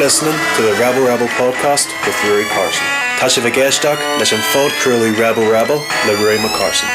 listening to the Rebel Rebel podcast with Rory Carson. Tasha Vigeshtak, Mission Fod Curly Rebel Rebel, Rory McCarson.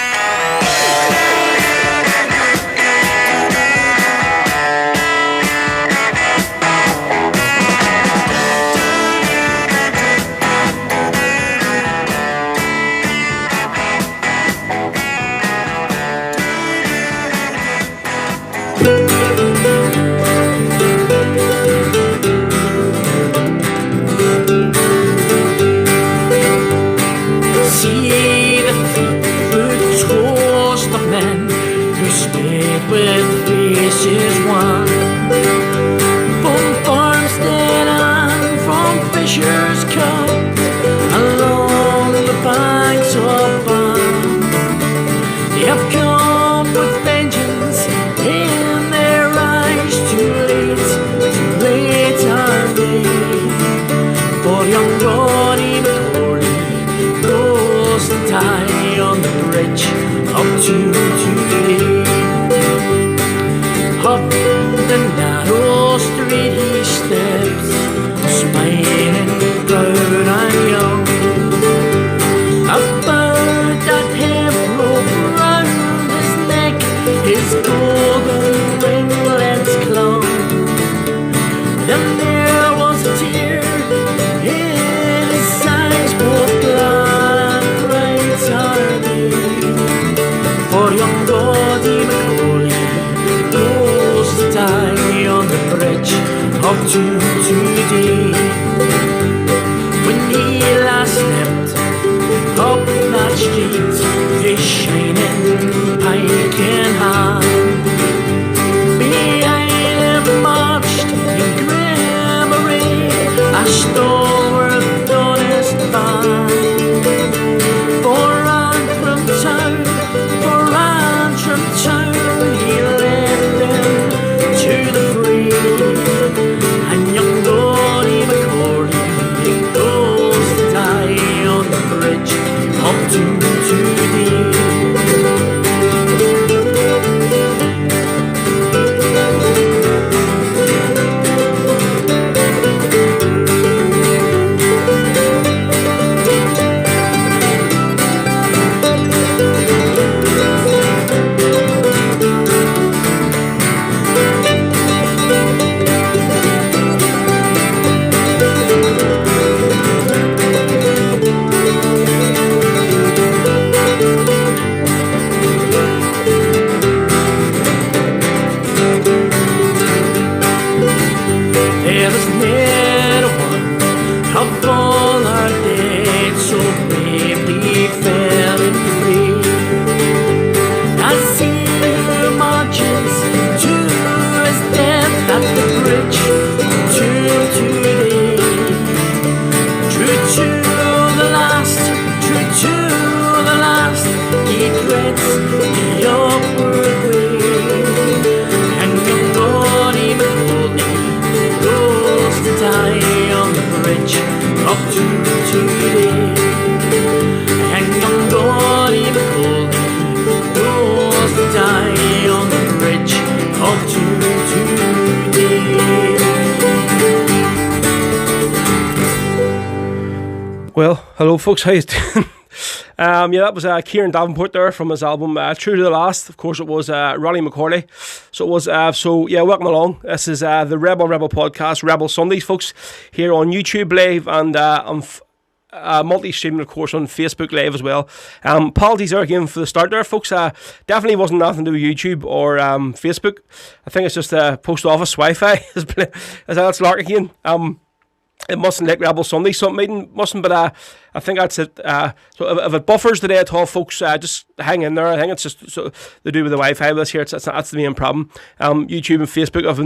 With faces one, from Farmstead and from Fisher's Cup, along the banks of Bann, they have come with vengeance in their eyes. Too late are they, for young Ronnie McCorley goes to die on the bridge up to today. Up the narrow street he steps, smiling, proud and young. A bird that hemp rope round his neck, his golden ringlets clung. Then there was a tear in his eyes, both glad and bright are they, for young Doddy McCorley die on the bridge up to today. When he last stepped up that street, his shining pike in hand, behind him marched in grim array a stalwart honest band. For Antrim town he led them to the free, and young Ronnie McCorley he goes to die on the bridge up to today. Well, hello folks, how you doing? That was Kieran Davenport there from his album True to the Last. Of course it was Ronnie McCorley. So it was, welcome along. This is the Rebel podcast, Rebel Sundays folks, here on YouTube Live and on multi-streaming of course on Facebook Live as well. Apologies there again for the start there folks. Definitely wasn't nothing to do with YouTube or Facebook. I think it's just post office Wi-Fi. That's lark again. It mustn't like Rebel Sunday, something mustn't, but I think that's it. So if it buffers today at all, folks, just hang in there. I think it's just to do with the Wi-Fi with us here. That's the main problem. YouTube and Facebook have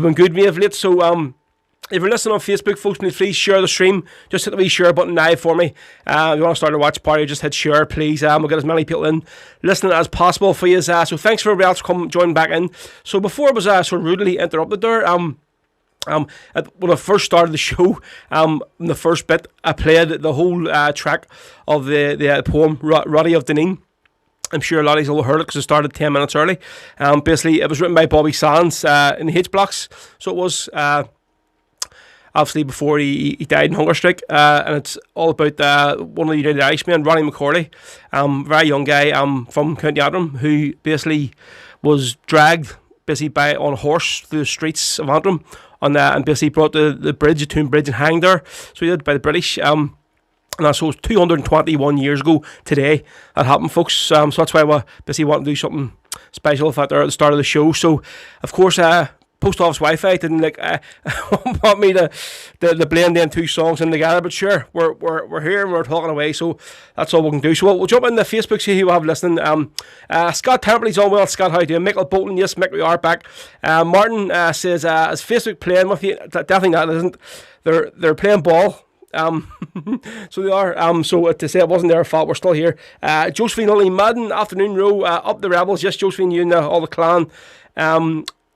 been good to me of late. So if you're listening on Facebook, folks, please share the stream. Just hit the wee share button now for me. If you want to start a watch party, just hit share, please. We'll get as many people in listening as possible for you. So thanks for everybody else for joining back in. So before I was sort of rudely interrupted there, when I first started the show, in the first bit, I played the whole track of the poem Roddy of Dunedin. I'm sure a lot of you will have heard it because it started 10 minutes early. Basically, it was written by Bobby Sands in the H blocks. So it was, obviously before he died in hunger strike, and it's all about one of the United Irishmen, Ronnie McCorley, very young guy from County Antrim, who basically was dragged by on a horse through the streets of Antrim, and basically brought to the bridge, the Toon Bridge, and hanged there. So he did, by the British. And so it was 221 years ago today that happened, folks. So that's why we basically want to do something special for there at the start of the show. So, of course, Post Office Wi-Fi didn't want me to blend them two songs in together, but sure, we're here and we're talking away, so that's all we can do. So we'll jump into Facebook, see who we have listening. Scott Templey's on. Well, Scott, how you doing? Michael Bolton, yes, Mick, we are back. Martin says, is Facebook playing with you? Definitely not, it isn't. They're playing ball. So they are. So to say it wasn't their fault, we're still here. Josephine Lily Madden, afternoon row, up the Rebels. Yes, Josephine, you and all the clan.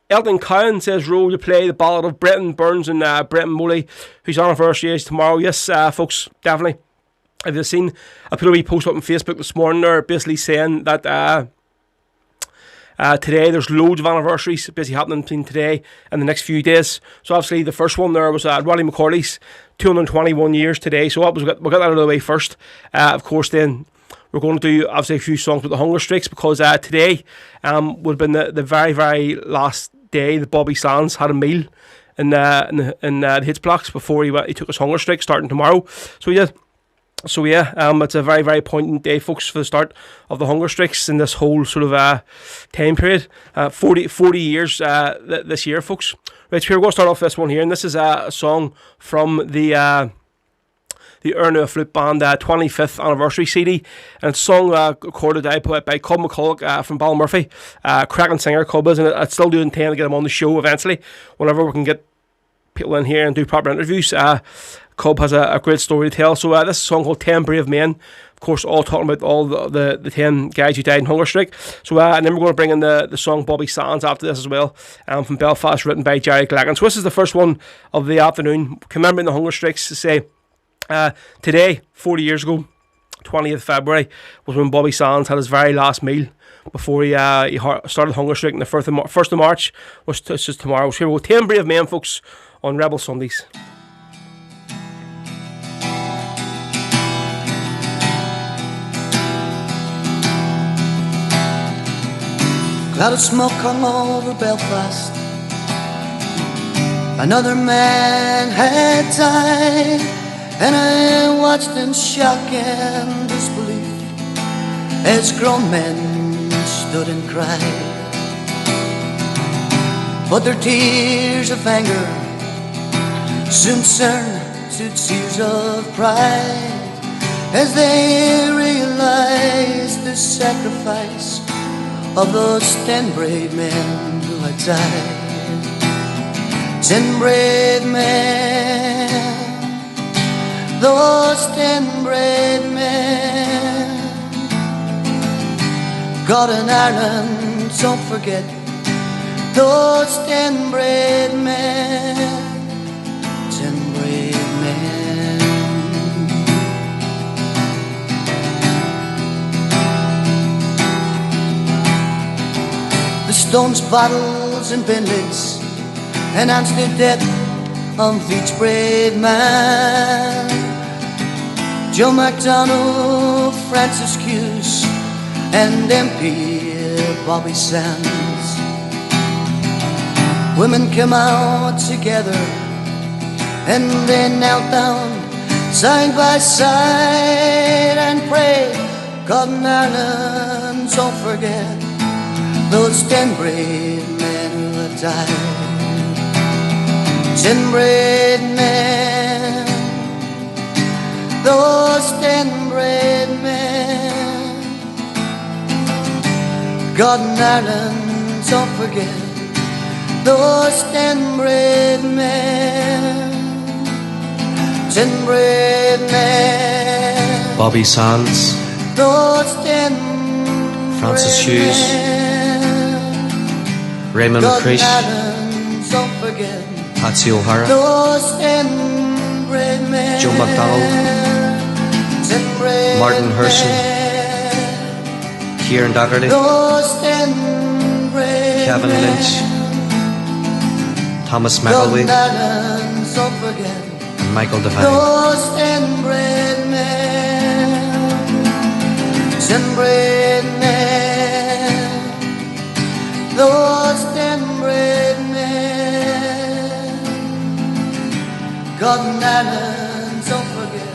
Elton Cowan says, row to play the ballad of Bretton Burns and Bretton Moley, whose anniversary is tomorrow. Yes, folks, definitely. Have you seen? I put a wee post up on Facebook this morning there, basically saying that today there's loads of anniversaries basically happening between today and the next few days. So obviously the first one there was Roddy McCorley's 221 years today. So we'll get that out of the way first. Of course, then we're going to do obviously a few songs with the hunger strikes, because today would have been the very, very last day that Bobby Sands had a meal in the Hits blocks before he took his hunger strike starting tomorrow. So he did. So yeah, it's a very, very poignant day, folks, for the start of the hunger strikes in this whole sort of time period. 40 years this year, folks. Right, here we're going to start off this one here, and this is a song from the Erna Flute Band 25th anniversary CD, and it's a song recorded by Cub McCulloch from Ballymurphy, cracking singer Cub is, and I still do intend to get him on the show eventually, whenever we can get people in here and do proper interviews. Cub has a great story to tell. So this is a song called 10 Brave Men, of course, all talking about all the 10 guys who died in hunger strike. So and then we're going to bring in the song Bobby Sands after this as well, from Belfast, written by Jerry Glacken. So this is the first one of the afternoon, commemorating the hunger strikes, to say today, 40 years ago, 20th February, was when Bobby Sands had his very last meal before he started hunger strike. And the 1st of March, which is tomorrow. So here we go, 10 Brave Men, folks, on Rebel Sundays. Cloud of smoke hung over Belfast. Another man had died, and I watched in shock and disbelief as grown men stood and cried. But their tears of anger soon turned to tears of pride, as they realized the sacrifice of those 10 brave men who had died. 10 brave men, those 10 brave men. God and Ireland, don't forget those 10 brave men. 10 brave men. Stones, bottles and bin lids announced the death of each brave man. Joe McDonald, Francis Hughes, and MP Bobby Sands. Women came out together and they knelt down side by side and prayed, God and Ireland, don't forget those 10 brave men who have died. 10 brave men, those 10 brave men. God and Ireland, don't forget those 10 brave men. 10 brave men. Bobby Sands, those 10 Francis brave Hughes, men. Raymond McCreish, Patsy O'Hara, Joe McDonald, Martin Herson, Kieran Dougherty, Kevin Lynch, Thomas McElwee, so forget and Michael Devine. those inbred men, those inbred men, Cotton Island, don't forget.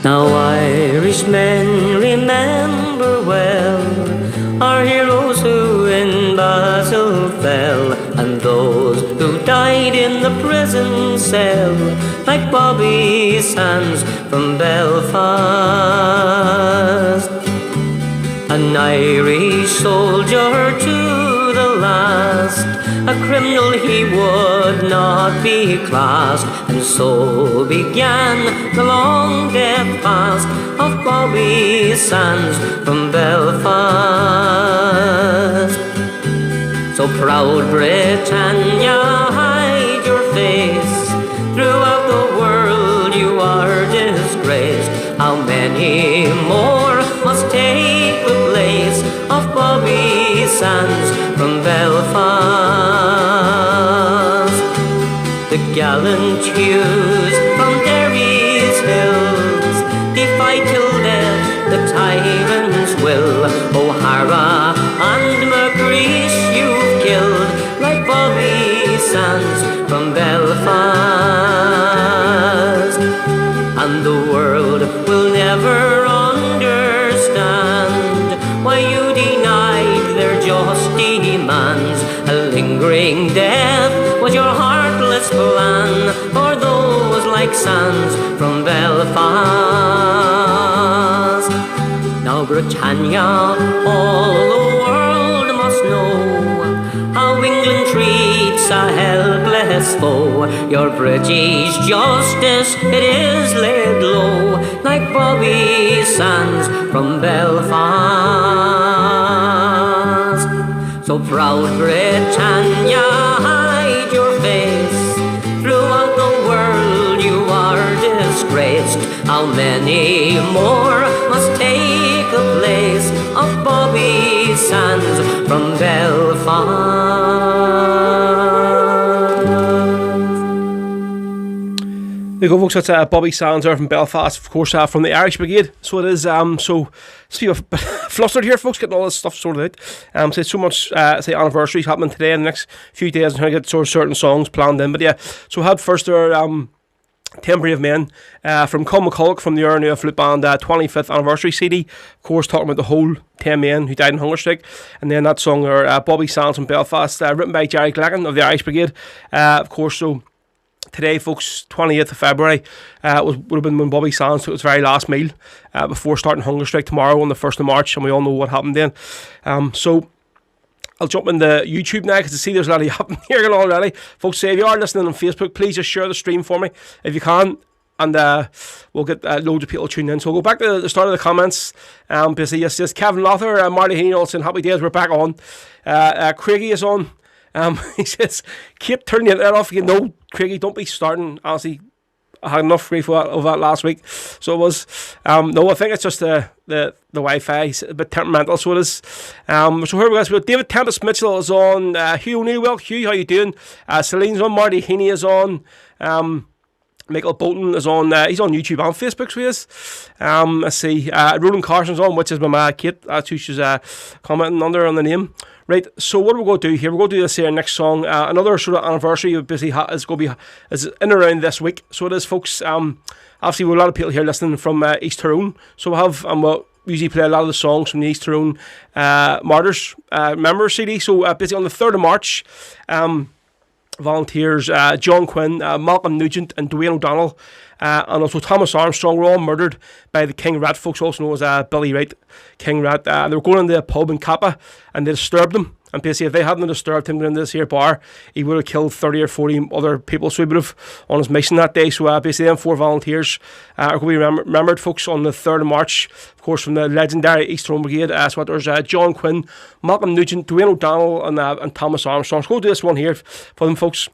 Now Irishmen remember well our heroes who in battle fell, and those who died in the prison cell, like Bobby Sands from Belfast. An Irish soldier to the last, a criminal he would not be classed, and so began the long death past of Bobby Sands from Belfast. So proud Britannia, hide your face, throughout the world you are disgraced. How many more must take the place of Bobby Sands from Belfast? The gallant Hughes from Derry's hills defy till death the tyrant's will. O'Hara and McGreesh you've killed, like Bobby Sands from Belfast. And the world will never understand why you denied their just demands. A lingering death was your heartless plan for those like Sands from Belfast. Now Britannia, all the world must know how England treats a helpless foe. Your British justice, it is laid low, like Bobby Sands from Belfast. So proud Britannia, hide your face, throughout the world you are disgraced. How many more must take the place of Bobby Sands from Belfast? There you go, folks. That's Bobby Sands there from Belfast, of course, from the Irish Brigade. So it is. So speaking of flustered here, folks, getting all this stuff sorted out. So it's so much say anniversaries happening today in the next few days, and trying to get sort of certain songs planned in. But yeah, so we had first there Temporary of Men from Commemorative from the Ernua Flute Band 25th anniversary CD, of course, talking about the whole 10 men who died in hunger strike. And then that song there, Bobby Sands from Belfast, written by Jerry Glecken of the Irish Brigade, of course. So today, folks, 28th of February, would have been when Bobby Sands took his very last meal before starting hunger strike tomorrow on the 1st of March, and we all know what happened then. So I'll jump into YouTube now, because I see there's a lot of you happening here already. Folks, say if you are listening on Facebook, please just share the stream for me if you can, and we'll get loads of people tuning in. So we'll go back to the start of the comments. Basically, yes, Kevin Lother, Marty Healy, all saying happy days, we're back on. Craigie is on. He says, Kate, turn the internet off. No, Craigie, don't be starting. Honestly, I had enough grief of that last week. So it was, no, I think it's just the Wi-Fi. It's a bit temperamental, so it is. So here we go. David Tempest Mitchell is on. Hugh O'Neill, well, Hugh, how you doing? Celine's on. Marty Healy is on. Michael Bolton is on. He's on YouTube and Facebook, so he is. Let's see. Roland Carson's on, which is my ma Kate. That's who she's commenting under on the name. Right, so what are we going to do here? We're going to do this here next song. Another sort of anniversary is going to be is in and around this week. So it is, folks. Obviously, we have a lot of people here listening from East Tyrone. So we have we'll usually play a lot of the songs from the East Tyrone Martyrs member CD. So basically on the 3rd of March, volunteers John Quinn, Malcolm Nugent, and Dwayne O'Donnell, and also Thomas Armstrong were all murdered by the King Rat folks, also known as Billy Wright, King Rat. They were going into a pub in Kappa, and they disturbed them. And basically, if they hadn't disturbed him in this here bar, he would have killed 30 or 40 other people. So he would have on his mission that day. So basically, them 4 volunteers are going to be remembered, folks, on the 3rd of March, of course, from the legendary East Tyrone Brigade. So there's John Quinn, Malcolm Nugent, Dwayne O'Donnell, and Thomas Armstrong. So we'll do this one here for them, folks.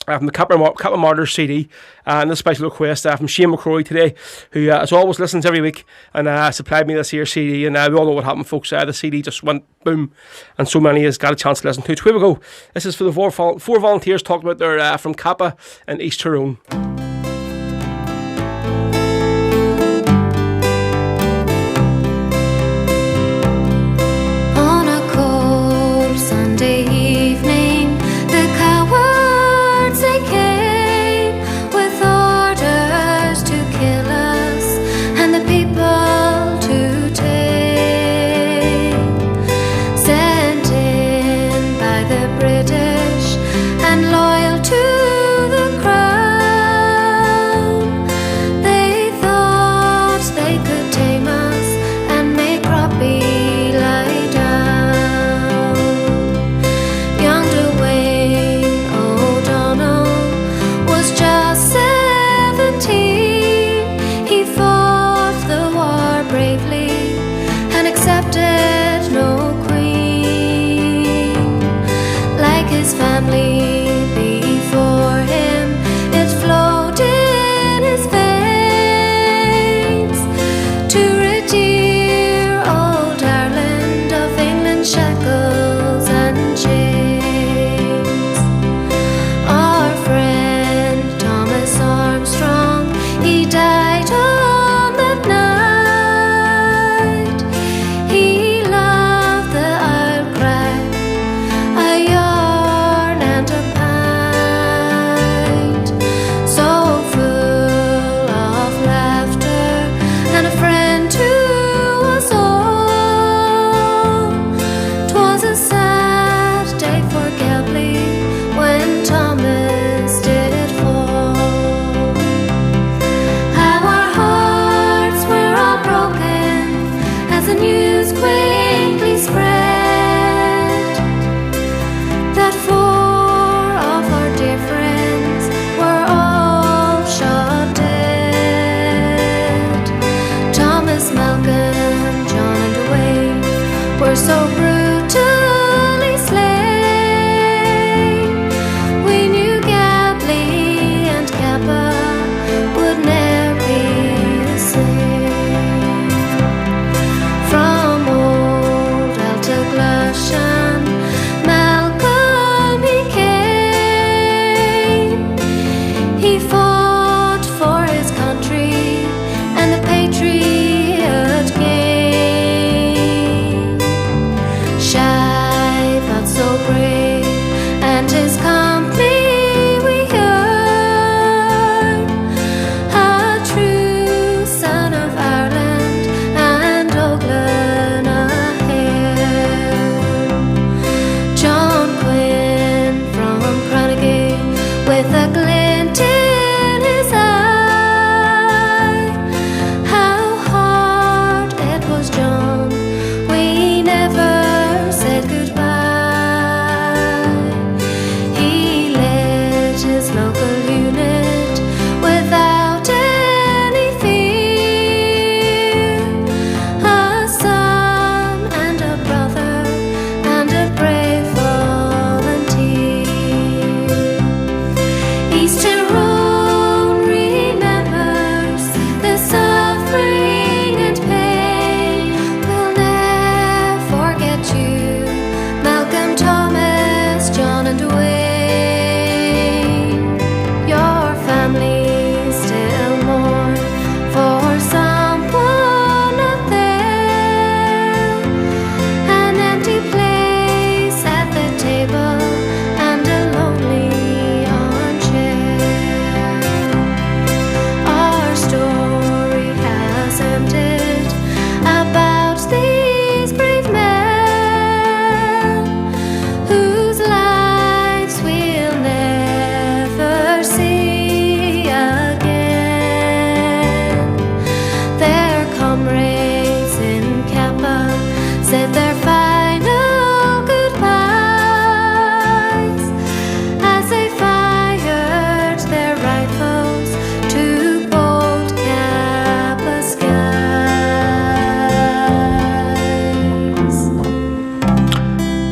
from the Kappa Martyrs CD, and a special request from Shane McCrory today, who as always listens every week and supplied me this here CD, and we all know what happened, folks. The CD just went boom, and so many has got a chance to listen to it. So here we go. This is for the four volunteers talked about their from Kappa and East Tyrone. On a cold Sunday evening, the cowards they came with orders to kill us and the people to take. Sent in by the British and loyal to the crown, they thought they could tame us and make Robbie lie down. Young Dwayne O'Donnell was just 17. He fought the war bravely and accepted no queen. Like his family before him, it flowed in his veins to rid dear old Ireland of England's shackles and chains. Our friend Thomas Armstrong, he died on that night. He loved the Isle Crack, a yarn and a pint, so full of laughter and a friend to us all. 'Twas a sad day for Gelby when Thomas did fall. How our hearts were all broken as the news quickly spread that 4 of our dear friends were all shot dead. Thomas, Malcolm, John and Dwayne were so brutally slain. We knew Gabley and Kappa would ne'er be the same. From old Altaglashan, Malcolm he came. He fought for his country and the patriot game.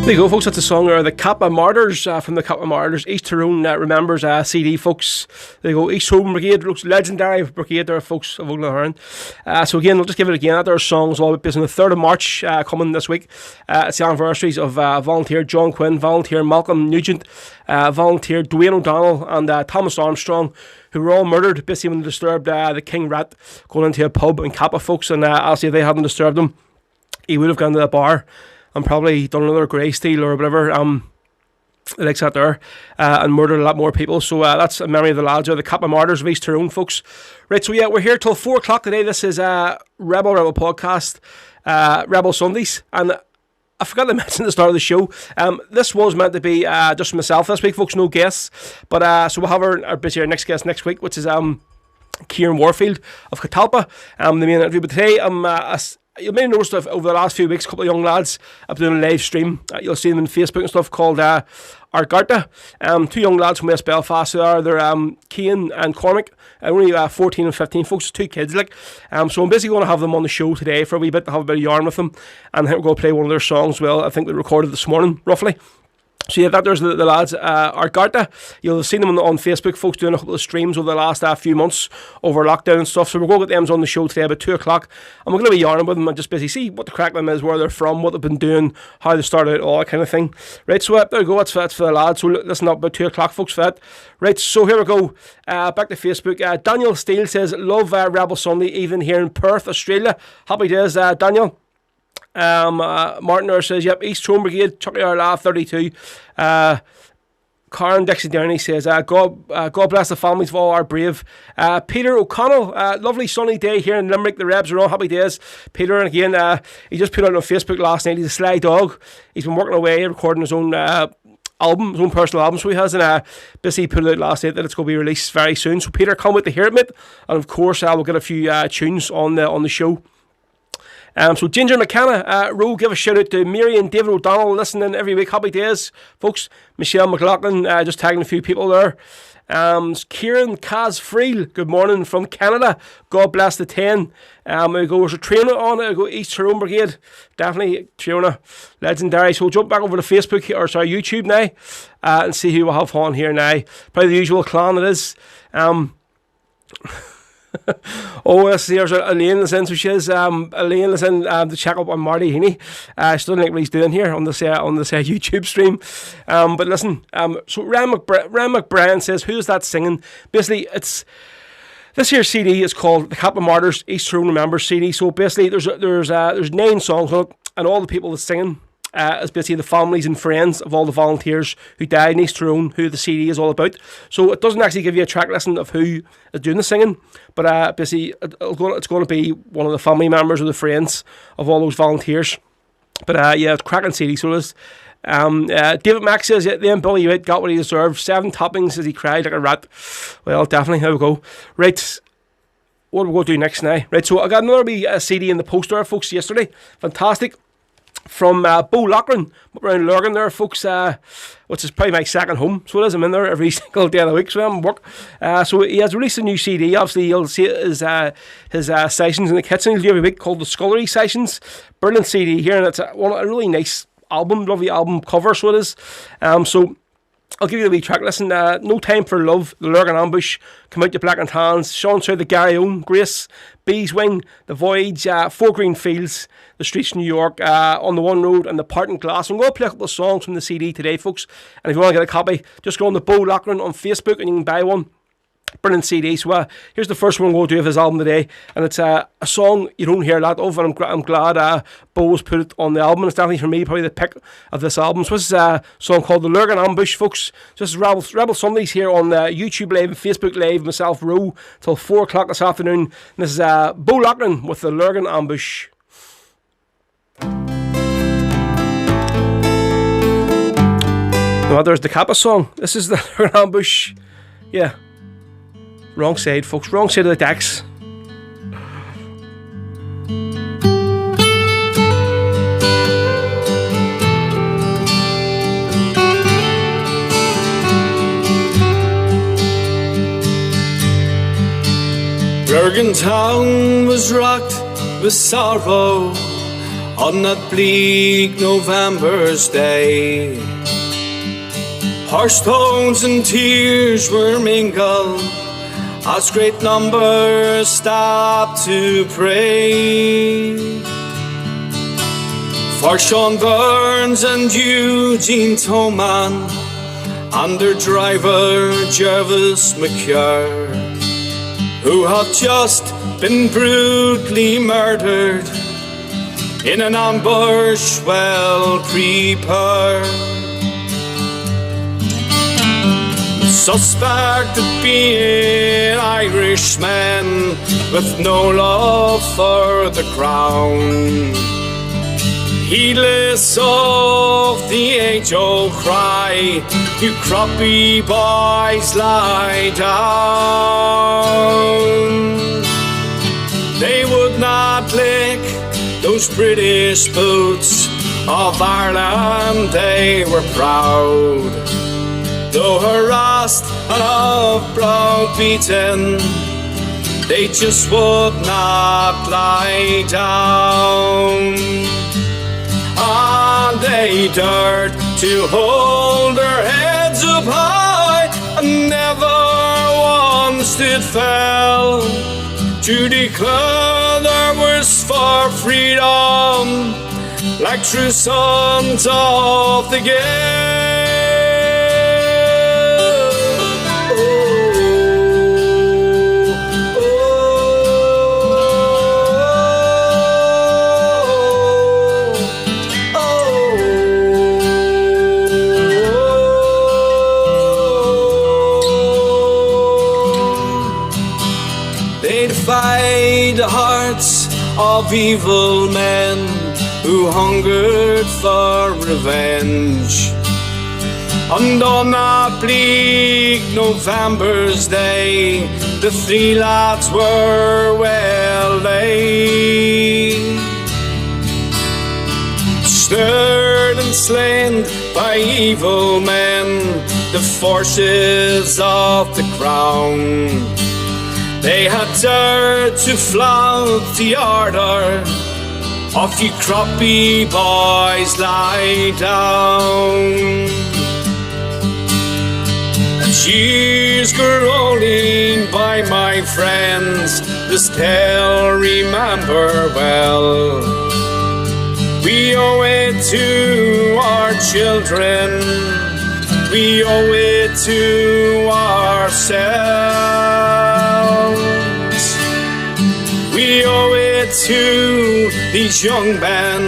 There you go, folks. That's a song, the Kappa Martyrs from the Kappa Martyrs. East Tyrone remembers CD, folks. There you go. East Tyrone Brigade looks legendary brigade there, folks, of O'Loughlin. So again, I'll just give it again. There are songs all based on the 3rd of March coming this week. It's the anniversaries of volunteer John Quinn, volunteer Malcolm Nugent, volunteer Dwayne O'Donnell, and Thomas Armstrong, who were all murdered basically when they disturbed the King Rat going into a pub in Kappa, folks. And obviously, if they hadn't disturbed him, he would have gone to the bar and probably done another grey steel or whatever, like that there, and murdered a lot more people. So that's a memory of the lads, or the Kappa Martyrs of East Tyrone, folks. Right, so yeah, we're here till 4 o'clock today. This is Rebel Podcast, Rebel Sundays, and I forgot to mention at the start of the show, this was meant to be just myself this week, folks, no guests, but so we'll have our next guest next week, which is Kieran Warfield of Kappa, the main interview. But today you may have noticed over the last few weeks, a couple of young lads have been doing a live stream. You'll see them on Facebook and stuff, called Art Garter. 2 young lads from West Belfast. They're Kieran and Cormac, only 14 and 15, folks. 2 kids, like. So I'm basically going to have them on the show today for a wee bit, to have a bit of yarn with them, and I think we're going to play one of their songs. Well, I think they recorded this morning, roughly. So yeah, there's the lads, Art Garter. You'll have seen them on Facebook, folks, doing a couple of streams over the last few months over lockdown and stuff. So we're going to get them on the show today about 2 o'clock, and we're going to be yarning with them and just basically see what the crack them is, where they're from, what they've been doing, how they started, all that kind of thing. Right, so there we go, that's for the lads. So listen up about 2 o'clock, folks, for that. Right, so here we go, back to Facebook. Daniel Steele says, love Rebel Sunday, even here in Perth, Australia. Happy days, Daniel. Martin says, yep, East Tyrone Brigade, Chucky Laugh 32. Karen Dixie Downey says, God bless the families of all our brave. Peter O'Connell, lovely sunny day here in Limerick. The Rebs are all happy days. Peter, and again, he just put out on Facebook last night. He's a sly dog. He's been working away, recording his own album, his own personal album. So he has, and basically put it out last night that it's going to be released very soon. So Peter, can't wait to hear it, mate. And of course, we'll get a few tunes on the show. So Ginger McKenna, Roe, give a shout out to Mary and David O'Donnell, listening every week. Happy days, folks. Michelle McLaughlin, just tagging a few people there. Kieran Kaz Freel, good morning from Canada. God bless the 10. There we go. There's a trainer on it. There we go. East Tyrone Brigade, definitely trainer, legendary. So we'll jump back over to Facebook, or sorry, YouTube now, and see who we'll have on here now. Probably the usual clan it is. Oh, yes, here's Elaine listen, so she is Elaine listen to check up on Marty Healy. She doesn't like what he's doing here on this YouTube stream. But listen, so Ram McBrien says, who's that singing? Basically, it's this here CD is called the Kappa Martyrs East Tyrone Remembers CD. So basically, there's 9 songs on it, and all the people that's singing is basically the families and friends of all the volunteers who died in East Tyrone, who the CD is all about. So it doesn't actually give you a track list of who is doing the singing, but basically it's going to be one of the family members or the friends of all those volunteers. But yeah, it's cracking CD, so it is. David Mack says, yeah, then Billy White got what he deserved. 7 toppings as he cried like a rat. Well, definitely, here we go. Right, what are we going to do next now? Right, so I got another wee CD in the post there, folks, yesterday. Fantastic. From Bo Loughlin, around Lurgan there, folks, which is probably my second home. So it is, I'm in there every single day of the week, so I'm work. So he has released a new CD. Obviously, you'll see his sessions in the kitchen he'll do every week, called the Scullery Sessions. Brilliant CD here, and it's a really nice album, lovely album cover, so it is. So I'll give you the wee track. Listen, No Time for Love, The Lurgan Ambush, Come Out Your Blackened Hands, Sean Sir, The Gary Own, Grace, Bees Wing, The Voyage, Four Green Fields, The Streets of New York, On the One Road, and The Parting Glass. I'm going to play a couple of songs from the CD today, folks. And if you want to get a copy, just go on the Bo Loughlin on Facebook and you can buy one. Brilliant CD. So here's the first one we'll do of his album today, and it's a song you don't hear a lot of, and I'm glad Bo's put it on the album. It's definitely for me probably the pick of this album. So this is a song called The Lurgan Ambush, folks. So this is Rebel Sundays here on YouTube Live and Facebook Live, myself, Roe, till 4 o'clock this afternoon. And this is Bo Loughlin with The Lurgan Ambush. Now there's the Kappa song. This is The Lurgan Ambush. Yeah. Wrong side, folks. Wrong side of the decks. Lurgan town was rocked with sorrow on that bleak November's day. Harsh tones and tears were mingled as great numbers stopped to pray for Sean Burns and Eugene Toman and their driver Jervis McCure, who had just been brutally murdered in an ambush well prepared. Suspected being Irishmen with no love for the crown, heedless of the age-old cry, "You croppy boys, lie down." They would not lick those British boots of Ireland, they were proud. Though harassed and browbeaten, they just would not lie down. And they dared to hold their heads up high, and never once did fail to declare their wish for freedom, like true sons of the Gale. Defied the hearts of evil men who hungered for revenge. And on that bleak November's day, the three lads were well laid, stirred and slain by evil men, the forces of the crown. They had dared to flout the order of "You croppy boys, lie down." As years go rolling by, my friends, this tale remember well. We owe it to our children, we owe it to ourselves. We owe it to these young men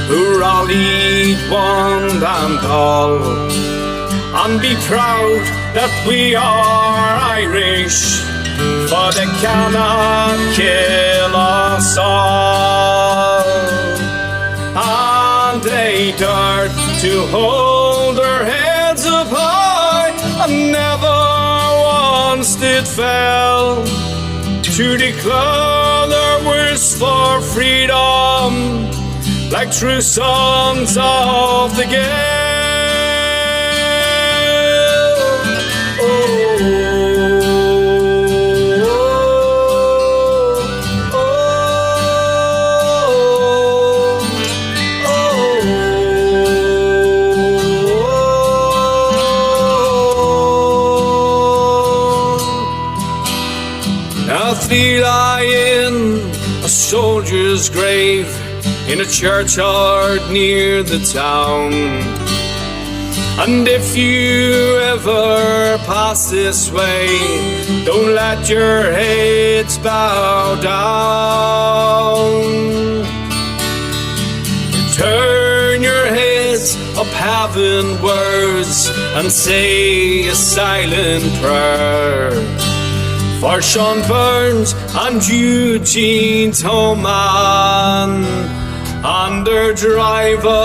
who rallied one and all, and be proud that we are Irish, for they cannot kill us all. And they dared to hold their heads up high, and never once did fail to declare their wish for freedom, like true sons of the Gale. They lie in a soldier's grave in a churchyard near the town. And if you ever pass this way, don't let your heads bow down. Turn your heads up heavenwards and say a silent prayer for Sean Burns and Eugene Toman and their driver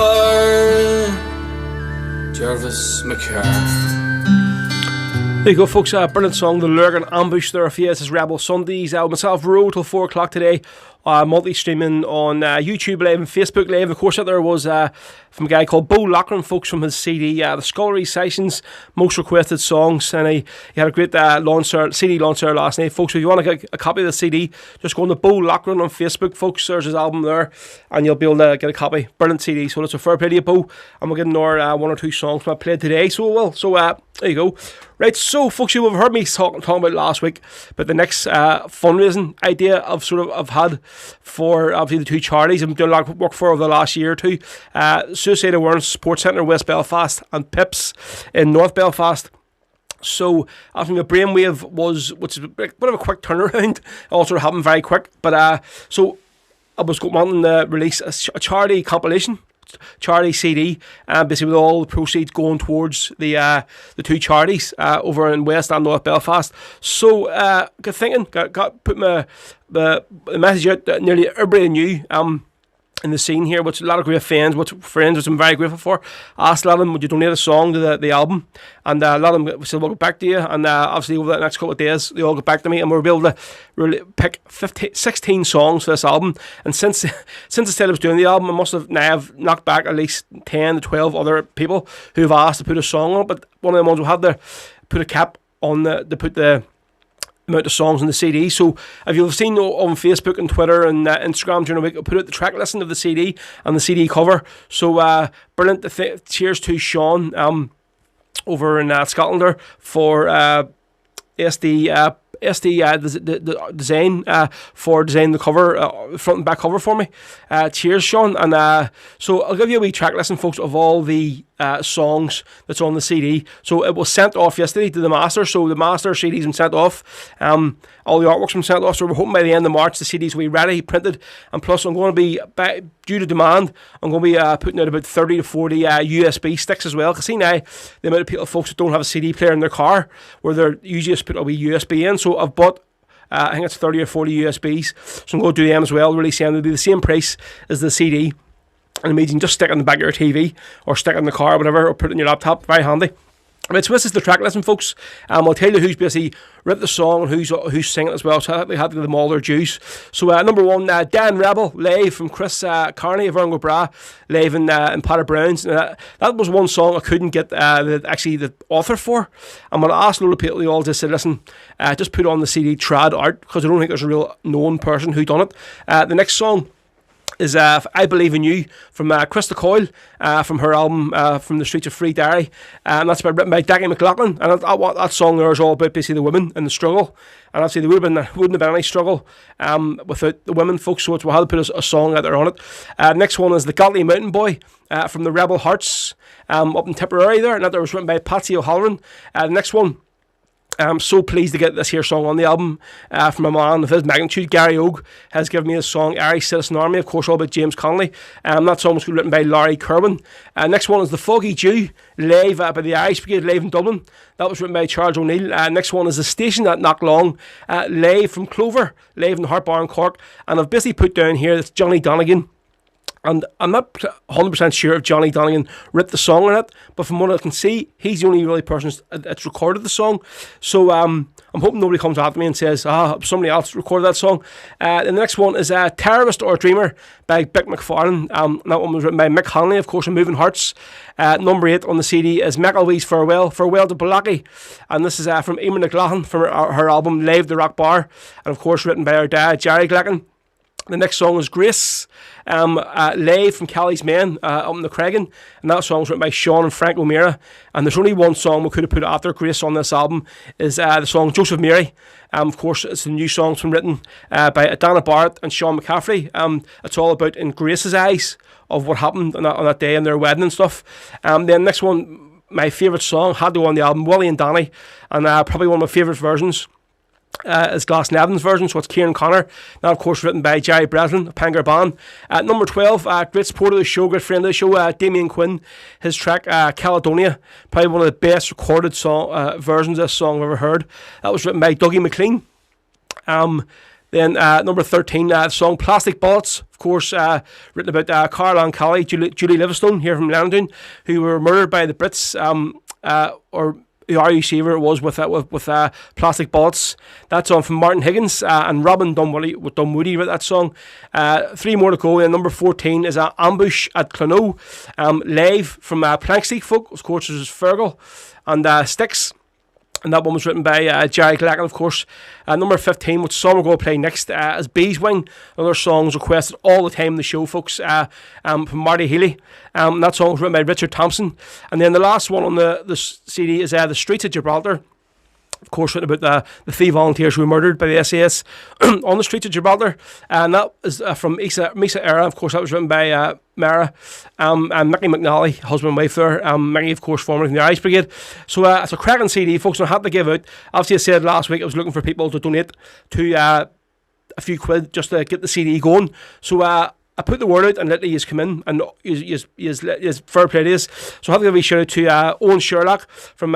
Jervis McCure. There you go, folks. Brilliant song, The Lurgan Ambush there for you. This is Rebel Sundays. Myself, Row till 4 o'clock today multi-streaming on YouTube Live and Facebook Live. Of course, there was from a guy called Bo Loughlin, folks, from his CD, The Scullery Sessions, Most Requested Songs, and he had a great CD launch there last night, folks. If you want to get a copy of the CD, just go on to Bo Loughlin on Facebook, folks. There's his album there, and you'll be able to get a copy. Brilliant CD, so it's a fair play to you, Bo. And we're getting our one or two songs I played today, so well. So there you go. Right, so folks, you will have heard me talking about last week, but the next fundraising idea I've had for obviously the two charities I've been doing a lot of work for over the last year or two. Suicide Awareness Sports Centre West Belfast and PIPS in North Belfast. So after my brainwave which is a bit of a quick turnaround, also happened very quick. But so I was wanting to release a charity compilation, charity CD, basically with all the proceeds going towards the two charities over in West and North Belfast. So got thinking, put the message out that nearly everybody knew in the scene here, which a lot of great friends, which I'm very grateful for. Asked a lot of them, would you donate a song to the album? And a lot of them said, we'll get back to you. And obviously over the next couple of days, they all got back to me, and we'll be able to really pick 16 songs for this album. And since I said I was doing the album, I must have now knocked back at least 10 to 12 other people who've asked to put a song on it. But one of the ones we had to put a cap on to put the amount of songs on the CD. So if you've seen on Facebook and Twitter and Instagram during the week, I put out the track listing of the CD and the CD cover. So brilliant. Cheers to Sean over in Scotland there for SD the design for designing the cover, front and back cover for me. Cheers, Sean. And so I'll give you a wee track listing, folks, of all the songs that's on the CD. So it was sent off yesterday to the master. So the master CD's been sent off. All the artwork's been sent off. So we're hoping by the end of March the CDs will be ready, printed. And plus, I'm going to be, due to demand, I'm going to be putting out about 30 to 40 USB sticks as well. Because see now, the amount of people, folks that don't have a CD player in their car, where they're usually just put a wee USB in. So I've bought I think it's 30 or 40 USBs. So I'm going to do them as well, release them. They'll be the same price as the CD. And you can just stick it in the back of your TV or stick it in the car or whatever, or put it in your laptop. Very handy. Right, so this is the track listing, folks. I'll tell you who's basically written the song and who's singing it as well. So they had to give them all their dues. So number one, Dan Rebel, live from Chris Carney of Erngo Bra, live in Paddy Brown's. That was one song I couldn't get the author for. I'm going to ask a lot of people, they all just said, listen, just put on the CD Trad Art, because I don't think there's a real known person who done it. The next song is I Believe in You from Krista Coyle from her album From the Streets of Free Derry, and that's written by Daggy McLaughlin. And that song there is all about basically the women and the struggle, and obviously there wouldn't have been any struggle without the women, folks, so we had to put a song out there on it. Next one is The Godly Mountain Boy from the Rebel Hearts up in Tipperary there, and that was written by Patsy O'Halloran. The next one, I'm so pleased to get this here song on the album from a man of his magnitude. Gary Ogue has given me a song, Irish Citizen Army, of course, all about James Connolly. That song was written by Larry Kerwin. Next one is The Foggy Dew, live by the Irish Brigade, live in Dublin. That was written by Charles O'Neill. Next one is The Station That Knocked Long, live from Clover, live in Hart Bar in Cork. And I've basically put down here, it's Johnny Donegan. And I'm not 100% sure if Johnny Donegan wrote the song or not, but from what I can see, he's the only really person that's recorded the song. So I'm hoping nobody comes after me and says, somebody else recorded that song. And the next one is Terrorist or Dreamer by Bick McFarlane. That one was written by Mick Hanley, of course, of Moving Hearts. Number 8 on the CD is McElwee's Farewell to Blackie. And this is from Eamer McLaughlin from her album Live the Rock Bar. And of course, written by her dad, Jerry Glacken. The next song is Grace, live from Callie's Men up in the Craigan, and that song was written by Sean and Frank O'Meara. And there's only one song we could have put after Grace on this album, is the song Joseph Mary. Of course, it's the new song's been written by Dana Barrett and Sean McCaffrey. It's all about in Grace's eyes of what happened on that day and their wedding and stuff. Then next one, my favourite song, had to go on the album, Willie and Danny, and probably one of my favourite versions. Is Glass Nevin's version, so it's Kieran Connor. Now, of course, written by Jerry Breslin of Pangar Band. Number 12, great supporter of the show, great friend of the show, Damian Quinn. His track, Caledonia, probably one of the best recorded versions of this song I've ever heard. That was written by Dougie McLean. Then number 13, the song Plastic Bullets, of course, written about Carl and Callie, Julie Livingstone here from London, who were murdered by the Brits, or RU Shaver it was with Plastic Bullets. That song from Martin Higgins and Robin Dunwoody wrote that song. 3 more to go. And number 14 is Ambush at Clonoe. Live from Planksteak Folk, of course, there's Fergal and Styx. And that one was written by Jerry Glacken, of course. Number 15, which song we're going to play next, is Beeswing. Another song is requested all the time in the show, folks, from Marty Healy. That song was written by Richard Thompson. And then the last one on the CD is The Streets of Gibraltar. Of course, written about the 3 volunteers who were murdered by the SAS on the streets of Gibraltar. And that is from Mesa Era. Of course, that was written by Mara and Mickey McNally, husband and wife there. Mickey, of course, formerly from the Ice Brigade. So it's a cracking CD, folks, and I had to give out. Obviously, I said last week I was looking for people to donate to a few quid just to get the CD going. So I put the word out and literally he's come in and he's fair play to us. So I have to give a shout out to Owen Sherlock from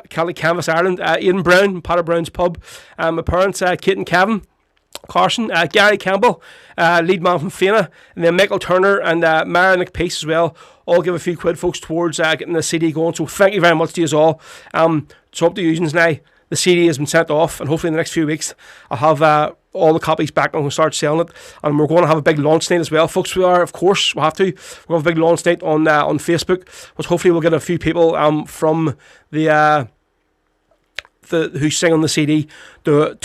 Celtic Canvas Ireland, Ian Brown, Potter Brown's Pub, my parents, Kate and Kevin, Carson, Gary Campbell, lead man from Fianna, and then Michael Turner and Mara McPeace as well. All give a few quid, folks, towards getting the CD going. So thank you very much to you all. So up to you now. The CD has been sent off, and hopefully in the next few weeks I'll have all the copies back and we'll start selling it. And we're going to have a big launch night as well, folks. We are, of course, we'll have to. We'll have a big launch night on Facebook, which hopefully we'll get a few people from the who sing on the CD to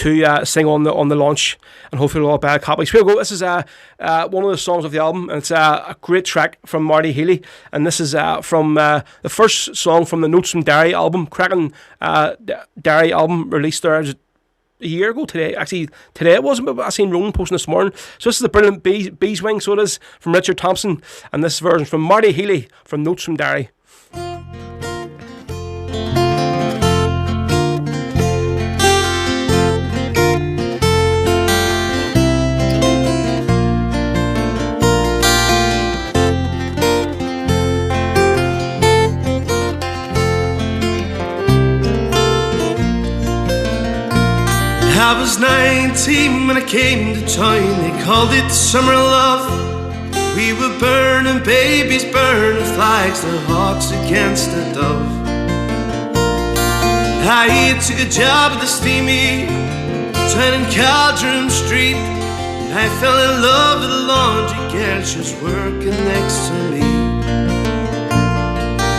sing on the launch, and hopefully we'll all buy copies. Here we go. This is one of the songs of the album, and it's a great track from Marty Healy, and this is from the first song from the Notes from Derry album, cracking Derry album released there a year ago today. Actually, today it wasn't, but I seen Rowan posting this morning. So this is the brilliant Beeswing, so it is, from Richard Thompson, and this version from Marty Healy from Notes from Derry. I was 19 when I came to town. They called it the summer of love. We were burning babies, burning flags, the hawks against the dove. I took a job at the steamy town in Caldron Street. I fell in love with a laundry girl, she was working next to me.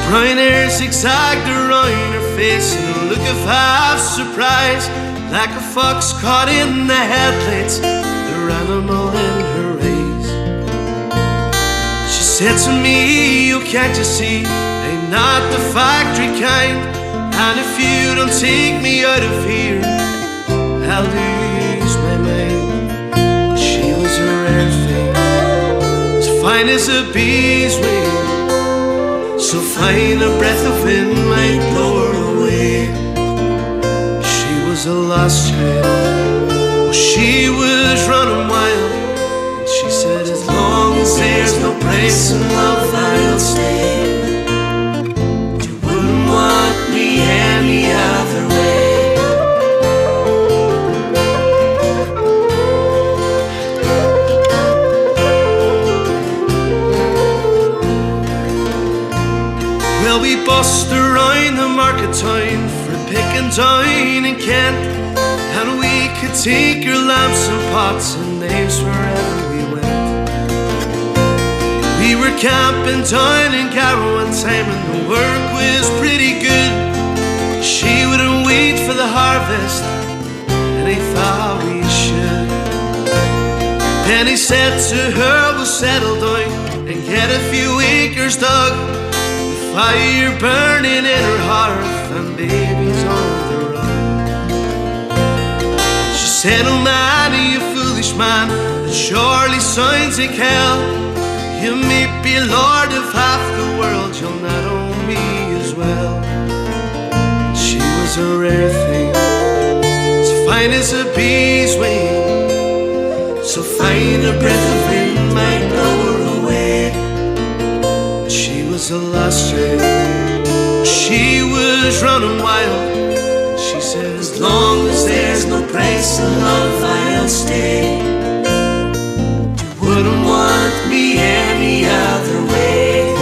Brown hair zigzagged around her face and a look of half surprise, like a fox caught in the headlights, their animal in her race. She said to me, oh, can't you see, I'm not the factory kind, and if you don't take me out of here, I'll lose my mind. She was a rare thing, as fine as a bee's wing, so fine a breath of wind might blow her away. A lost child, well, she was running wild, and she said, as long as there's no price in love, I'll stay. You wouldn't want me any other way. Well, we bust around the market town for picking down in Kent, and we could take your lamps and pots and names wherever we went. We were camping down in Garrow one time, and the work was pretty good. She wouldn't wait for the harvest, and I thought we should. Penny said to her, we'll settle down and get a few acres dug, the fire burning in her hearth and babies on the run. She said, oh man, you foolish man, that surely sounds like hell. You may be lord of half the world, you'll not own me as well. She was a rare thing, as fine as a bee's wing, so fine a breath of wind might blow her away. She was a lost child, she was running wild. She said, as long as there's no price in love, I'll stay. You wouldn't want me any other way.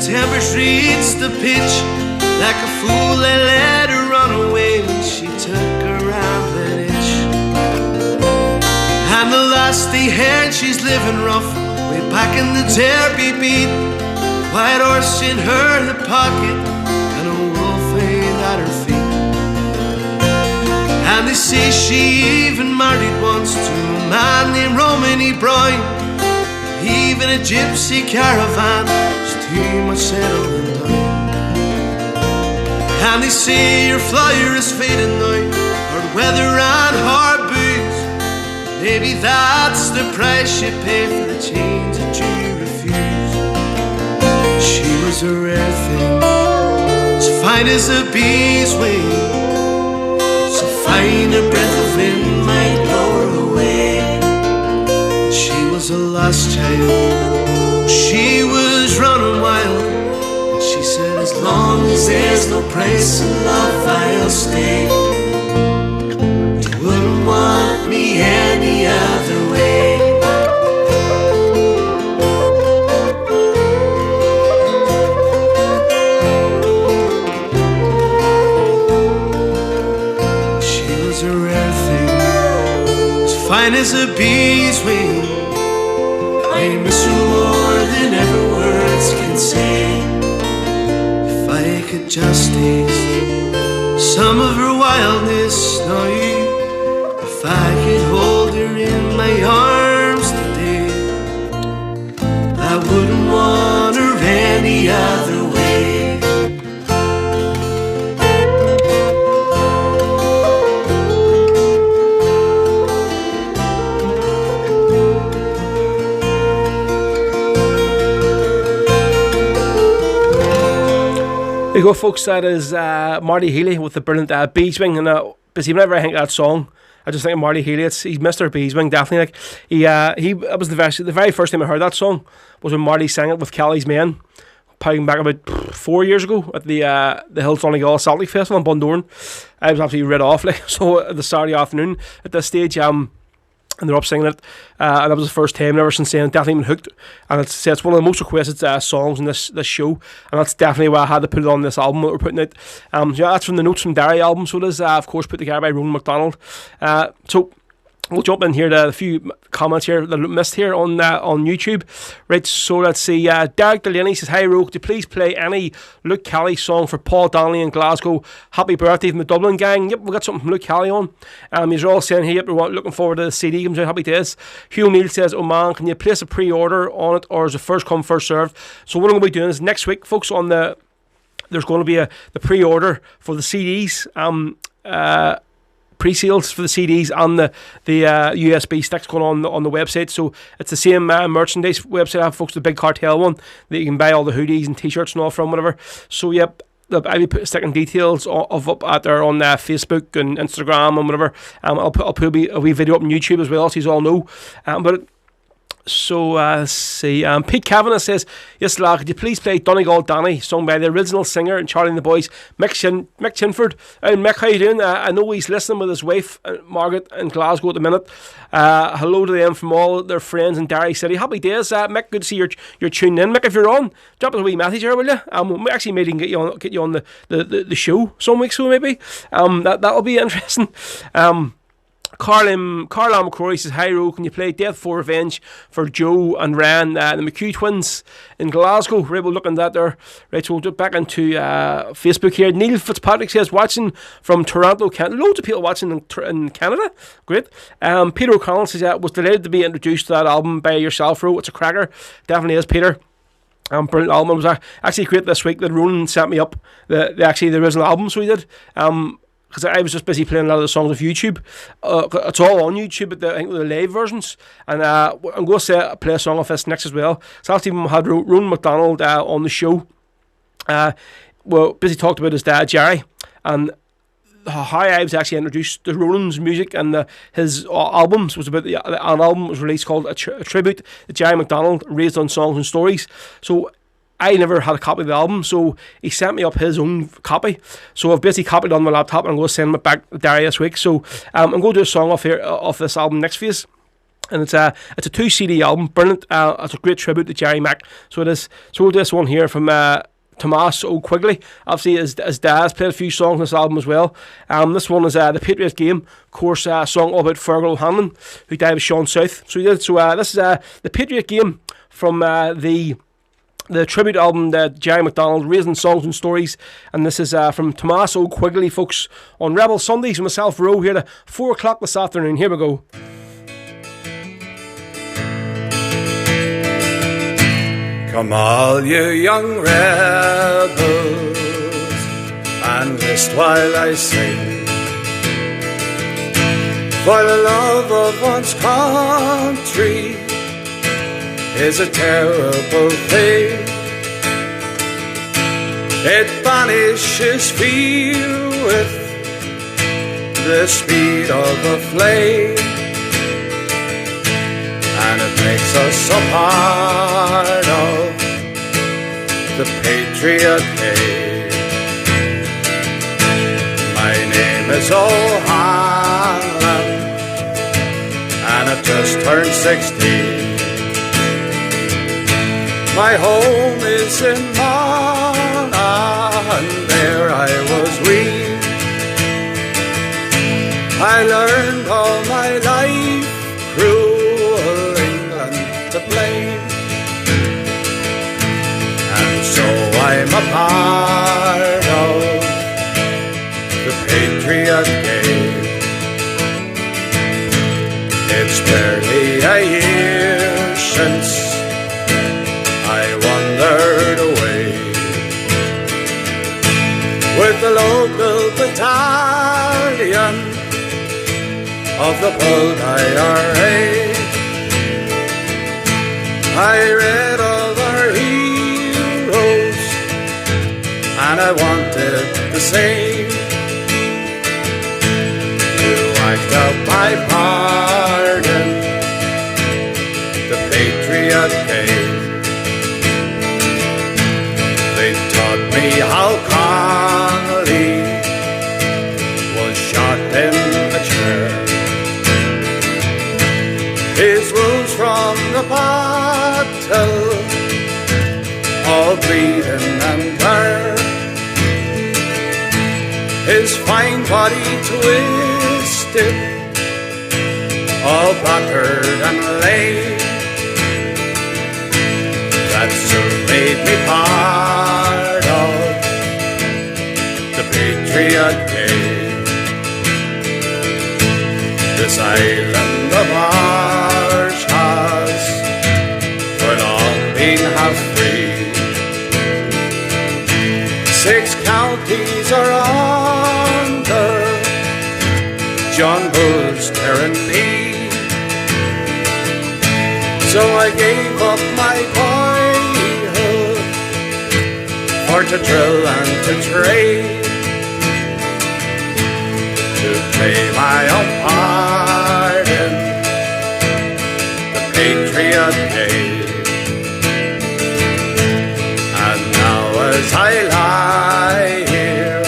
tempers reached the pitch. Like a fool they let her run away when she took a rambling itch. And the last they heard, she's living rough, way back in the Derby beat. White horse in her hip pocket and a wolf ain't at her feet. And they say she even married once to a man named Romany Brown. Even a gypsy caravan was too much settling down. And they say your flyer is fading now, hard weather and hard booze. Maybe that's the price you pay for the change that you refuse. She was a rare thing, as fine as a bee's wing, so fine a breath of wind might blow her away. She was a lost child, she was running wild. She said, as long as there's no price in love, I'll stay. You wouldn't want me any other way. She was a rare thing, as fine as a bee's wing. I miss her more than ever words can say. I could just taste some of her wildness now. If I could hold her in my arms today, I wouldn't want her any other way. There you go, folks. That is Marty Healy with the brilliant Beeswing. And busy whenever I think of that song, I just think of Marty Healy. He's Mr. Beeswing, definitely. Like he was the very first time I heard that song was when Marty sang it with Kelly's Men, probably back about 4 years ago at the Hills Donegal Celtic Festival in Bundoran. I was absolutely read off, like, so at the Saturday afternoon at this stage. And they're up singing it, and that was the first time ever since then. Definitely been hooked, and it's one of the most requested songs in this show, and that's definitely why I had to put it on this album that we're putting out. Yeah, that's from the Notes from Derry album, so it is of course put together by Ronan McDonald. So we'll jump in here to a few comments here that I missed here on YouTube. Right, so let's see. Derek Delaney says, "Hi Ro, could you please play any Luke Kelly song for Paul Donnelly in Glasgow? Happy birthday from the Dublin gang." Yep, we got something from Luke Kelly on. He's all saying here, we're looking forward to the CD comes out. Happy days. Hugh Neal says, "Oh man, can you place a pre-order on it, or is it first come first served?" So what I'm going to be doing is next week, folks, there's going to be the pre-order for the CDs. Pre-sales for the CDs and the USB sticks going on the website. So it's the same merchandise website I have, folks, the Big Cartel one that you can buy all the hoodies and t-shirts and all from, whatever. So yep, I'll be sticking details of up at there on Facebook and Instagram and whatever. I'll put a wee video up on YouTube as well, so you all know. But so let's see. Pete Kavanagh says, "Yes, lad, could you please play Donegal Danny, sung by the original singer and Charlie and the Boys, Mick Chinford?" And Mick, how you doing? I know he's listening with his wife Margaret in Glasgow at the minute. Hello to them from all their friends in Derry City. Happy days, Mick. Good to see you're tuning in, Mick. If you're on, drop us a wee message here, will you? We actually maybe get you on the show some weeks, so maybe that'll be interesting. Carl McCrory says, "Hi Ro, can you play Death for Revenge for Joe and Ran, the McHugh twins in Glasgow?" Right, we'll look at that there. Right, so we'll get back into Facebook here. Neil Fitzpatrick says, "Watching from Toronto, Canada." Loads of people watching in Canada. Great. Peter O'Connell says, "Was delighted to be introduced to that album by yourself, Ro. It's a cracker." Definitely is, Peter. Brilliant album. It was actually great this week that Ronan sent me up the original album, so he did. Because I was just busy playing a lot of the songs off YouTube. It's all on YouTube, but I think the live versions. And I'm going to play a song off this next as well. So last time we had Ronan McDonald on the show. Busy talked about his dad, Jerry, and how I was actually introduced to Ronan's music and his albums. Was about an album was released called a tribute to Jerry McDonald, raised on songs and stories. So I never had a copy of the album, so he sent me up his own copy. So I've basically copied it on my laptop and I'm going to send it back to Derry this week. So I'm going to do a song off this album next phase. And it's a 2 CD album, brilliant. It's a great tribute to Jerry Mac. So it is. So this one here from Tomas O'Quigley. Obviously, his dad's played a few songs on this album as well. This one is the Patriot Game, of course, a song all about Fergal O'Hanlon, who died with Sean South. So he did. So this is the Patriot Game from the tribute album that Jerry McDonald, Raising Songs and Stories, and this is from Tomas O'Quigley, folks, on Rebel Sundays with myself, Ro, here to 4 o'clock this afternoon. Here we go. Come all you young rebels, and list while I sing. For the love of one's country is a terrible thing. It banishes fear with the speed of a flame, and it makes us a part of the Patriot Game. My name is O'Hanlon, and I've just turned 16. My home is in Mana, and there I was weaned. I learned all my life cruel England to blame, and so I'm a part of the Patriot Game. It's barely a year since I wandered away with the local battalion of the Bold IRA. I read of our heroes, and I wanted the same, to act out my part in the Patriot Game. They taught me how Connolly was shot in the chair. His wounds from the battle, all bleeding and bare. His fine body twisted, all battered and lame. That soon made me part of the Patriot Game. This island of ours has for long been half free. 6 counties are under John Bull's tyranny. So I gave up my boyhood for to drill and to trade, to play my own part in the Patriot Game. And now as I lie here,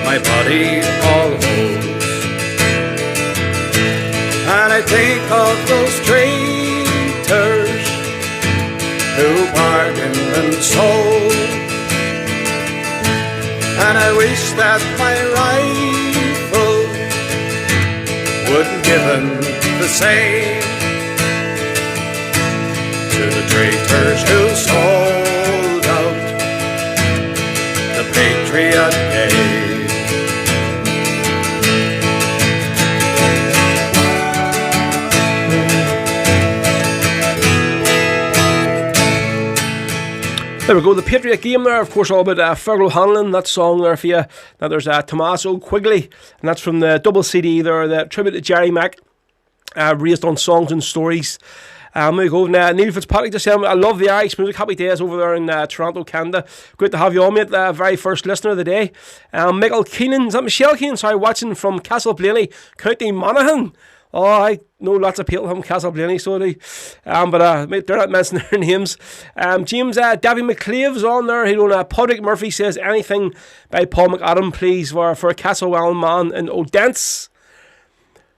my body all holds, and I think of those traitors who bargained and sold, and I wish that my rifle would given the same to the traitors who sold out the Patriot Game. There we go, the Patriot Game there, of course, all about Fergal O'Hanlon, that song there for you. Now there's Tomas O'Quigley, and that's from the double CD there, the tribute to Jerry Mac, raised on songs and stories. There we go, Neil Fitzpatrick just saying, I love the Irish music, happy days over there in Toronto, Canada. Great to have you on, mate, the very first listener of the day. Michael Keenan, is that Michelle Keenan? Sorry, watching from Castle Blaney, County Monaghan. Oh, I know lots of people from Castle Blaney, so they, but they're not mentioning their names. James Davy McClave's on there. He don't. Podrick Murphy says anything by Paul McAdam, please, for a Castlewellan man in Odense.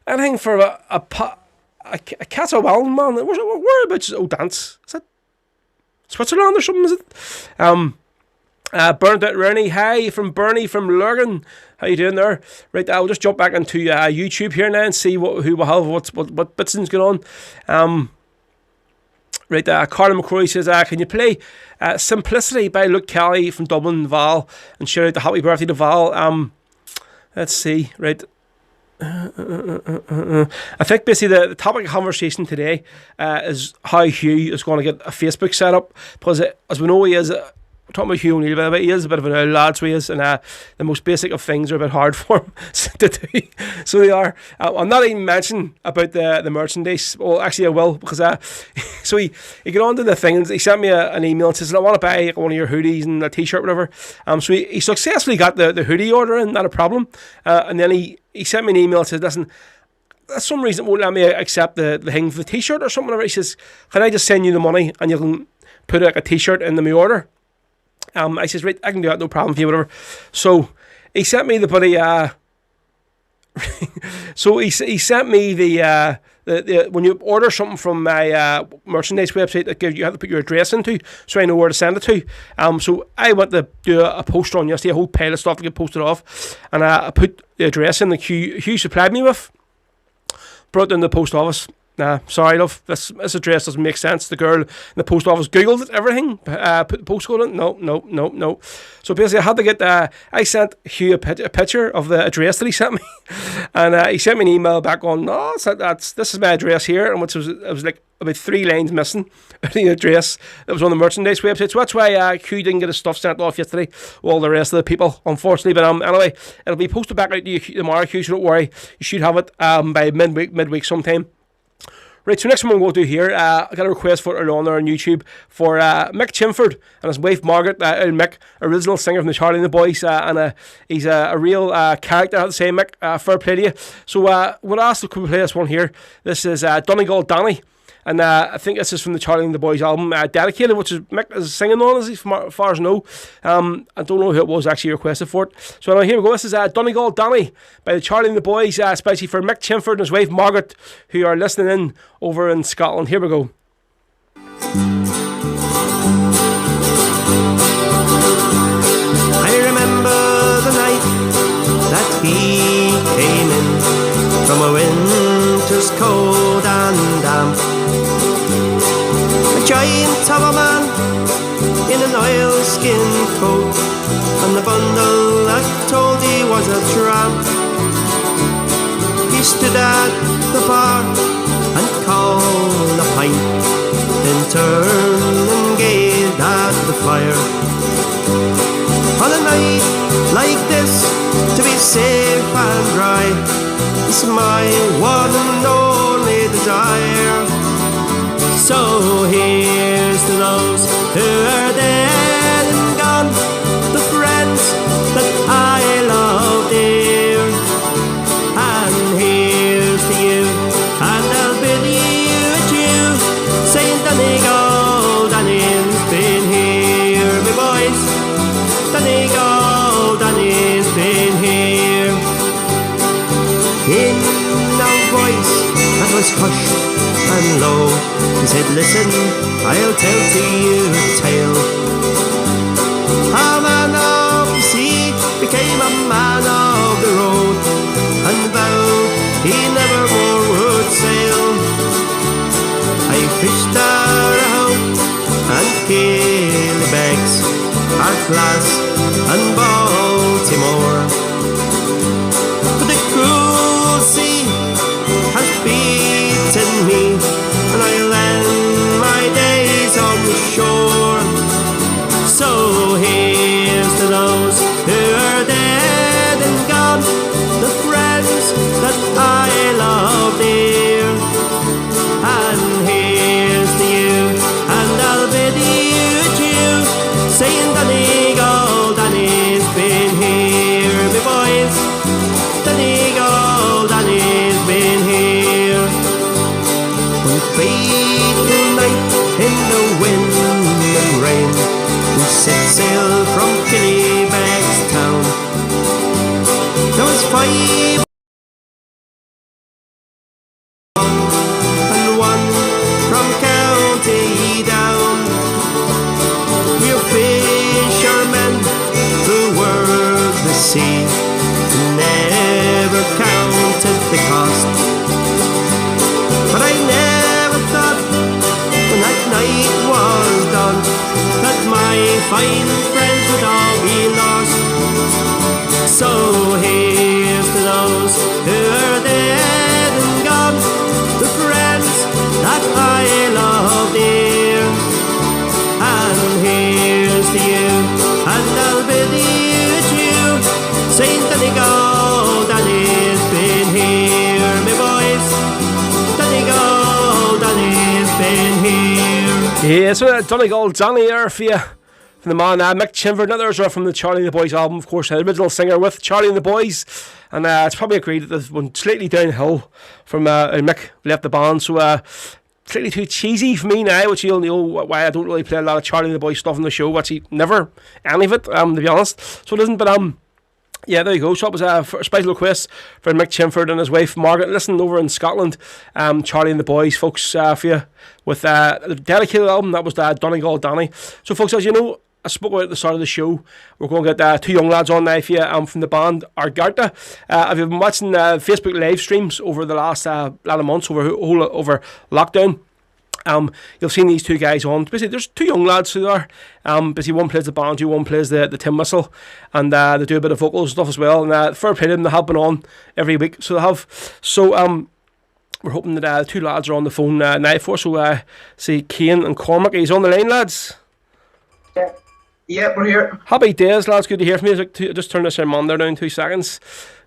Anything for a a Castlewellan, man. Whereabouts Dance? Is that Switzerland or something? Is it? Burnt Out Rooney, hi from Bernie from Lurgan. How you doing there? Right, I'll just jump back into YouTube here now and see who we have, what bits is going on. Right, Carla McCrory says, can you play Simplicity by Luke Kelly from Dublin, Val, and shout out the happy birthday to Val. Let's see, right. I think basically the topic of conversation today is how Hugh is going to get a Facebook set up, because as we know, he is talking about Hugh O'Neill, but he is a bit of an old lad, so he is, and the most basic of things are a bit hard for him to do. So they are. I'm not even mentioning about the merchandise. Well, actually I will, because so he got onto the thing and he sent me an email and says, I want to buy one of your hoodies and a t-shirt, whatever. So he successfully got the hoodie order in, not a problem. And then he sent me an email and said, listen, for some reason it won't let me accept the thing for the t-shirt or something. Whatever. He says, can I just send you the money and you can put a t-shirt in my order? I says, right, I can do that, no problem for you, whatever. So he sent me the bloody so he sent me the when you order something from my merchandise website, you have to put your address into, so I know where to send it to. So I went to do a poster on yesterday, a whole pile of stuff to get posted off, and I put the address in that Hugh supplied me with, brought it in the post office. Nah, sorry, love. This address doesn't make sense. The girl in the post office Googled everything, put the postcode in. No. So basically, I had to get. I sent Hugh a picture of the address that he sent me, and he sent me an email back on. No, this is my address here, and it was like about 3 lines missing the address that was on the merchandise website. So that's why Hugh didn't get his stuff sent off yesterday. All the rest of the people, unfortunately. But anyway, it'll be posted back out to you tomorrow, Hugh. So don't worry, you should have it by midweek sometime. Right, so next one we'll do here, I got a request for it on there on YouTube for Mick Chimford and his wife Margaret, Mick, original singer from the Charlie and the Boys, and he's a real character, I have to say, Mick, fair play to you. So we'll ask to play this one here. This is Donegal Danny, and I think this is from the Charlie and the Boys album, Dedicated, which is Mick is singing on, as far as I know. I don't know who it was actually requested for it. So here we go. This is Donegal Danny by the Charlie and the Boys, especially for Mick Chimford and his wife Margaret, who are listening in over in Scotland. Here we go. I remember the night that he came in from a winter's cold and damp. A giant of a man in an oilskin coat, and the bundle that told he was a tramp. He stood at the bar and called a pint, then turned and gazed at the fire. On a night like this, to be safe and dry is my one and only desire. So here's to those who are dead and gone, the friends that I love dear. And here's to you, and I'll bid you adieu, saying Donegal, Danny's been here, me boys. Donegal, Danny's been here. In a voice that was hushed and low, he said, listen, I'll tell to you a tale. A man of the sea became a man of the road, and vowed he never more would sail. I fished around and Killybegs, Arthlas and Baltimore, but the cruel sea has beaten me, and I'll end my days on the shore. So here's to those who are dead and gone, the friends that I love dear. And here's to you, and I'll bid you adieu, saying Donegal, Danny's been here, me boys. Donegal, Danny's been here. One fateful night in the wind and rain, we set sail from Killybegs town. There was 5 time and friends would all be lost. So here's to those who are dead and gone, the friends that I love dear. And here's to you, and I'll bid you adieu. Saint Donegal, Danny's been here, me boys. Donegal, Danny's been here. Yeah, so Donegal Danny there for you. From the man Mick Chimford. Now there's from the Charlie and the Boys album, of course, the original singer with Charlie and the Boys. And it's probably agreed that they've went slightly downhill from Mick left the band. So slightly too cheesy for me now, which you'll know why I don't really play a lot of Charlie and the Boys stuff on the show. Actually, never any of it, to be honest. So it isn't, but yeah, there you go. So it was a special request for Mick Chimford and his wife Margaret. Listen, over in Scotland, Charlie and the Boys, folks, for you with the dedicated album. That was Donegal Danny. So, folks, as you know, I spoke about at the start of the show. We're going to get two young lads on now for you from the band Art Garter. If you've been watching Facebook live streams over the last lot of months over lockdown, you've seen these two guys on. Basically, there's two young lads who are basically one plays the banjo, one plays the tin whistle, and they do a bit of vocal stuff as well. And fair play to them, they have been on every week, so they have. So we're hoping that the two lads are on the phone now for us. So see Kieran and Cormac. He's on the line, lads. Yeah, we're here. Happy days, lads. Good to hear from you. Just turn this on there down 2 seconds.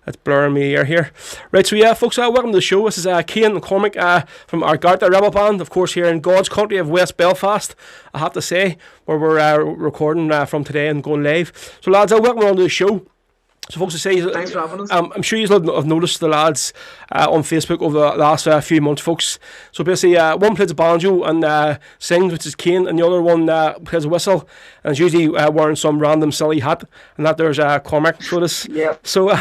It's blurring me ear here. Right, so yeah, folks, welcome to the show. This is Kieran and Cormac from Art Garter Rebel Band, of course, here in God's country of West Belfast, I have to say, where we're recording from today and going live. So, lads, welcome on to the show. So, folks, to say, thanks for having us. I'm sure you have noticed the lads on Facebook over the last few months, folks. So, basically, one plays a banjo and sings, which is Kane, and the other one plays a whistle, and is usually wearing some random silly hat, and that there's Cormac. So, this. Yeah. So,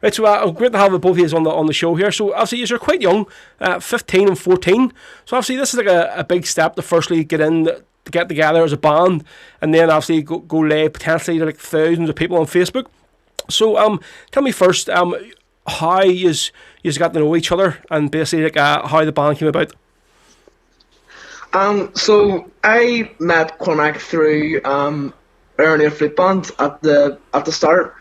right, so great to have both of you on the show here. So, obviously, you're quite young, 15 and 14. So, obviously, this is like a big step to firstly get in. To get together as a band, and then obviously go live potentially to like thousands of people on Facebook. So tell me first how you got to know each other and basically like how the band came about. So I met Cormac through Ernie Flute Band at the start,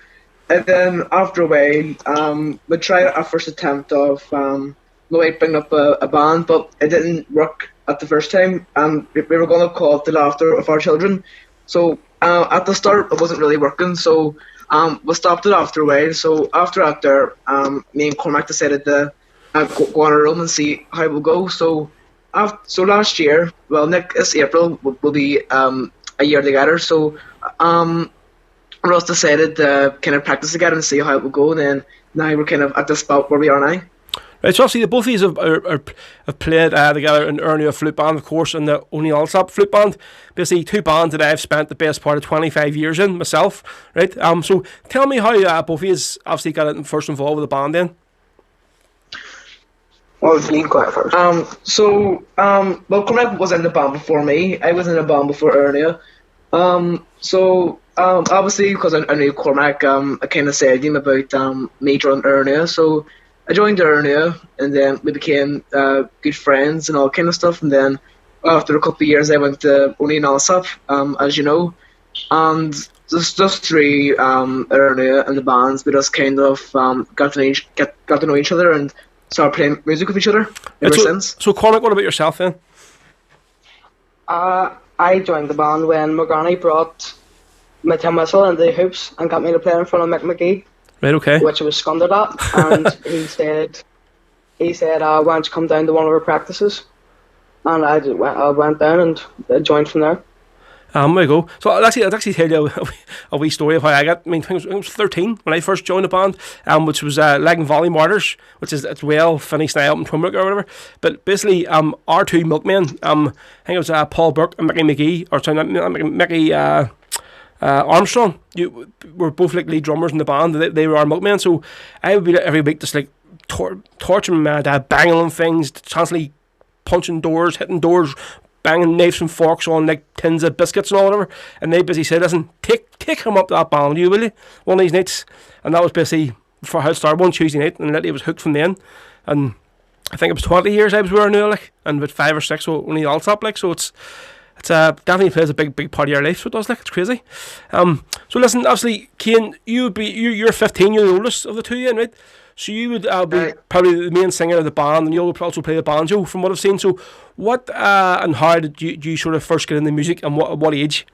and then after a while we tried our first attempt of bringing up a band, but it didn't work at the first time, and we were going to call it The Laughter of Our Children. So at the start it wasn't really working, so we stopped it after a while. So after that me and Cormac decided to go on our own and see how it will go. So last year, well, this April will be a year together. So we just decided to kind of practice together and see how it will go. And then now we're kind of at the spot where we are now. Right, so obviously both of you have played together in Ernie Flute Band, of course, and the Only Allsop Flute Band. Basically, two bands that I've spent the best part of 25 years in myself. Right, so tell me how both of you obviously got first involved with the band then. Well, it's been quiet first. Well, Cormac was in the band before me. I was in the band before Ernie. Obviously, because I knew Cormac, I kind of said to him about me joining Ernie. So I joined Ernie, and then we became good friends and all kind of stuff. And then after a couple of years, I went to Only Allsop, as you know. And just through Ernie and the bands, we just kind of got to know each other and started playing music with each other ever since. So Cormac, what about yourself then? I joined the band when my granny brought my tin whistle and the hoops and got me to play in front of Mick McGee. Right, okay. Which I was scundered at, and he said, why don't you come down to one of our practices? And I went down and joined from there. There you go. So I'll actually tell you a wee story of how I got. I mean, I was 13 when I first joined the band, which was Legging Valley Martyrs, which is it's well finished now up in Twinbrook or whatever. But basically, our two milkmen, I think it was Paul Burke and Mickey McGee, or sorry, Mickey Armstrong. Were both like lead drummers in the band. They were our milkmen. So I would be there every week just like torturing my dad, banging on things, constantly punching doors, hitting doors, banging knives and forks on like tins of biscuits and all whatever. And they basically said, listen, take him up to that band, will you? One of these nights. And that was basically for how it started one Tuesday night, and literally was hooked from then. And I think it was 20 years I was wearing new, like, and with 5 or 6 so only Allsop, like, so it's it's definitely plays a big part of your life. So it does, like, it's crazy. So listen, obviously, Kieran, you're 15. You're the oldest of the two, Ian, right? So you would be probably the main singer of the band, and you'll also play the banjo, from what I've seen. So what and how did you sort of first get into music, and what age?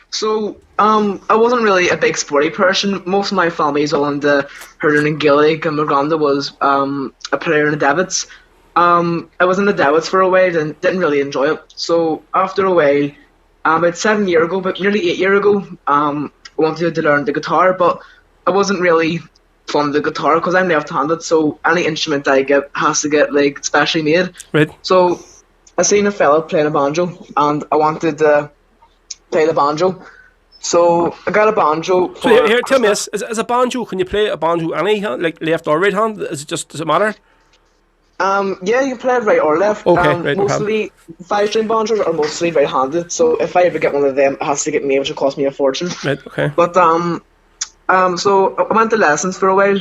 So, I wasn't really a big sporty person. Most of my family's all into hurling and Gaelic, and my granda was a player in the Davits. I was in the Davits for a while and didn't really enjoy it. So after a while, about 7 years ago, but nearly 8 years ago, I wanted to learn the guitar, but I wasn't really fond of the guitar because I'm left-handed. So any instrument I get has to get like specially made. Right. So I seen a fella playing a banjo, and I wanted to play the banjo. So I got a banjo. So here, tell me this: as a banjo, can you play a banjo any hand, like left or right hand? Does it matter? Yeah, you can play it right or left. Okay, right. Mostly 5-string banjos are mostly right-handed. So if I ever get one of them, it has to get me, which will cost me a fortune. Right. Okay. But so I went to lessons for a while.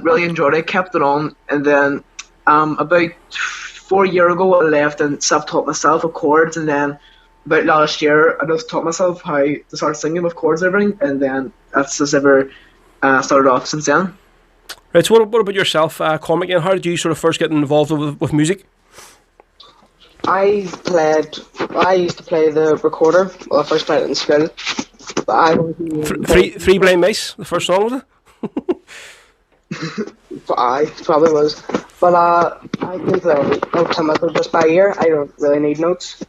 Really enjoyed it. Kept it on, and then about 4 years ago, I left and self-taught myself with chords, and then about last year, I just taught myself how to start singing with chords and everything, and then that's just ever started off since then. Right, so what about yourself, Cormac? How did you sort of first get involved with music? I used to play the recorder. Well, I first played it in school. But I Three Blind Mice, the first song, was it? I probably was. But I can play notes on just by ear. I don't really need notes.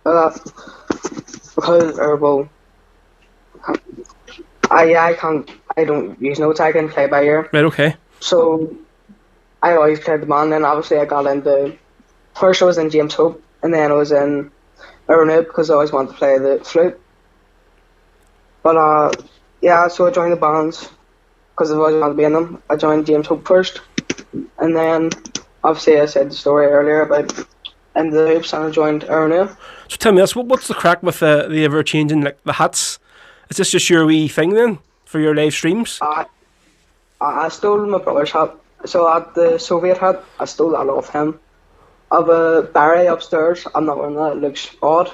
I don't use notes. I can play by ear. Right. Okay. So I always played the band. Then obviously I got into. First I was in James Hope, and then I was in Irwin because I always wanted to play the flute. But so I joined the bands because I always wanted to be in them. I joined James Hope first, and then obviously I said the story earlier about in the Hoops, and I joined Irwin. So tell me this: what's the crack with the ever changing, like, the hats? Is this just your wee thing then for your live streams? I stole my brother's hat. So at the Soviet hat, I stole that off him. I have a beret upstairs. I'm not wearing that. It looks odd.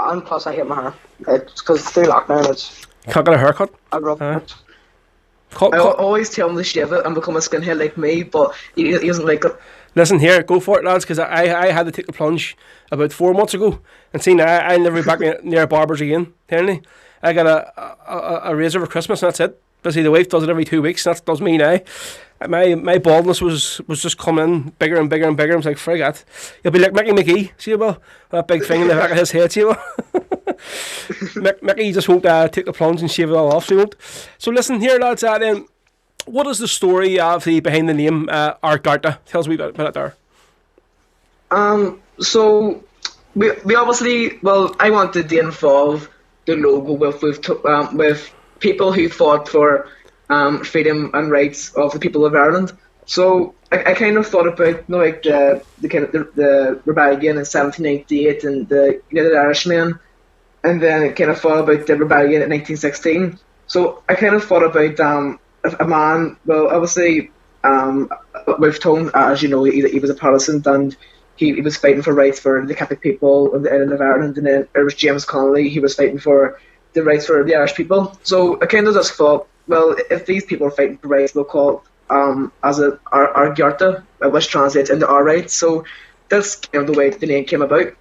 And plus, I hate my hair. It's because it's through lockdown. Can't get a haircut. I love it. I always tell him to shave it and become a skinhead like me, but he doesn't like it. Listen here, go for it, lads, because I had to take the plunge about 4 months ago, and see, now I'll never be back near a barber's again. Apparently, I got a razor for Christmas, and that's it. But see, the wife does it every 2 weeks, and that does me now. My baldness was just coming in bigger and bigger and bigger. I was like, frig that. You'll be like Mickey McGee, see you, Bill? That big thing in the back of his head, see you, Mickey just won't take the plunge and shave it all off, so he won't. So listen here, lads, then, what is the story behind the name Art Garter? Tell us a wee bit about it there. So we obviously, well, I wanted to involve the logo with people who fought for freedom and rights of the people of Ireland. So I kind of thought about the rebellion in 1798 and the United Irishmen, and then I kind of thought about the rebellion in 1916. So I kind of thought about a man. Well, obviously, with Tone, as you know, he was a Protestant, and he was fighting for rights for the Catholic people of the island of Ireland. And then there was James Connolly. He was fighting for the rights for the Irish people. So I kind of just thought, well, if these people are fighting for rights, we'll call it as Art Garter, which translates into our rights. So that's kind of the way the name came about.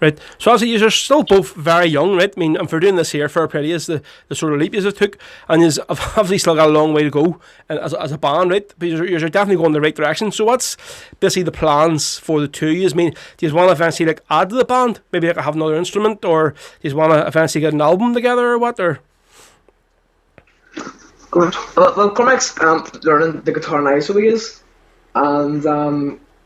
Right. So obviously you're still both very young, right? I mean, and for doing this here, fair play is the sort of leap you took, and you've obviously still got a long way to go as a band, right? But you're definitely going in the right direction. So what's basically the plans for the two of you? I mean, do you want to eventually like add to the band? Maybe like have another instrument, or do you want to eventually get an album together, or what? Or good. Well, Cormac's learning the guitar now, so he is, and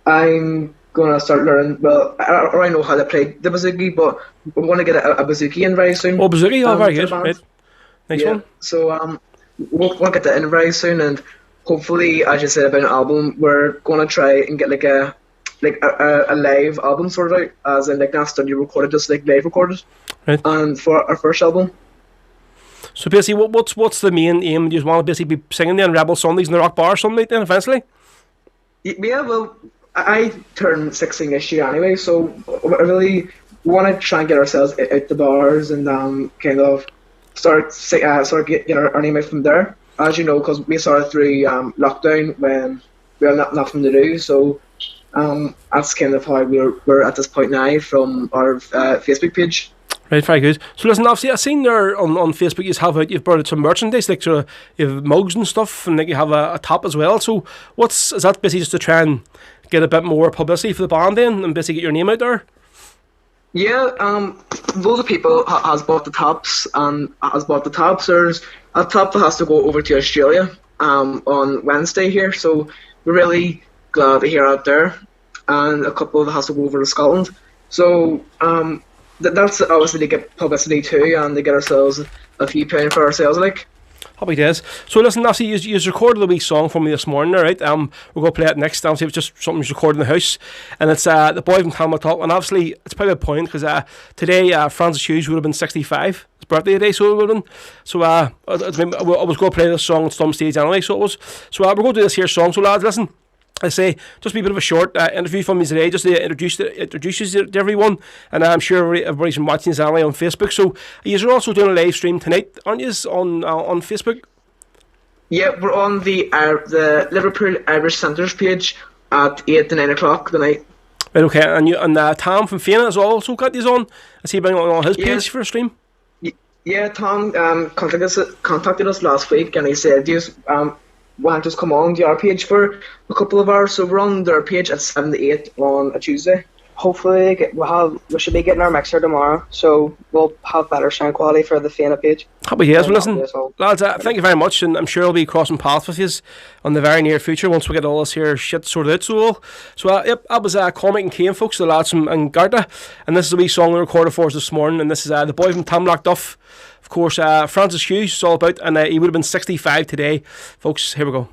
I'm gonna start learning. Well, I already know how to play the bouzouki, but we're gonna get a bouzouki in very soon. Oh, bouzouki! Oh, very good. Right. Next one. So we'll get that in very soon, and hopefully, as you said about an album, we're gonna try and get like a live album sorted out, as in like not studio recorded, just like live recorded. Right. And for our first album. So basically, what's the main aim? Do you want to basically be singing then Rebel Sundays in the Rock Bar or something like that eventually? Yeah, well, I turned 16 this year anyway, so I really want to try and get ourselves out the bars and kind of start get our name out from there. As you know, because we started through lockdown when we had nothing to do, so that's kind of how we're at this point now from our Facebook page. Right, very good. So listen, obviously I've seen there on Facebook you've brought out some merchandise, like sort of you have mugs and stuff, and like you have a top as well. So is that basically just to try and get a bit more publicity for the band then, and basically get your name out there? Yeah, loads of people has bought the tops and has bought the tops. There's a top that has to go over to Australia on Wednesday here, so we're really glad to hear out there, and a couple that has to go over to Scotland. So that's obviously to get publicity too, and to get ourselves a few pound for ourselves, like. Happy days. So listen, obviously you recorded a wee song for me this morning, alright? We're going to play it next. Obviously it was just something you recorded in the house, and it's the boy from Talmud Talk, and obviously it's probably a point because today Francis Hughes would have been 65. His birthday today, so it would have been. So I was going to play this song on some stage anyway, so it was. So we're going to do this here song. So lads, listen. I say, just be a bit of a short interview from me today, just to introduce you to everyone, and I'm sure everybody's been watching this anyway on Facebook. So you're also doing a live stream tonight, aren't you, on Facebook? Yeah, we're on the Liverpool Irish Centres page at 8 to 9 o'clock tonight. Right, okay, and Tom from Fianna has also got these on. I see him on his page for a stream. Yeah, Tom contacted us last week, and he said, why don't just come on to our page for a couple of hours? So we're on their page at 7 to 8 on a Tuesday. Hopefully we should be getting our mixer tomorrow, so we'll have better sound quality for the Fianna page. Happy days. Well, listen, lads, thank you very much, and I'm sure I'll be crossing paths with you on the very near future once we get all this here shit sorted out. So yep, that was Commemorating Kane, folks, the lads from Garter, and this is a wee song they recorded for us this morning, and this is the boy from Tamlock Duff. Of course, Francis Hughes is all about, and he would have been 65 today. Folks, here we go.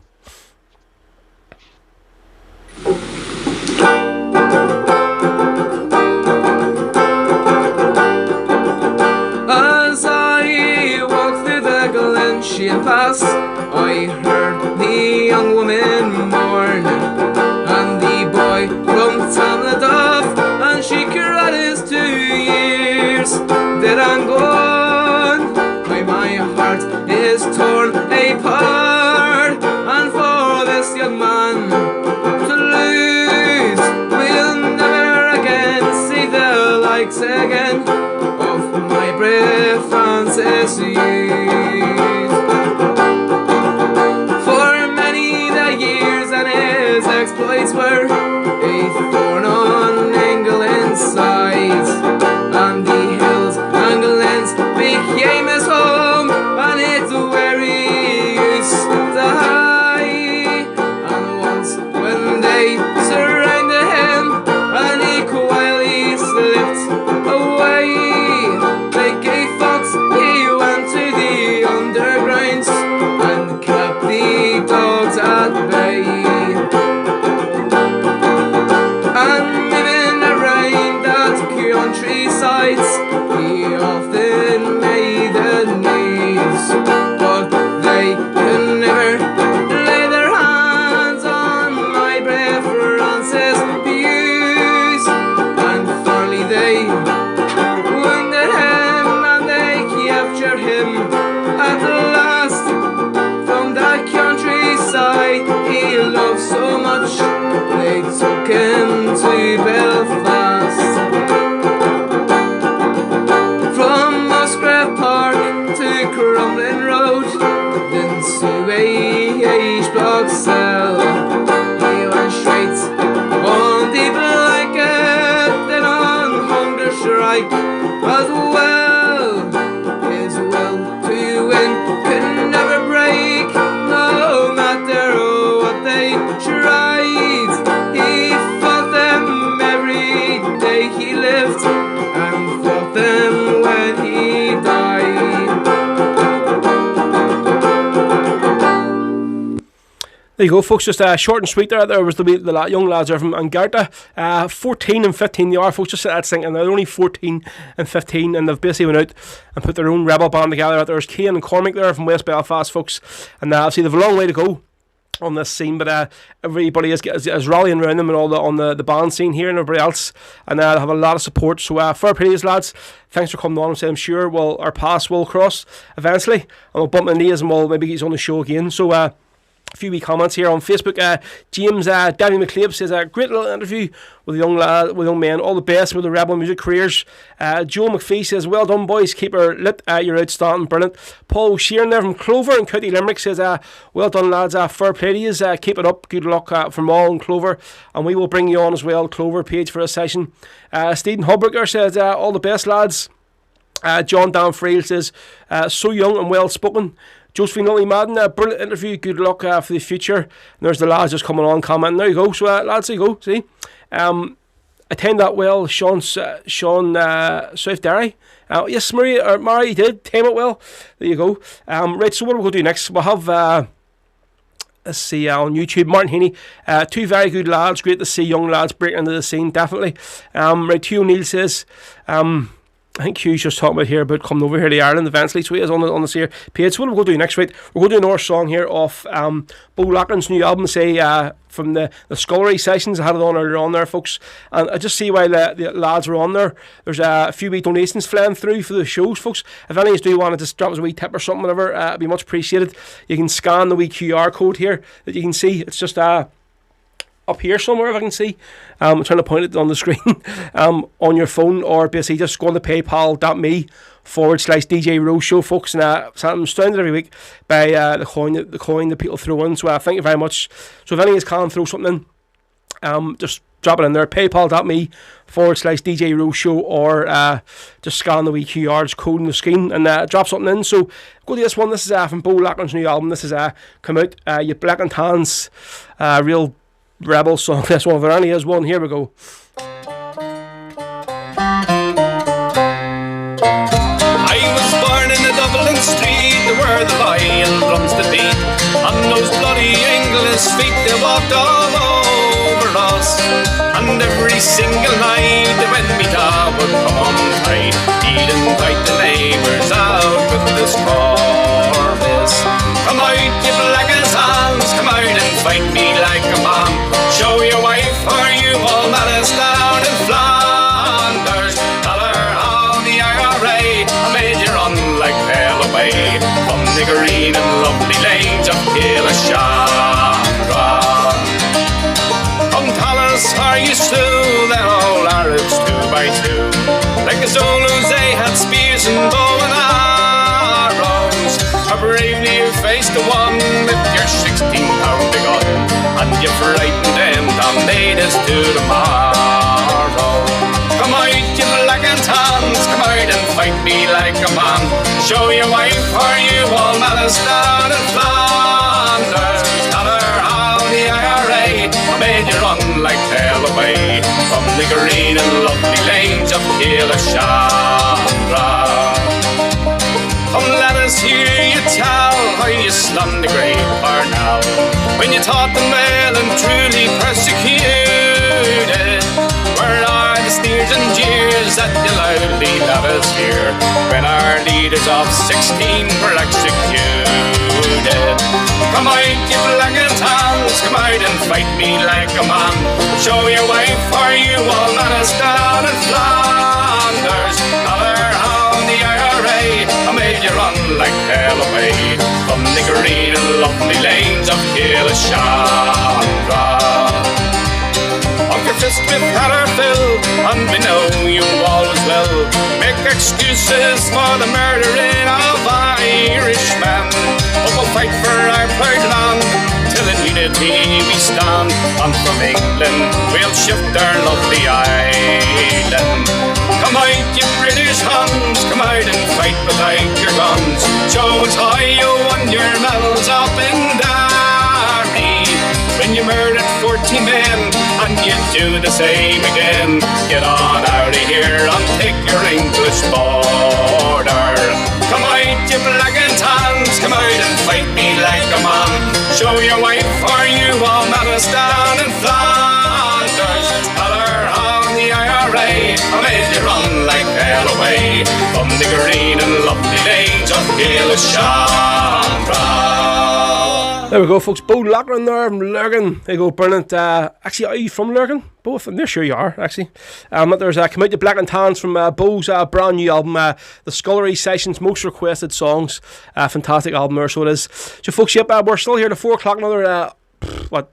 As I walked through the Glensheen Pass, I heard the young woman mourn, and the boy from Tamladuff, and she cried his 2 years dead and gone. My heart is torn apart, and for this young man to lose, we'll never again see the likes again of my brave Francis Hughes. For many the years and his exploits were a thorn on England's side, and the hills and glens became his home, and it's where he used to hide. And once when they surrounded him and he quietly slipped away, like a fox he went to the underground and kept the dogs at bay. And living around that countryside, he often made the news, but they could never lay their hands on my brave Francis Hughes. And finally they wounded him, and they captured him at last. From that countryside he loved so much, they took him to Belfast. From Musgrave Park to Crumlin Road, then to a H-block cell, he went straight on the blanket, then on hunger strike as well. His will to win could never break, no matter what they tried. He fought them every day he lived, and fought them when he died. There you go, folks. Just short and sweet there. There was the young lads there from Garta. 14 and 15 they are, folks. Just that's thinking they're only 14 and 15, and they've basically went out and put their own rebel band together. There's Kane and Cormac there from West Belfast, folks, and obviously they've a long way to go on this scene, but everybody is rallying around them and all on the band scene here and everybody else, and they have a lot of support. So fair play to you, lads. Thanks for coming on and saying, I'm sure our paths will cross eventually, and we'll bump into knees and we'll maybe get on the show again. So a few wee comments here on Facebook. James Danny McCabe says a great little interview with young men. All the best with the Rebel music careers. Joe McPhee says, well done boys, keep her lit. You're outstanding, brilliant. Paul Sheeran there from Clover in County Limerick says, well done lads, fair play to you. Keep it up, good luck from all in Clover, and we will bring you on as well, Clover page, for a session. Stephen Hubricker says, all the best lads. John Danfrail says, so young and well spoken. Josephine Lilly Madden, brilliant interview, good luck for the future. And there's the lads just coming on commenting. There you go. So lads, there you go. See, attend that well, Sean South Derry. Yes, Mary, you did tame it well. There you go. Right, so what are we going to do next? We'll have let's see, on YouTube, Marty Healy, two very good lads. Great to see young lads breaking into the scene, definitely. Right, Hugh O'Neill says, I think Hugh's just talking about here about coming over here to Ireland eventually, so he is on this here page. So what are we going to do next, right? We're going to do another song here off Bo Lachlan's new album, say, from the Scullery Sessions. I had it on earlier on there, folks, and I just see why the lads are on there. There's a few wee donations flying through for the shows, folks. If any of you do want to just drop us a wee tip or something, whatever, it'd be much appreciated. You can scan the wee QR code here that you can see. It's just up here somewhere, if I can see. I'm trying to point it on the screen on your phone, or basically just go on to paypal.me/DJ Rose Show, folks, and I'm surrounded every week by the coin that people throw in. So thank you very much. So if any of you can throw something in, just drop it in there, paypal.me/DJ Rose Show, or just scan the wee QR code on the screen and drop something in. So go to this one. This is from Bo Lachlan's new album. This is come out, You Black and Tans, real Rebel song. This one, if there only is one, here we go. I was born in a Dublin street where the lion drums the beat, and those bloody English feet, they walked all over us. And every single night when me dad would come on tight, he'd invite the neighbours out with this chorus. Come out, you black as hands, come out and fight me like a man. Show your wife or you all malice down in Flanders. Tell her how the IRA made you run like hell away from the green and lovely lanes of Killashandra. Come tell us, are you still them old Arabs 2 by 2? Like the Zulus, they had spears and bow and arrows. How bravely you faced the one with your 16-pound gun, and you frightened them down natives to tomorrow. Come out, you black and tans, come out and fight me like a man. Show your wife or you all malice down in Flanders. Tell her how the IRA made you run like hell away from the green and lovely lanes of Killashandra. Come let us hear you tell how you slummed the great Parnell when you taught them well and truly persecuted. Where are the sneers and jeers that you loudly let us hear when our leaders of 16 were executed? Come out, you black and tans, come out and fight me like a man. Show your wife or you all let us down in Flanders. Tell her how the IRA made you run like hell away from the green and lovely lanes of Killashandra. Of your fist we've had our fill, and we know you always will make excuses for the murdering of Irishmen. But we'll fight for our proud land till in unity we stand, and from England we'll shift our lovely island. Come out, you British Huns, come out and fight without your guns. Show us how you won your medals up in Derry when you murdered 40 men, and you do the same again. Get on out of here and take your English border. Come out, you black and tans, come out and fight me like a man. Show your wife or you all malice down in Flanders. Tell her how the IRA made you run like hell away from the green and lovely lanes of Killashandra. There we go, folks. Bo Loughlin there from Lurgan. There you go, Bernard. Actually, are you from Lurgan? Both? I'm sure you are, actually. There's Come Out to Black and Tans from Bo's brand new album, The Scullery Sessions, Most Requested Songs. Fantastic album there, so it is. So, folks, yep, we're still here to 4 o'clock, another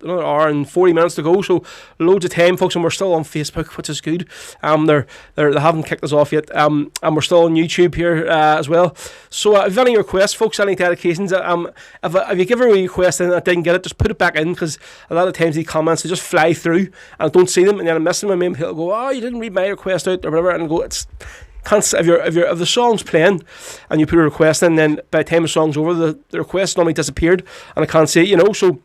hour and 40 minutes to go, so loads of time, folks, and we're still on Facebook, which is good. They haven't kicked us off yet, and we're still on YouTube here as well. So if you have any requests, folks, any dedications, if you give a request and I didn't get it, just put it back in, because a lot of times the comments, they just fly through and I don't see them, and then I miss them, and maybe people go, oh, you didn't read my request out or whatever, and I go, it's can't, if the song's playing and you put a request in, then by the time the song's over, the request normally disappeared and I can't see it, you know. So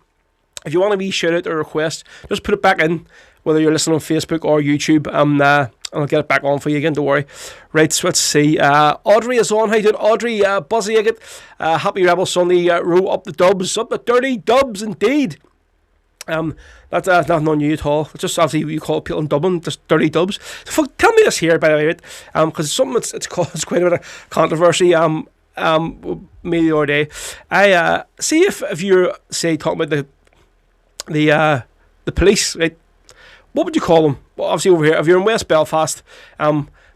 if you want to be shout out or request, just put it back in, whether you're listening on Facebook or YouTube, and I'll get it back on for you again, don't worry. Right, so let's see. Audrey is on. How you doing, Audrey? Buzzy Agate. Happy Rebel Sunday. Row up the dubs. Up the dirty dubs, indeed. That's nothing on you at all. It's just obviously you call people in Dublin just dirty dubs. So tell me this here, by the way, right? Because it's something it's quite a bit of controversy. Me the other day. I see if you're say talking about the police, right? What would you call them? Well, obviously over here, if you're in West Belfast,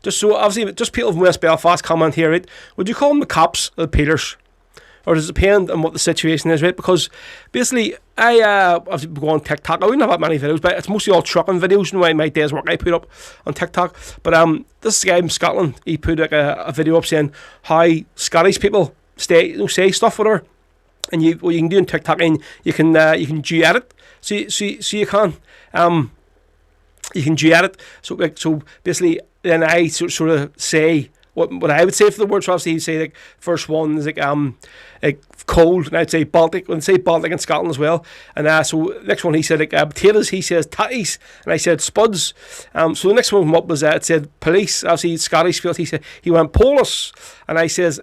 just so obviously just people from West Belfast comment here, right? Would you call them the cops or the peelers? Or does it depend on what the situation is, right? Because basically, I obviously go on TikTok. I wouldn't have that many videos, but it's mostly all trucking videos and my day's work I put up on TikTok. But this guy from Scotland, he put like a video up saying how Scottish people say stuff, whatever. And what you can do on TikTok, and you can duet it. So you can duet it. So basically, then I sort of say what I would say for the words. Obviously, he'd say like first one is like cold, and I'd say Baltic. And say Baltic in Scotland as well. And so next one he said like potatoes. He says tatties, and I said spuds. So the next one came up was it said police. Obviously Scottish field. He went polis, and I says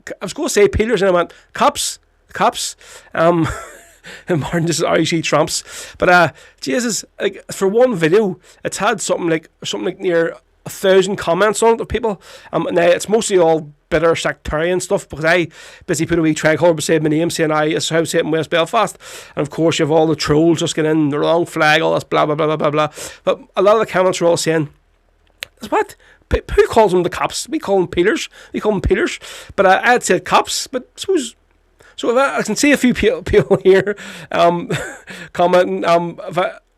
I was going to say peelers, and I went cops. And Martin just REC trumps. But Jesus, like for one video, it's had something like near 1,000 comments on it of people. Now it's mostly all bitter sectarian stuff, because I basically put a wee tricolor beside my name saying it's how I say it in West Belfast, and of course you have all the trolls just getting in the wrong flag, all this blah blah blah blah blah blah. But a lot of the comments are all saying, what? Who calls them the cops? We call them peelers. But I had said cops, but I suppose. So if I can see a few people here commenting.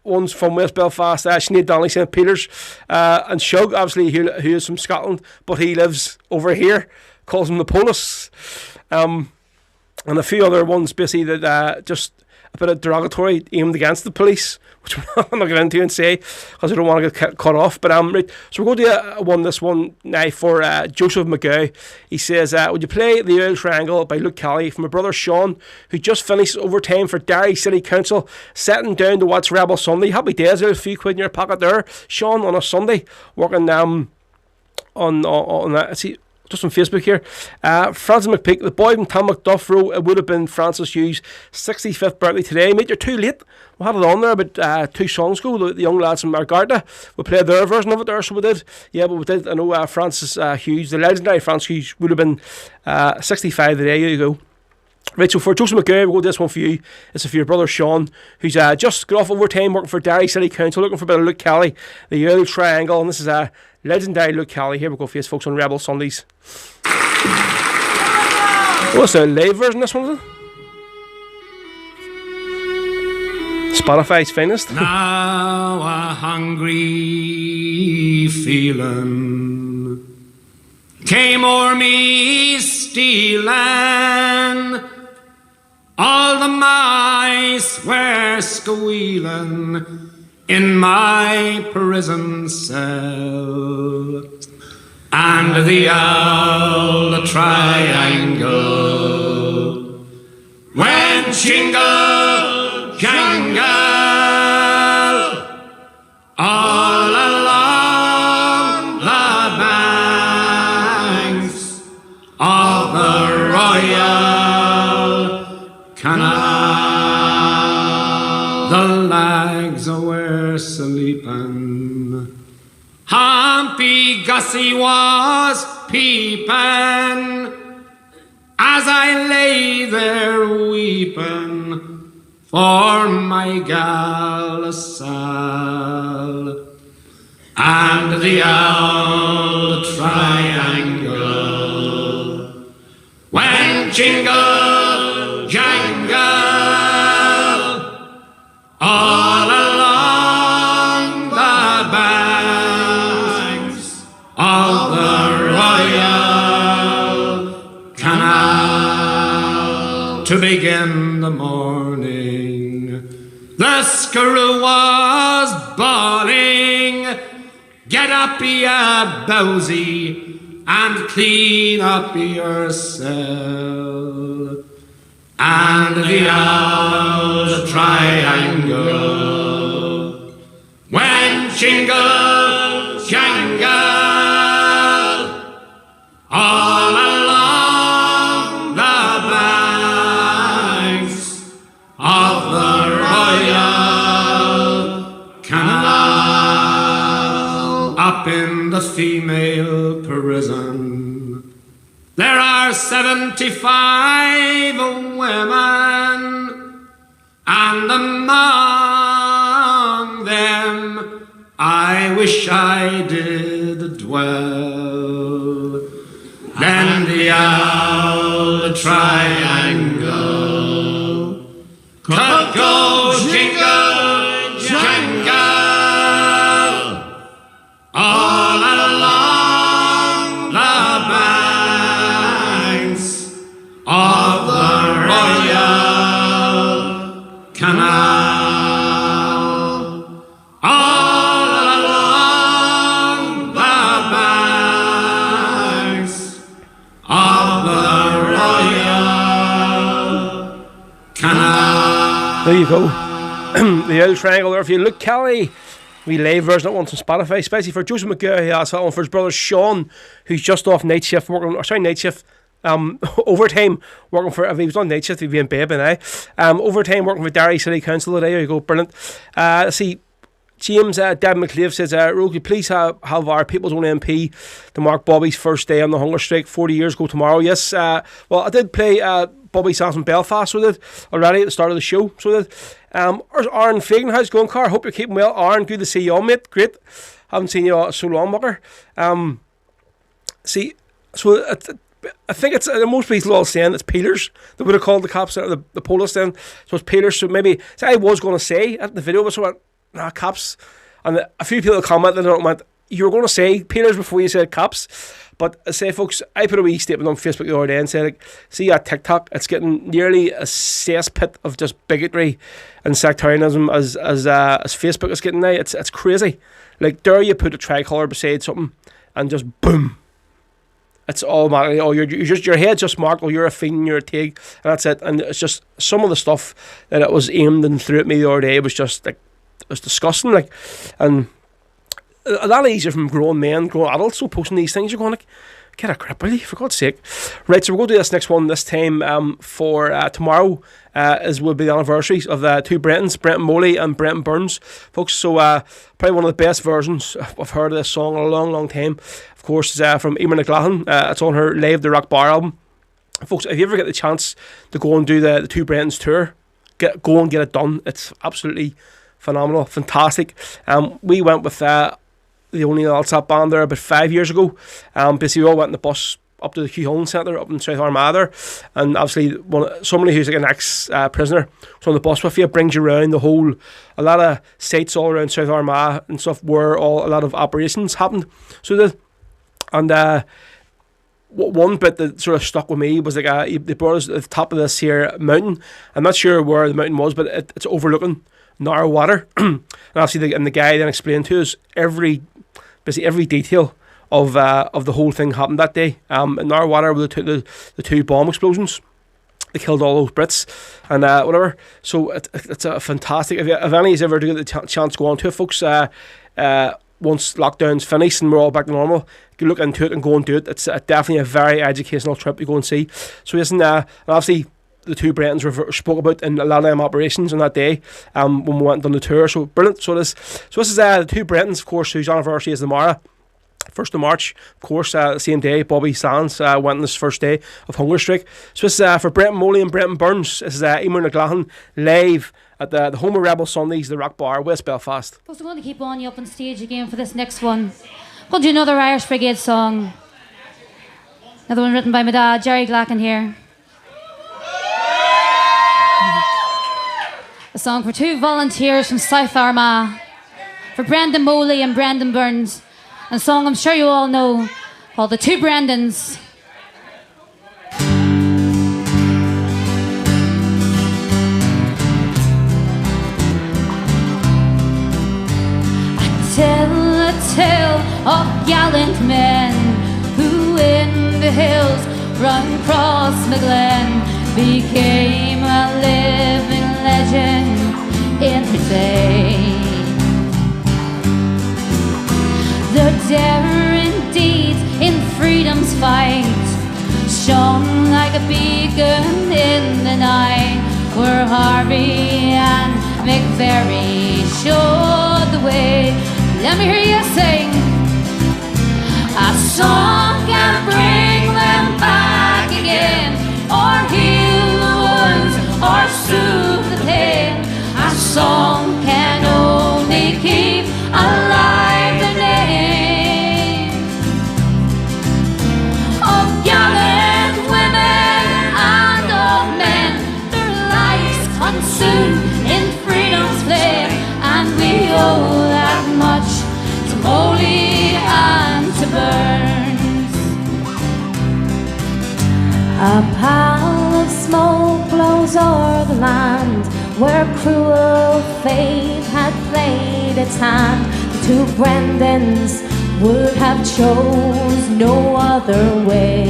One's from West Belfast, Sinead Donnelly saying peelers, and Shug, obviously, who is from Scotland, but he lives over here, calls him the polis. And a few other ones basically that just a bit of derogatory aimed against the police, which I'm not going to get into and say because I don't want to get cut off. But right, so we're going to this one now for Joseph McGow. He says, would you play The Oil Triangle by Luke Kelly for my brother Sean, who just finished overtime for Derry City Council, setting down to watch Rebel Sunday. Happy days, there's a few quid in your pocket there, Sean, on a Sunday, working on that. See, just on Facebook here, Francis McPeak, the boy from Tom McDuff wrote it would have been Francis Hughes' 65th birthday today. Mate, you're too late. We had it on there about 2 songs ago. The young lads from Art Garter, we played their version of it there, so we did. Yeah, but we did. I know Francis Hughes, the legendary Francis Hughes, would have been 65 today. There you go. Right, so for Joseph McGow, we'll go this one for you. It's for your brother Sean, who's just got off overtime working for Derry City Council, looking for a bit of Luke Kelly, The Oil Triangle, and this is legendary Luke Kelly. Here we go for you, folks, on Rebel Sundays. What's a live version, this one, is it? Spotify's finest. Now a hungry feeling came o'er me stealing. All the mice were squealing in my prison cell, and the owl triangle went jingle jangle all along the banks of the Royal Canal. The lags were sleeping, Humpy Gussie was peeping, as I lay there weeping for my gal Sal, and the old triangle, when jingle jangle all along the banks of the Royal Canal. To begin the morning, the squirrel was bawling, "Get up, ya bowsy, and clean up yourself." And the old triangle, when jingle jangle all along the banks of the Royal Canal. Up in the female prison, there are 75 women, and among them I wish I did dwell. Then the old triangle could go jingle jangle all along the banks of the Royal Canal. All along the banks of the Royal Canal. There you go. The old triangle there. If you look, Kelly, we live version that one's on Spotify, especially for Joseph McGurr. He asked that one for his brother Sean, who's just off night shift overtime working for, if he was on night shift he'd be in bed by now. Overtime working for Derry City Council today. There you go, brilliant. Let's see, James Deb McClave says, Rogie, please have our People's Own MP to mark Bobby's first day on the hunger strike 40 years ago tomorrow. Yes, well, I did play Bobby Sands from Belfast, so did already at the start of the show, so did. There's Aaron Fagan. How's it going, car? Hope you're keeping well. Aaron, good to see you on, mate. Great. Haven't seen you so long, mucker. See, so I think it's most people all saying it's peelers. They would have called the cops the police then. So it's peelers. So maybe, so I was going to say at the video, but so I went, nah, cops. And a few people commented and went, you were going to say peelers before you said cops. But I say, folks, I put a wee statement on Facebook the other day and said, like, see at TikTok, it's getting nearly a cesspit of just bigotry and sectarianism as Facebook is getting now. It's crazy. Like, dare you put a tricolour beside something and just boom. It's automatically, oh, your head's just marked, oh, you're a fiend, you're a tig, and that's it. And it's just some of the stuff that it was aimed and threw at me the other day was just like, it was disgusting. Like, and a lot easier from grown men, grown adults, so posting these things, you're going like, get a grip, really, for God's sake. Right, so we're going to do this next one this time for tomorrow will be the anniversaries of the two Brentons, Brenton Moley and Brenton Burns, folks. So probably one of the best versions I've heard of this song in a long, long time. Of course, is from Eamer McLaughlin. It's on her Live the Rock Bar album. Folks, if you ever get the chance to go and do the two Brentons tour, go and get it done. It's absolutely phenomenal, fantastic. We went with the only Alsat band there about 5 years ago. Basically, we all went in the bus up to the Hugh Holland Centre up in South Armagh, and obviously somebody who's like an ex-prisoner so on the bus with you brings you around a lot of sites all around South Armagh and stuff where a lot of operations happened. So one bit that sort of stuck with me was like they brought us to the top of this here mountain. I'm not sure where the mountain was, but it's overlooking Narrow Water. And obviously the guy then explained to us basically every detail of the whole thing happened that day. In Narrow Water, where they took the two bomb explosions, they killed all those Brits and whatever. So it's a fantastic. If anybody's ever to get the chance to go on to it, folks, once lockdown's finished and we're all back to normal, you look into it and go and do it. It's definitely a very educational trip to go and see. So listen, and obviously the two Brentons were spoke about in a lot of them operations on that day when we went on the tour. So brilliant. So this is the two Brentons, of course, whose anniversary is tomorrow. 1st of March, of course, the same day, Bobby Sands went on his first day of hunger strike. So this is for Brenton Moley and Brenton Burns. This is Eamer and O'Glahan live at the home of Rebel Sundays, the Rock Bar, West Belfast. I'm going to keep on you up on stage again for this next one. I'm going to do another Irish Brigade song. Another one written by my dad, Jerry Glacken here. A song for 2 volunteers from South Armagh, for Brendan Moley and Brendan Burns. And a song I'm sure you all know, called The Two Brendans. I tell a tale of gallant men who in the hills run across the glen became a living legend in her day. Their daring deeds in freedom's fight shone like a beacon in the night, where Harvey and McVeary showed the way. Let me hear you sing. A song can bring them back again, or heal the wounds, or soothe the pain. A song can only keep alive the name of gallant women and of men, their lives consumed in freedom's flame. And we owe that much to Moley and to Burns. A pall of smoke blows o'er the land where cruel fate had played its hand. The 2 Brendans would have chose no other way.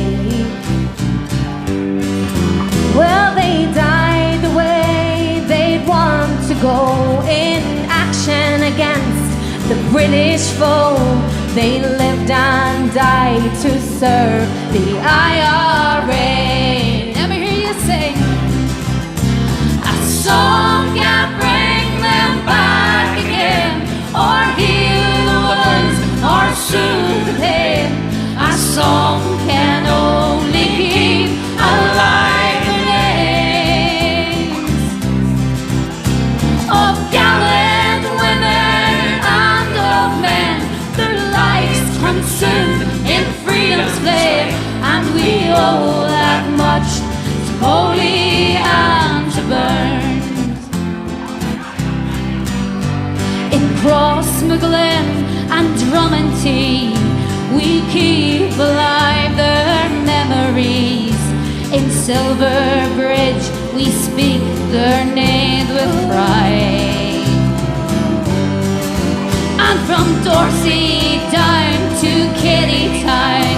Well, they died the way they'd want to go, in action against the British foe. They lived and died to serve the IRA. Let me hear you sing. A song can bring them back again, or heal the wounds, or soothe the pain. A song can only keep alive the names of gallant women and of men, their lives consumed in freedom's flame. And we owe that much to Moley and to Burns. In Crossmaglen and Drummondtee, we keep alive their memories. In Silverbridge, we speak their names with pride. And from Dorsey down to Kittytown,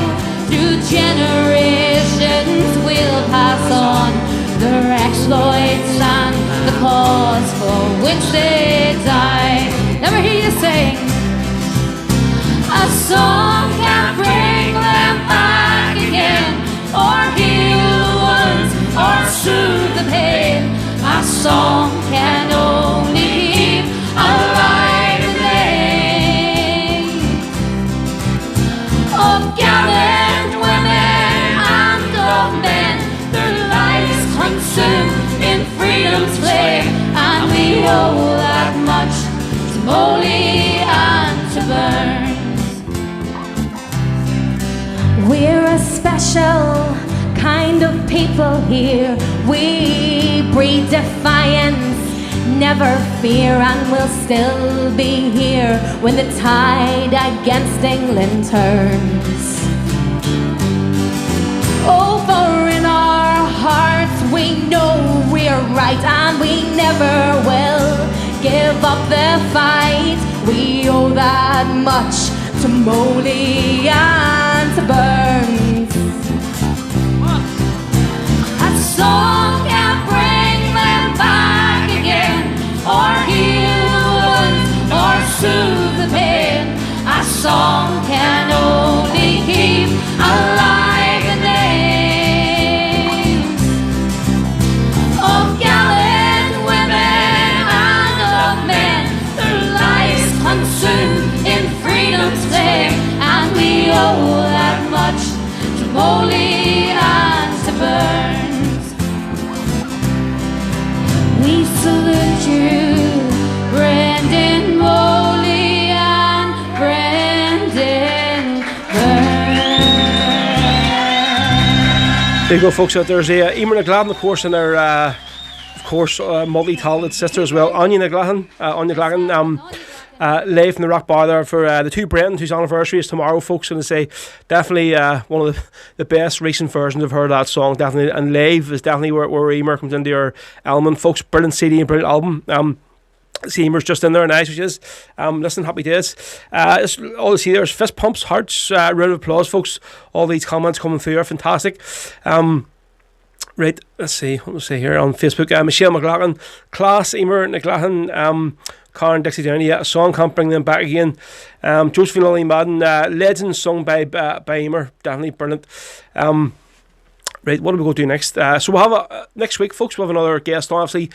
through generations we'll pass on their exploits and the cause for which they died. Never hear you sing. A song can bring them back again, or heal the wounds, or soothe the pain. A song can only keep alive the name of gallant women and of men, their lives consumed in freedom's flame. And we owe that much to Moley and to Burns. We're a special kind of people here. We breed defiance, never fear, and we'll still be here when the tide against England turns. Over in our hearts we know we're right, and we never will give up the fight. We owe that much to Moley and to Burns. A song can bring them back again, or heal the wounds, or soothe the pain. A song can only keep alive the names of gallant women and of men, their lives consumed in freedom's flame. And we There you go, folks. There's Eamer McGlahan, of course, and their, multi-talented sister as well, Anya McGlahan. Live from the Rock Bar there for the two Brentons, whose anniversary is tomorrow, folks. And I say definitely one of the best recent versions I've heard of that song, definitely. And live is definitely where Eamer comes into your element, folks. Brilliant CD and brilliant album. See Eamer's just in there, nice, which is listen, happy days. All you see there's fist pumps, hearts, round of applause, folks. All these comments coming through are fantastic. Right, let's see what we'll say here on Facebook. Michelle McLaughlin, class, Eamer McLaughlin, Karen Dixie Downey, a song can't bring them back again. Josephine Lolly Madden, legend sung by Eamer, definitely brilliant. Right, what do we go do next? So we'll have next week, folks. We'll have another guest on. Obviously,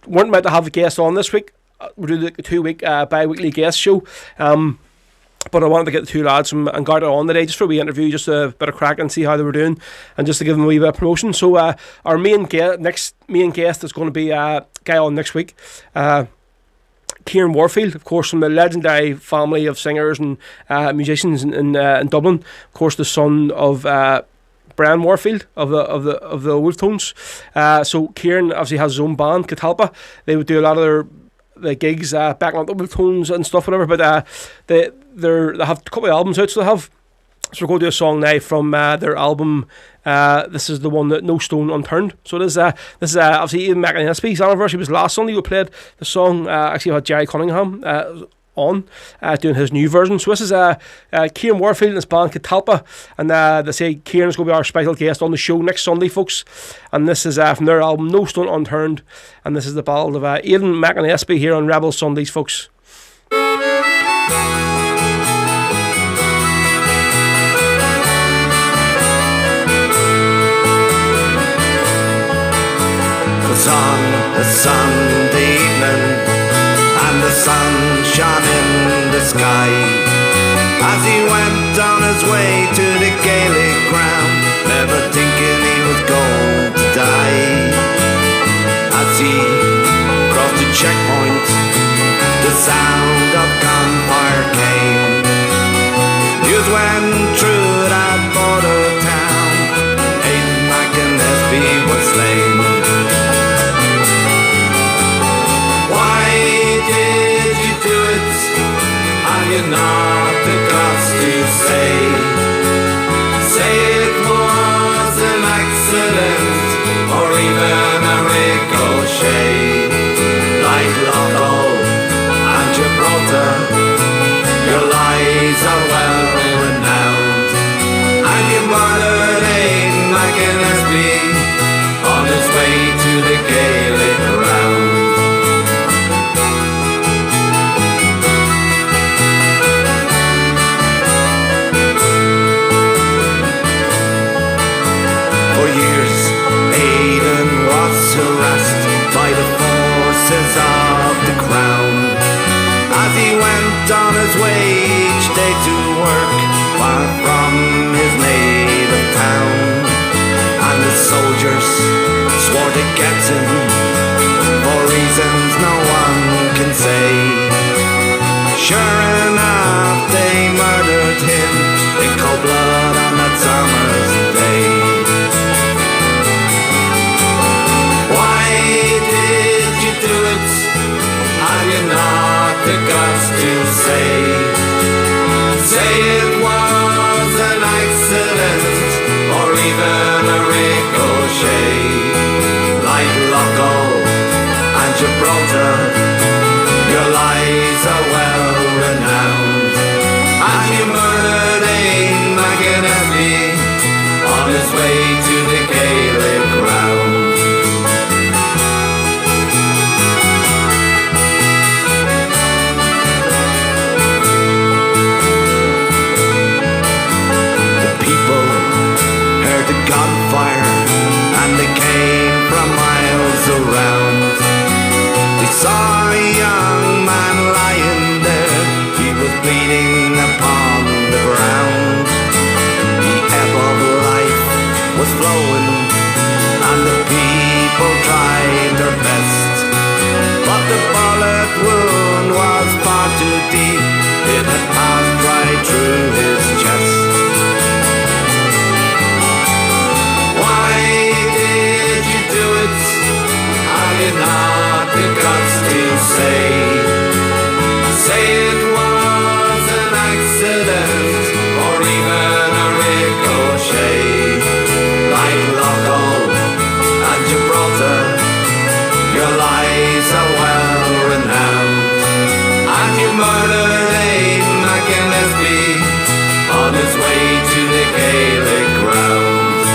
weren't meant to have a guest on this week. We'll do the 2-week bi-weekly guest show. But I wanted to get the two lads from Art Garter on today just for a wee interview, just a bit of crack and see how they were doing, and just to give them a wee bit of promotion. So our next main guest is going to be a guy on next week. Kieran Warfield, of course, from the legendary family of singers and musicians in Dublin. Of course, the son of Brian Warfield of the Wolf Tones. So Kieran obviously has his own band, Kappa. They would do a lot of the gigs backing up the Wolf Tones and stuff, whatever. But they have a couple of albums out. So we're going to do a song now from their album. This is the one that No Stone Unturned. So this is obviously Ian McInnesby's anniversary. It was last Sunday we played the song. Actually had Jerry Cunningham on doing his new version. So this is Kieran Warfield and his band Kappa, and they say Kieran's going to be our special guest on the show next Sunday, folks. And this is from their album No Stone Unturned, and this is the ballad of Ian McInnesby here on Rebel Sundays, folks. Was on a Sunday evening, and the sun shone in the sky as he went on his way to the Gaelic ground, never thinking he was going to die. As he crossed the checkpoint, the sound of gunfire came. News went through that border town, Aidan McInnesby was slain. You're not the cost to say it was an accident or even a ricochet. Like Loco and Gibraltar, your lies are well renowned, and you murdered Aidan McInnesby on his way to the Gaelic ground. For years, Aidan was harassed by the forces of the crown as he went on his way each day to work far from his native town. And the soldiers swore to get him for reasons no one can say. Sure enough, they murdered him in cold blood on that summer's day. You're not the guts to say it was an accident or even a ricochet. Like Loco and Gibraltar, your lies are well renowned, and you murdered Aidan McInnesby on his way to the Gaelic ground. Gunfire, and they came from miles around. We saw a young man lying there, he was bleeding upon the ground. The ebb of life was flowing, and the people tried their best, but the bullet wound was far too deep, it had passed right through his chest. Why Gaelic ground.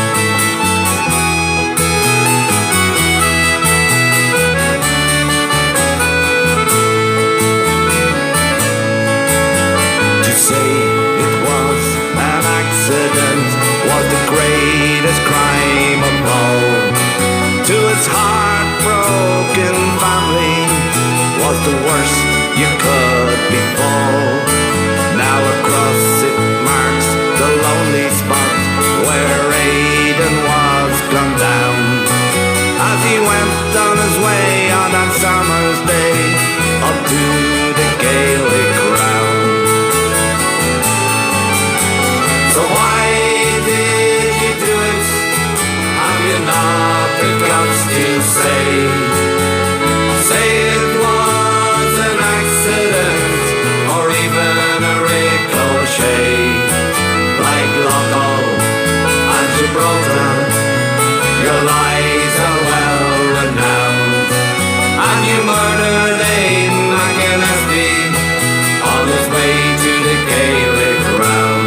To say it was an accident was the greatest crime of all. To its heartbroken family was the worst you could befall. Now across it marks the lonely spot where Aidan was gunned down as he went on his way on that summer's day up to the Gaelic ground. So why did you do it? Have you not the guts to say it was an accident or even a ricochet? Like Loco and Gibraltar, your lies are well renowned, and you murdered Aidan McInnesby on his way to the Gaelic ground.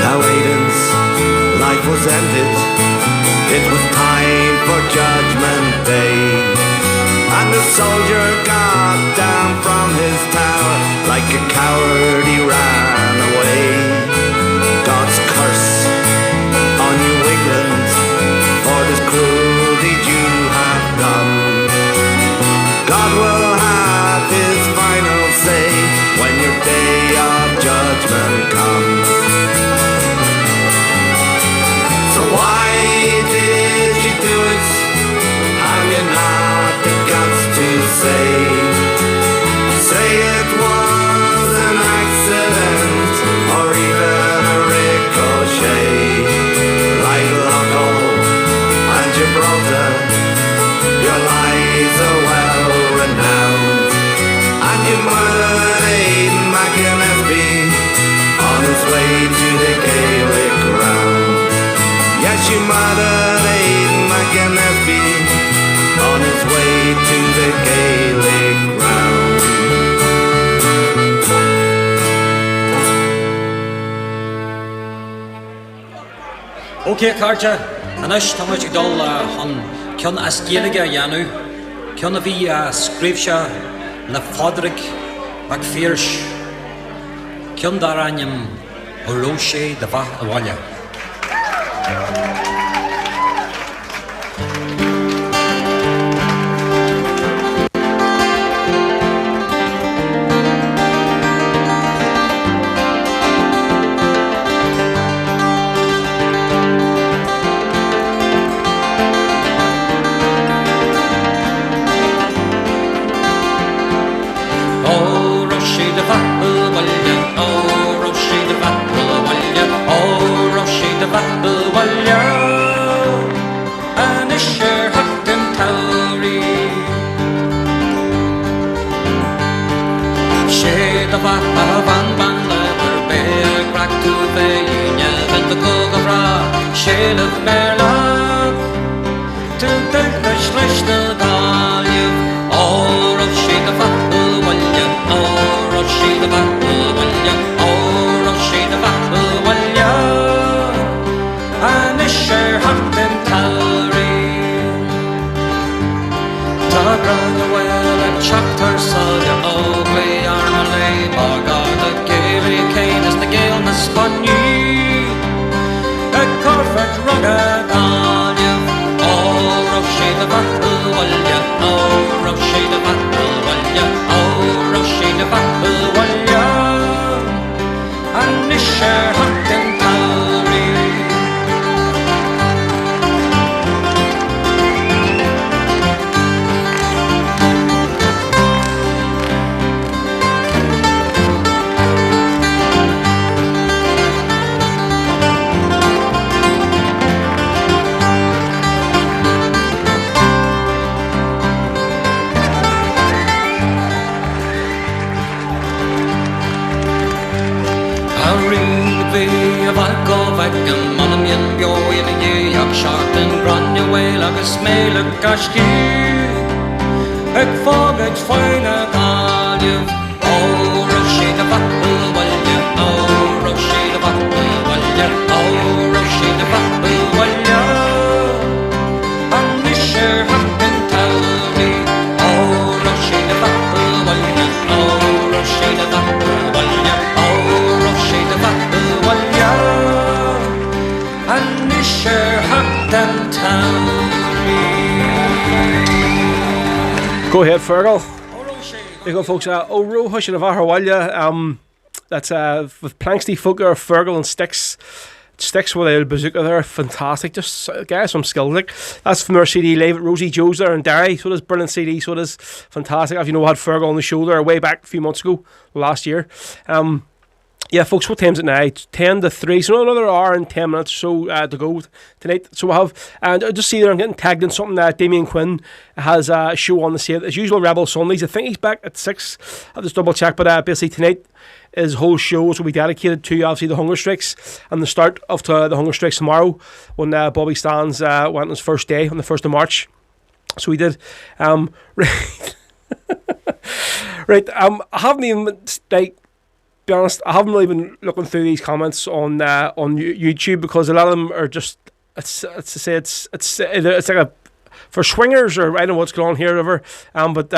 Now Aidan's life was ended. It was time for Judgment Day, and the soldier got down from his tower. Like a coward he ran away. God's curse on you, England, for this cruel deed you have done. God will have his final say when your day of judgment comes. So why did you do it? Have you not the guts to say it was an accident or even a ricochet? Like Loco and Gibraltar, your lies are well renowned, and you murdered Aidan McInnesby on his way to the Gaelic ground. Yes, you murdered Aidan McInnesby on his way to the Gaelic ground. Okay, Carter, Anish Tamaj Dol on Kion Asgiliga Yanu, Kion V. Scripture, La Fodric, McPhirsch, Kion Daranyam, Oroshe, the Va Awanya. Ag an manam yen bio in a ye ag shart and grania way like a smile gascu ag fágad fáinna gáilh óra sé na bhachal bhaile óra sé na bhachal bhaile óra sé na bhachal bhaile an misir hapan tauri óra sé na bhachal bhaile óra sé na bhachal bhaile óra sé na bhachal bhaile an misir hapan tauri. Go ahead, Fergal. There you go, folks. Ro Hush and Avarwalya. That's with Planksty, Fugger, Fergal, and Sticks. Sticks with a bazooka there, fantastic. Just guys, some skills. Like that's from their CD live at Rosie Joe's there and Derry. So does brilliant CD. So does fantastic. As you know, I had Fergal on the show there way back a few months ago, last year. Yeah, folks, what time's it now? 10 to 3, so another hour and 10 minutes or so to go tonight. So we have, and I just see there I'm getting tagged in something that Damian Quinn has a show on the same as usual, Rebel Sundays. I think he's back at 6. I'll just double check, but basically tonight his whole show will be dedicated to obviously the hunger strikes and the start of the hunger strikes tomorrow when Bobby Stans went on his first day on the 1st of March. So he did. Right, I haven't even, like, be honest, I haven't really been looking through these comments on YouTube because a lot of them are just it's like a for swingers or I don't know what's going on here or whatever. But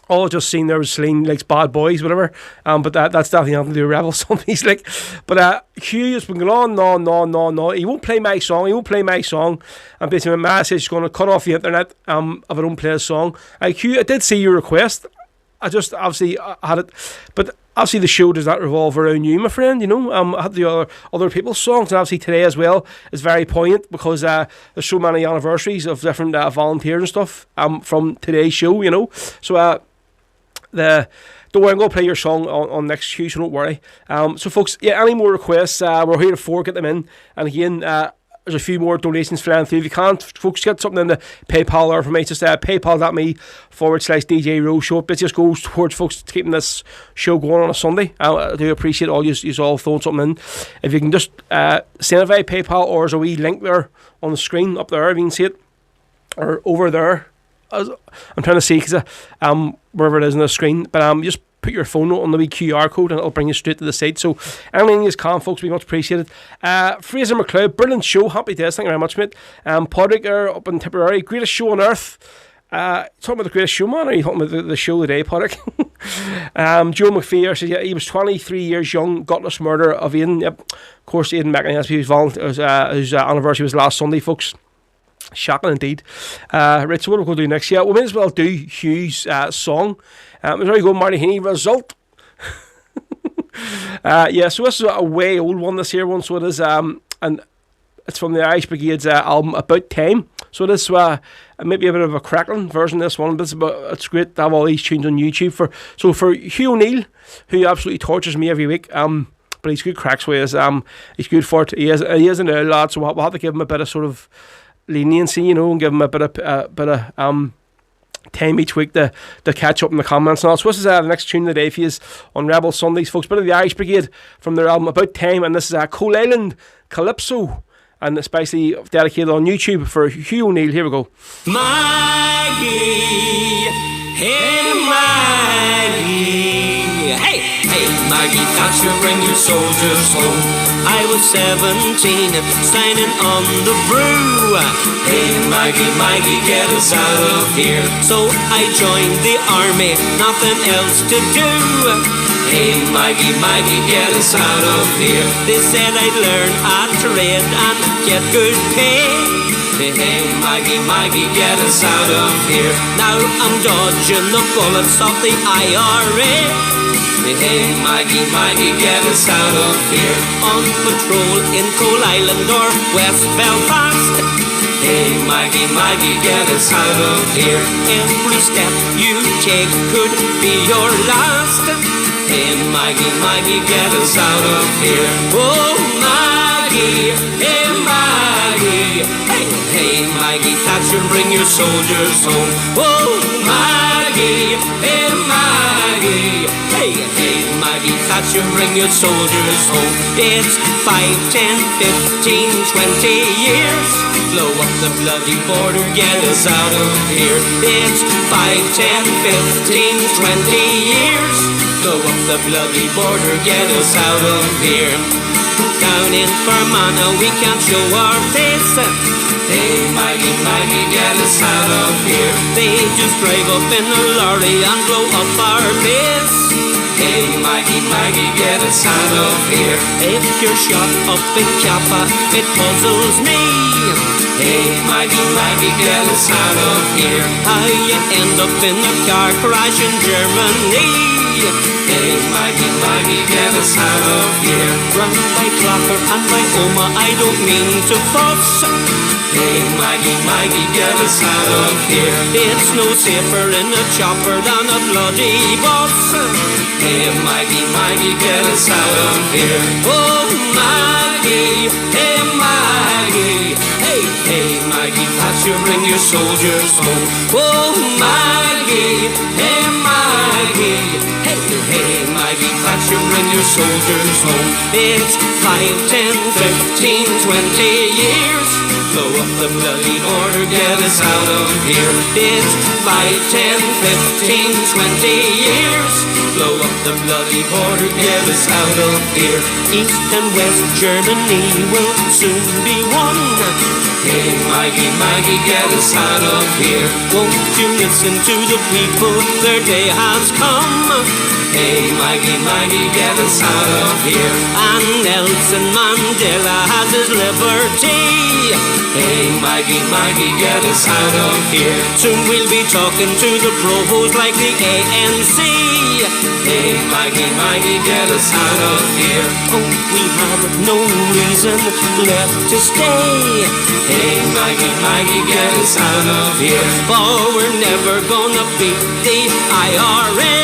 all I just seen there was Celine likes bad boys, whatever. But that's definitely nothing to do with Rebel Sundays. Like, but Hugh has been going on, no. He won't play my song. And basically my message is going to cut off the internet. If I don't play a song. Hugh, I did see your request. I just obviously had it, but obviously the show does not revolve around you, my friend. You know, I had the other people's songs, and obviously today as well is very poignant because there's so many anniversaries of different volunteers and stuff from today's show. You know, so don't worry, I'm going to play your song on next Tuesday, so don't worry. So folks, yeah, any more requests? We're here to get them in, and again. There's a few more donations flying through. If you can't, folks, get something in the PayPal there for me. Just paypal.me/DJ Row Show. It just goes towards folks keeping this show going on a Sunday. I do appreciate all you all throwing something in. If you can just send it via PayPal, or there's a wee link there on the screen up there if you can see it, or over there. I'm trying to see because wherever it is on the screen, but just put your phone on the wee QR code and it'll bring you straight to the site. So anything you can, folks, we much appreciated. Fraser McLeod, brilliant show, happy days, thank you very much, mate. Podrick up in Tipperary, greatest show on earth. Talking about the greatest show, man, or are you talking about the show today, Podrick? Joe McPhee says, yeah, he was 23 years young, gutless murder of Aidan. Yep, of course, Aidan McInnes, his anniversary was last Sunday, folks. Shocking indeed. Right, so what are we going to do next? Yeah, we may as well do Hugh's song. There you go, Marty Healy, Result. Yeah, so this is a way old one, this here one, so it is, and it's from the Irish Brigade's album About Time. So this maybe a bit of a crackling version of this one, but it's great to have all these tunes on YouTube. For Hugh O'Neill, who absolutely tortures me every week, but he's good cracks with us, he's good for it. He is an early lad, so we'll have to give him a bit of sort of leniency, you know, and give him a bit of time each week to catch up in the comments and all. So this is the next tune of the day for you on Rebel Sundays, folks. Bit of the Irish Brigade from their album About Time, and this is Coal Island Calypso, and it's basically dedicated on YouTube for Hugh O'Neill. Here we go. Maggie, hey Maggie, hey Maggie Thatcher, bring your soldiers home. I was 17, signing on the brew. Hey Maggie, get us out of here. So I joined the army, nothing else to do. Hey Maggie, get us out of here. They said I'd learn a trade and get good pay. Hey Maggie, get us out of here. Now I'm dodging the bullets of the IRA. Hey Maggie, get us out of here. On patrol in Coal Island or West Belfast. Hey Maggie, get us out of here. Every step you take could be your last. Hey Maggie, get us out of here. Oh Maggie, hey Maggie, hey Maggie Thatcher, bring your soldiers home. Oh Maggie, hey Maggie, hey Maggie Thatcher. Thatcher, bring your soldiers home. It's 5, 10, 15, 20 years. Blow up the bloody border, get us out of here. It's 5, 10, 15, 20 years. Blow up the bloody border, get us out of here. Down in Fermanagh we can't show our face. Hey Maggie, Maggie, get us out of here. They just drive up in a lorry and blow up our base. Hey Maggie, Maggie, get us out of here. If you're shot up in Kappa, it puzzles me. Hey Maggie, Maggie, get us out of here. How you end up in a car crash in Germany. Hey Maggie, Maggie, get us out of here. Run by Clocker and by Oma, I don't mean to fuss. Hey Maggie, Maggie, get us out of here. It's no safer in a chopper than a bloody bus. Hey Maggie, Maggie, get us out of here. Oh Maggie, hey Maggie. Hey, hey Maggie Thatcher, bring your soldiers home. Oh Maggie, hey Maggie. Hey, hey Maggie Thatcher, bring your soldiers home. It's 5, 10, 15, 20 years. Blow up the bloody border, get us out of here. It's 5, 10, 15, 20 years. Blow up the bloody border, get us out of here. East and West Germany will soon be won. Hey Maggie, Maggie, get us out of here. Won't you listen to the people, their day has come. Hey Maggie, Maggie, get us out of here. And Nelson Mandela has his liberty. Hey Maggie, Maggie, get us out of here. Soon we'll be talking to the provost like the ANC. Hey Maggie, Maggie, get us out of here. Oh, we have no reason left to stay. Hey Maggie, Maggie, get us out of here. For we're never gonna beat the IRA.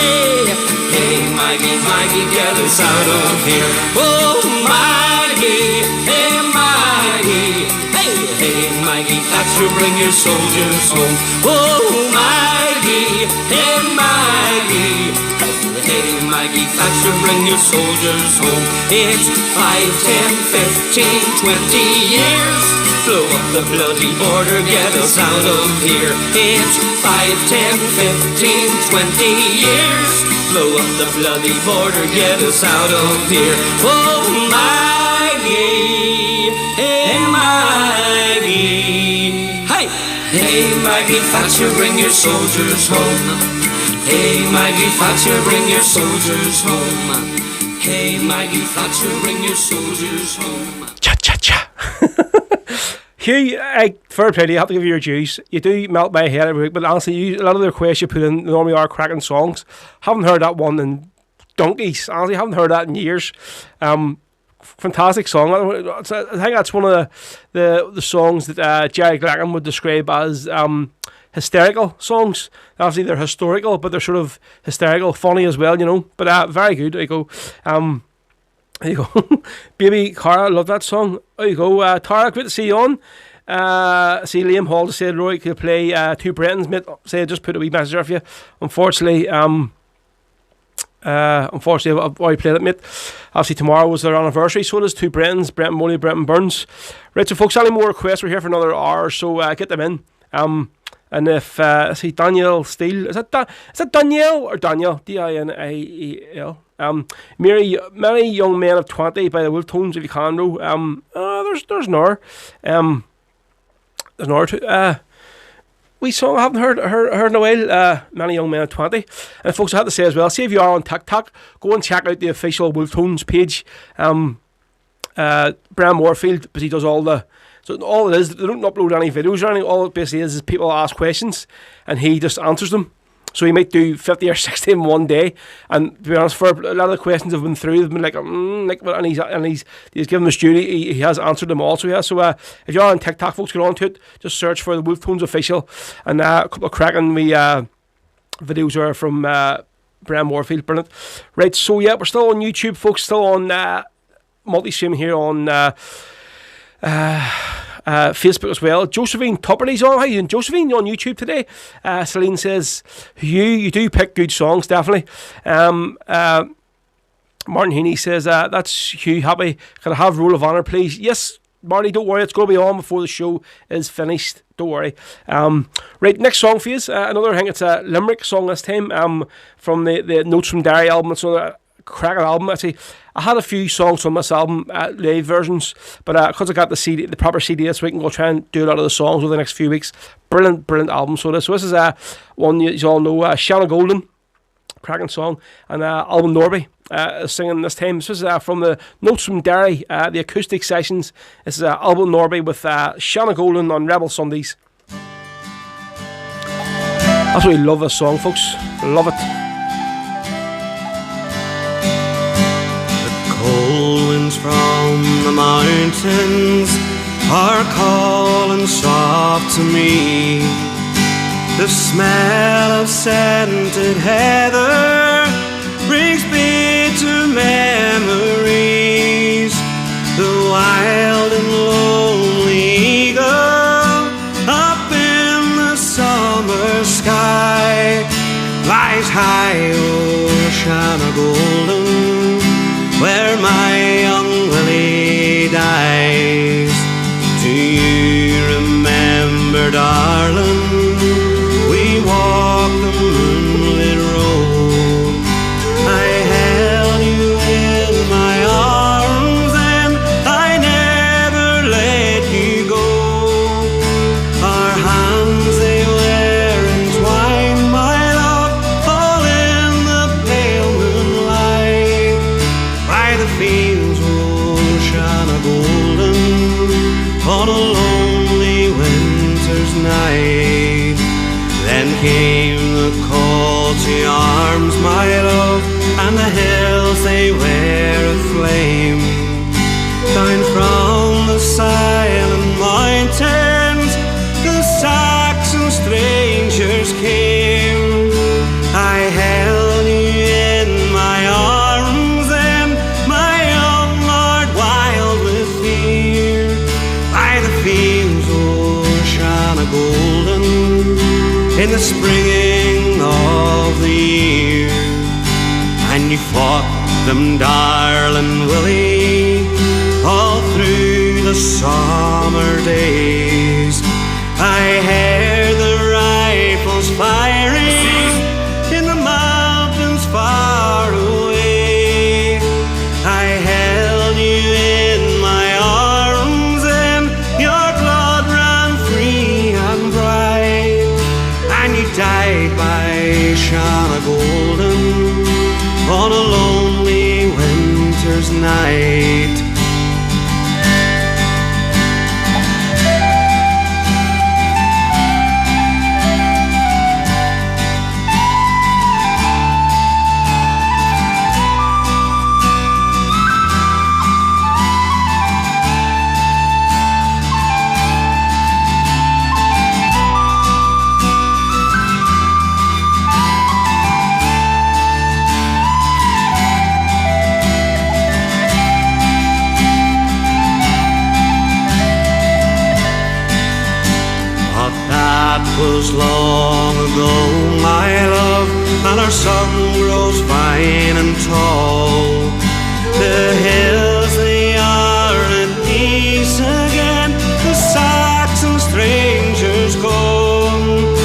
Hey Maggie, Maggie, get us out of here. Oh Maggie, hey Maggie. Hey, hey Maggie Thatcher, bring your soldiers home. Oh Maggie, hey Maggie. Hey Maggie Thatcher, bring your soldiers home. It's 5, 10, 15, 20 years. Blow up the bloody border, get us out of here. It's 5, 10, 15, 20 years. Blow up the bloody border, get us out of here. Oh Maggie, hey Maggie. Hey, hey Maggie Thatcher, bring your soldiers home. Hey Maggie Thatcher, bring your soldiers home. Hey Maggie Thatcher, bring your soldiers home. Cha cha cha. Hugh, fair play to you, I have to give you your dues. You do melt my head every week, but honestly, a lot of the requests you put in normally are cracking songs. Haven't heard that one in donkeys. Honestly, haven't heard that in years. Fantastic song. I think that's one of the songs that Jerry Glackham would describe as hysterical songs. Obviously, they're historical, but they're sort of hysterical, funny as well, you know. But very good. There you go. There you go. Baby Cara, love that song. There you go. Tara, great to see you on. See Liam Hall just said Roy could play Two Bretons, mate. Say just put a wee message there for you. Unfortunately, I've already played it, mate. Obviously tomorrow was their anniversary, so it is Two Bretons, Brenton Moley, Brenton Burns. Right, so folks, any more requests? We're here for another hour, so get them in. And if see Danielle Steele, is that Danielle or Daniel? Diniel. Many young men of 20 by the Wolf Tones, if you can know. There's Nor. There's Nor too. We song I haven't heard in a while. Many young men of 20. And folks, I have to say as well, see if you are on TikTok, go and check out the official Wolf Tones page. Brian Warfield, because he does all the. So all it is, they don't upload any videos or anything. All it basically is people ask questions and he just answers them. So he might do 50 or 60 in one day. And to be honest, for a lot of the questions I've been through, they've been like, and he's given his duty. He has answered them all. So yeah. So if you're on TikTok, folks, get on to it. Just search for the Wolf Tones official, and a couple of cracking videos are from Brian Warfield. Brilliant. Right. So yeah, we're still on YouTube, folks. Still on multi-stream here on. Facebook as well. Josephine Tupperty's on. How you doing, Josephine? You on YouTube today? Celine says, you do pick good songs, definitely. Martin Healy says, that's Hugh Happy. Can I have Rule of Honour, please? Yes, Marty, don't worry. It's going to be on before the show is finished. Don't worry. Right, next song for you. Another, I think it's a Limerick song this time, from the Notes from Diary album. It's another cracking album. Actually, I had a few songs from this album, live versions, but because I got the proper CD this week, I'm going to try and do a lot of the songs over the next few weeks. Brilliant album. So this is one you all know, Shanna Golden, cracking song, and Alban Norby singing this time. This is from the Notes from Derry, the acoustic sessions. This is Alban Norby with Shanna Golden on Rebel Sundays. Absolutely love this song, folks. Love it. The cold winds from the mountains are calling soft to me. The smell of scented heather brings bitter memories. The wild and lonely eagle up in the summer sky flies high o'er Shanna Golden, where my young Willie dies. Do you remember, darling, we walked the moonlit road? I held you in my arms and I never let you go. Our hands, they were entwined, my love, all in the pale moonlight, by the fields of Shanna Golden, on a lonely winter's night. Then came the call to arms, my love, and the hills, they were aflame. Down from the silent mountains, the Saxon strangers came. I held you in my arms, and my young heart wild with fear, by the fields of Shanna Golden, in the springing of the year. And you fought them, darling Willie, all through the summer days. I heard the rifles firing in the mountains far away. I held you in my arms and your blood ran free and bright, and you died by Shanna Golden on a lonely winter's night. Was long ago, my love, and our sun grows fine and tall. The hills, they are at peace again, the Saxon strangers gone.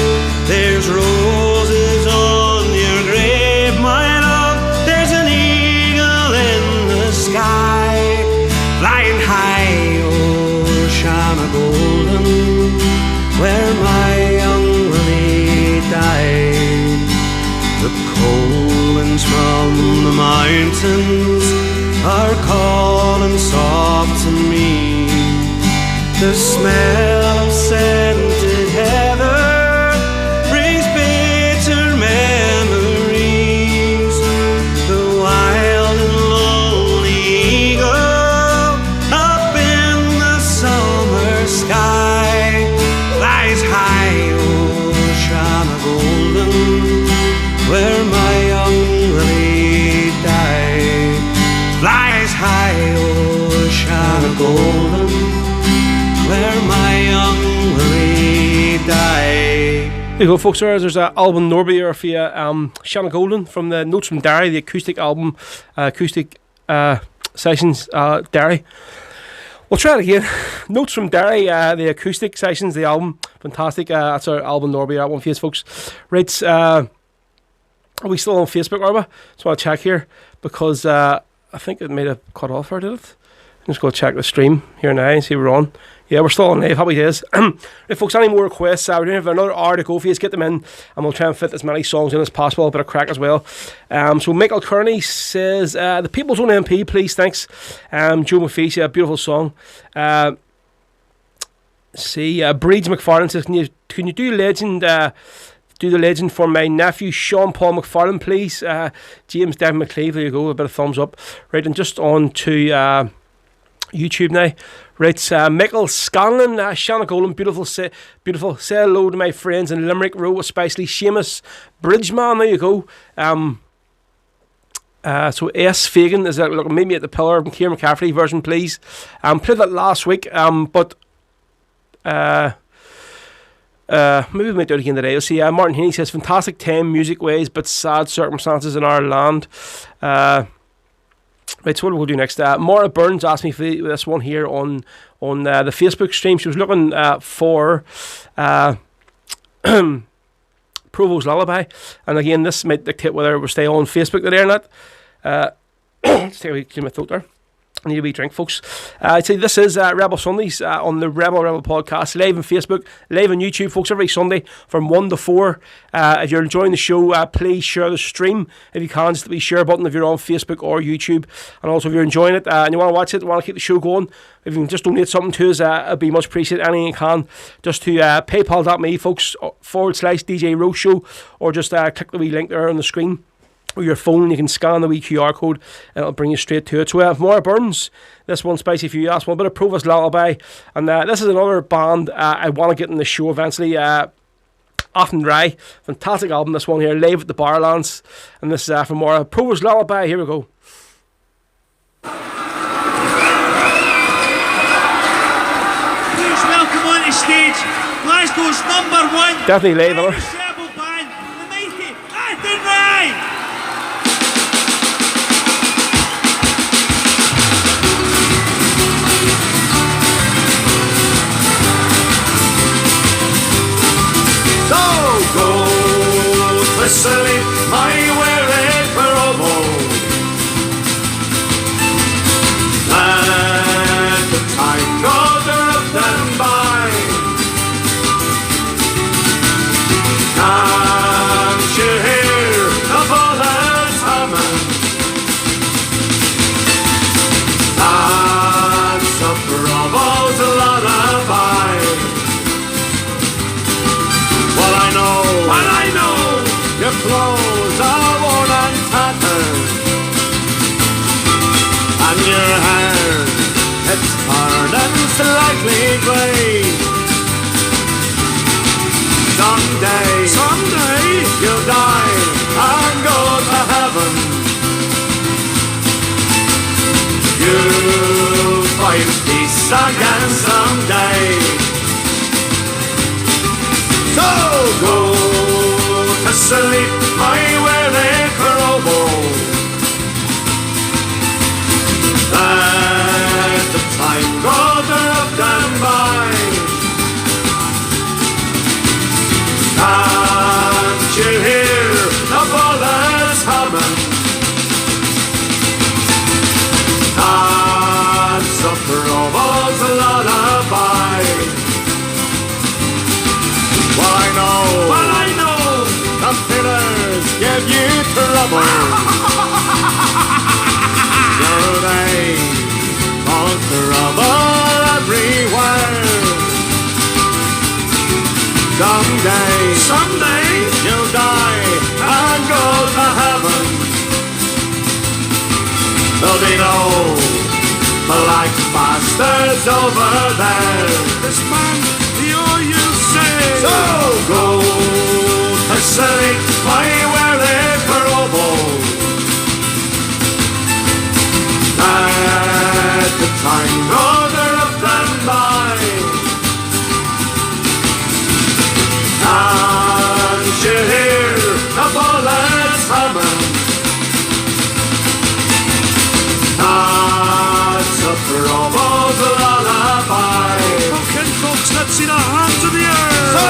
There's roses on your grave, my love, there's an eagle in the sky, flying high o'er Shanna Golden, where my died. The cold winds from the mountains are calling soft to me. The smell of scented heather brings bitter memories. The wild and lonely eagle up in the summer sky flies high o'er Shanna Golden, where my young Willie died. Flies high o'er Shanna Golden, where my young Willie died. There you go, folks. There's an album Norby here for you. Shanna Golden from the Notes from Derry, the acoustic album, acoustic sessions, Derry. We'll try it again. Notes from Derry, the acoustic sessions, the album, fantastic. That's our album Norby, that one for you, folks. Right, are we still on Facebook, are we? Just want to check here because I think it might have cut off, or did it? I'm just going to check the stream here now and see we're on. Yeah, we're still on live. Happy days. If folks, any more requests, we're doing another hour to go for you. Get them in, and we'll try and fit as many songs in as possible. A bit of crack as well. So Michael Kearney says, the People's Own MP, please, thanks. Joe Mafici, a beautiful song. Breeds McFarlane says, can you do Legend? Do the Legend for my nephew Sean Paul McFarlane, please. James Devin McCleve, there you go. A bit of thumbs up. Right, and just on to YouTube now. Right, Michael Scanlon, Shanna Golan, beautiful. Say hello to my friends in Limerick Row, especially Seamus Bridgeman. There you go. So S. Fagan is that look, meet me at the Pillar, Kieran McCaffrey version, please. Played that last week, but maybe we might do it again today. You'll see. Martin Healy says, fantastic time, music ways, but sad circumstances in our land. Right, so what we'll do next. Maura Burns asked me for this one here on the Facebook stream. She was looking for Provo's Lullaby, and again, this might dictate whether we'll stay on Facebook today or not. Let's take a clean my throat there. I need a wee drink, folks. I'd say this is Rebel Sundays on the Rebel podcast, live on Facebook, live on YouTube, folks, every Sunday from 1 to 4. If you're enjoying the show, please share the stream if you can. Just the wee share button if you're on Facebook or YouTube. And also, if you're enjoying it and you want to watch it, want to keep the show going, if you can just donate something to us, it'd be much appreciated. Anything you can, just to paypal.me, folks, /DJ Rose Show, or just click the wee link there on the screen. With your phone, you can scan the wee QR code and it'll bring you straight to it. So we have Maura Burns, this one spicy for you, last one, a bit of Provo's Lullaby, and this is another band I want to get in the show eventually. Often Rye, fantastic album, this one here, live at the Barlands, and this is from Maura. Provo's Lullaby, here we go. Please welcome on the stage Glasgow's #1 definitely live, rebel band, the mighty Often Rye. Whistling my weary parable. Let the time go drift and by. Can't you hear the bullets humming? That's a Provo's lullaby. Well, I know. Your clothes are worn and tattered, and your hair, it's turning slightly grey. Someday you'll die and go to heaven. You'll find peace again someday. So go to sleep, my weary Provo. Let the time go drift and by. Can't you hear the bullets humming? That's a Provo's lullaby. Well, I know. The pillars give you trouble. So they cause trouble everywhere. Someday you'll die and go to heaven. There'll be no black bastards over there. This man, all you say. So go to sleep, my weary Provo. Let the time go drift and by. see the hands of the earth. So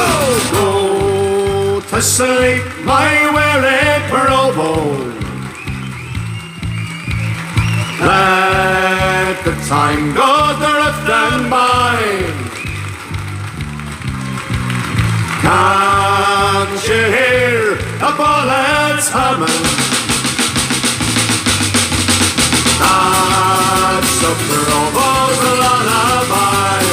go to sleep, my weary provo. Let the time go drifting by. Can't you hear the bullets humming? That's the provo's lullaby.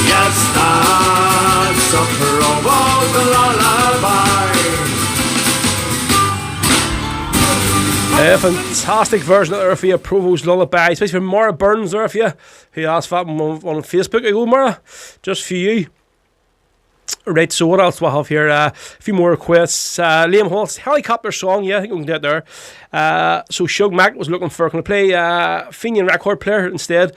Yes, that's the provo's lullaby. Fantastic version of there for you, Provo's Lullaby, especially for Mara Burns there for you, who asked for that on Facebook. I go, Mara, just for you. Right, so what else do I have here? A few more requests. Liam Hall's Helicopter Song, yeah, I think we can do it there. So Shug Mac was looking for, can I play Fenian record player instead?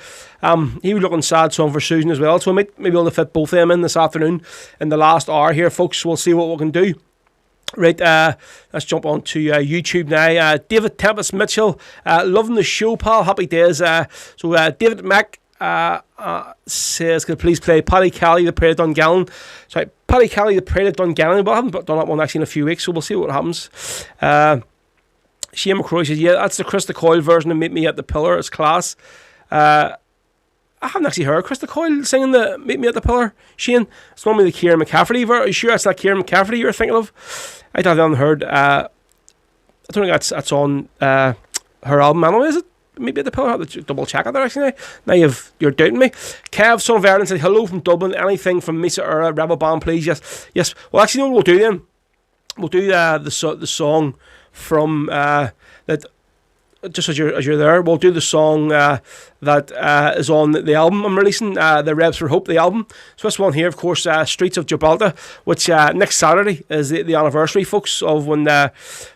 He was looking sad song for Susan as well, so I might be able to fit both of them in this afternoon in the last hour here, folks. We'll see what we can do. Right, let's jump on to YouTube now. David Tempest Mitchell, loving the show, pal. Happy days. So David Mac says, could please play Paddy Kelly, The Parade of Dungannon. Sorry, Paddy Kelly, The Parade of Dungannon, but I haven't done that one actually in a few weeks, so we'll see what happens. Shane McCroy says, yeah, that's the Krista Coyle version of Meet Me at the Pillar. It's class. I haven't actually heard Krista Coyle singing the Meet Me at the Pillar, Shane. It's normally the Kieran McCafferty version. Are you sure that's that Kieran McCafferty you're thinking of? I haven't heard. I don't think that's on her album anyway, is it? Maybe at the Pillar. I have to double check it there actually. Now you're doubting me. Kev, son of Ireland, said hello from Dublin. Anything from Mesa Era Rebel Band, please? Yes. Well, actually, you know what we'll do then? We'll do the song from that. Just as you're there, we'll do the song that is on the album I'm releasing, the Rebs for Hope, the album. So this one here, of course, Streets of Gibraltar, which next Saturday is the anniversary, folks, of when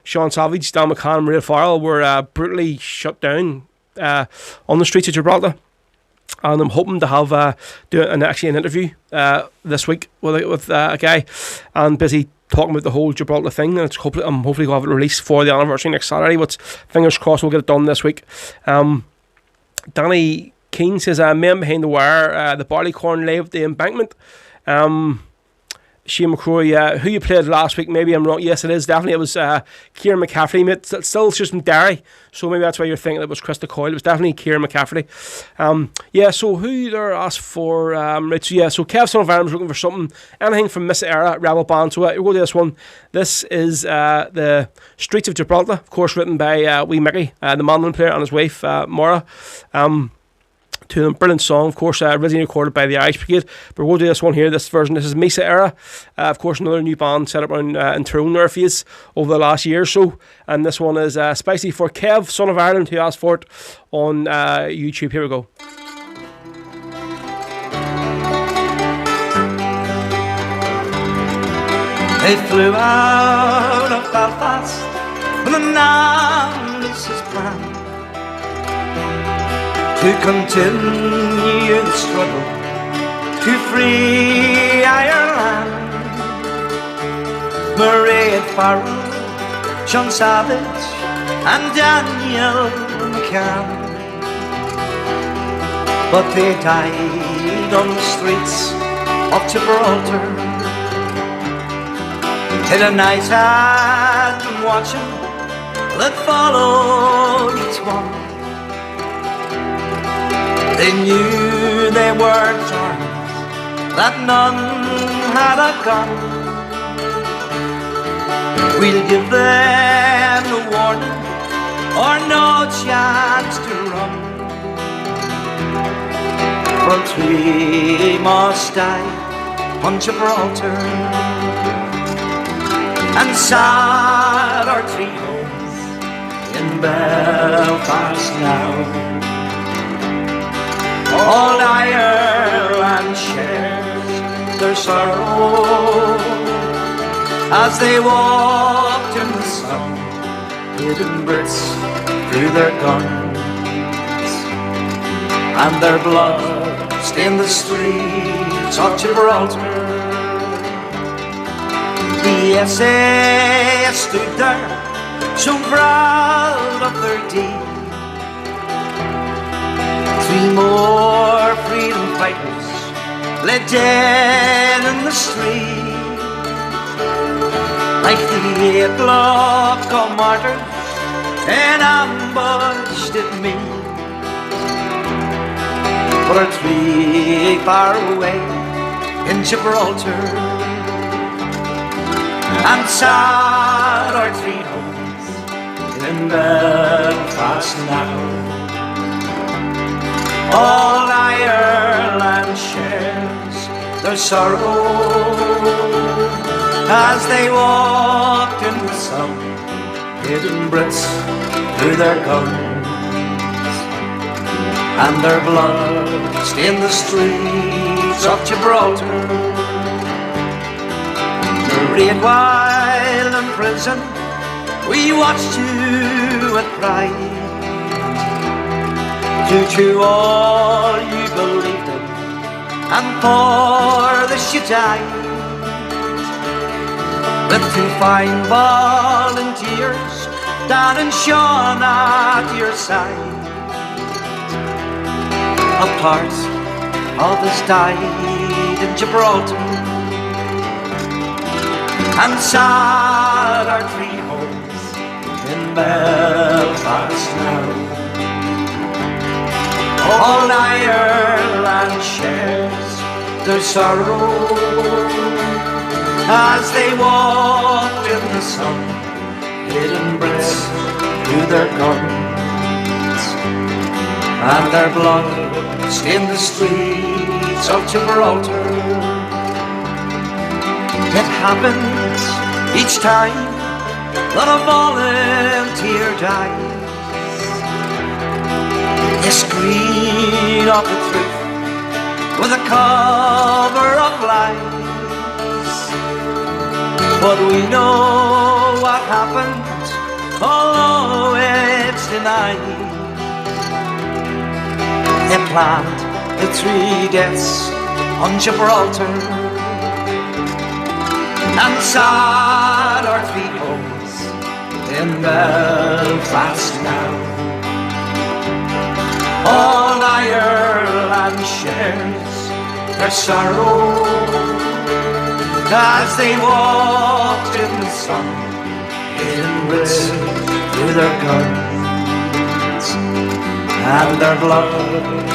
Sean Savage, Dan McCann and Maria Farrell were brutally shut down on the streets of Gibraltar. And I'm hoping to have an interview this week with a guy, and busy talking about the whole Gibraltar thing, and I'm hopefully going to have it released for the anniversary next Saturday, but fingers crossed we'll get it done this week. Danny Keane says, Men Behind the Wire, the Barleycorn Live at the Embankment. Shane McCroy, who you played last week, maybe I'm wrong. Yes, it is, definitely. It was Kieran McCafferty, mate. It's still just from Derry, so maybe that's why you're thinking it was Krista Coyle. It was definitely Kieran McCafferty. So who there asked for, so Kev Son of Ireland was looking for something, anything from Miss Era, Rebel Band. So we'll go to this one. This is the Streets of Gibraltar, of course, written by wee Mickey, the mandolin player, and his wife, Maura. To them, brilliant song, of course, originally recorded by the Irish Brigade, but we'll do this one here, this version. This is Mesa Era, of course, another new band set up in Tyrone there for years over the last year or so, and this one is spicy for Kev, son of Ireland, who asked for it on YouTube. Here we go. They flew out of Belfast with an ambitious plan to continue the struggle to free Ireland. Maria Farrell, Sean Savage and Daniel McCann, but they died on the streets of Gibraltar. Till the night had been watching that followed each one. They knew they were giants, that none had a gun. We'll give them a warning or no chance to run. But we must die on Gibraltar, and sad our three homes in Belfast now. All Ireland shares their sorrow as they walked in the sun, hidden Brits through their guns, and their blood stained the streets of Gibraltar. The SAS stood there, so proud of their deed. 3 more freedom fighters lay dead in the street, like the 8 o'clock of martyrs and ambushed at me. But our tree far away in Gibraltar, and sad our three homes in Belfast now. All Ireland shares their sorrow as they walked in the sun, hitting Brits through their guns, and their blood stained the streets of Gibraltar. Married while in prison, we watched you with pride. To all you believed in, and for this you died. With 2 fine volunteers, Dan and Sean at your side. A part of us died in Gibraltar, and sad our 3 homes in Belfast now. All Ireland shares their sorrow as they walked in the sun, hidden Brits through their guns, and their blood stained the streets of Gibraltar. It happens each time that a volunteer dies. They screen of the truth with a cover of lies, but we know what happened, although it's denied. They planned the 3 deaths on Gibraltar, and sad our 3 homes in Belfast now. All Ireland shares their sorrow as they walked in the sun, hidden Brits through their guns, and their blood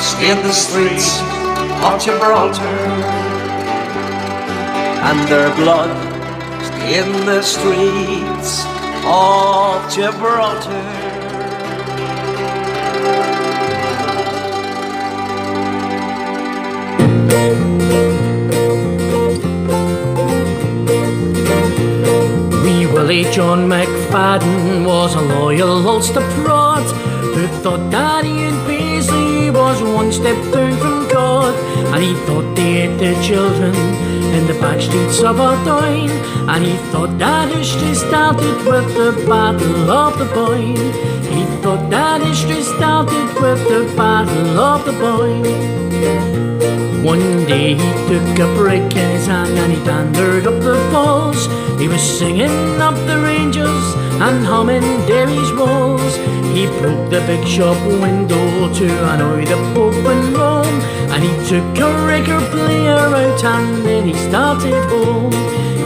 stained the streets of Gibraltar, and their blood stained the streets of Gibraltar. Wee Willie John McFadden was a loyal Ulster prod who thought Daddy and Paisley was one step down from God, and he thought they ate their children in the back streets of Ardoyne, and he thought that history started with the Battle of the Boyne. He thought that history started with the Battle of the Boyne. One day he took a brick in his hand and he thundered up the falls. He was singing up the ranges and humming Derry's walls. He broke the big shop window to annoy the Pope in Rome, and he took a record player out and then he started home.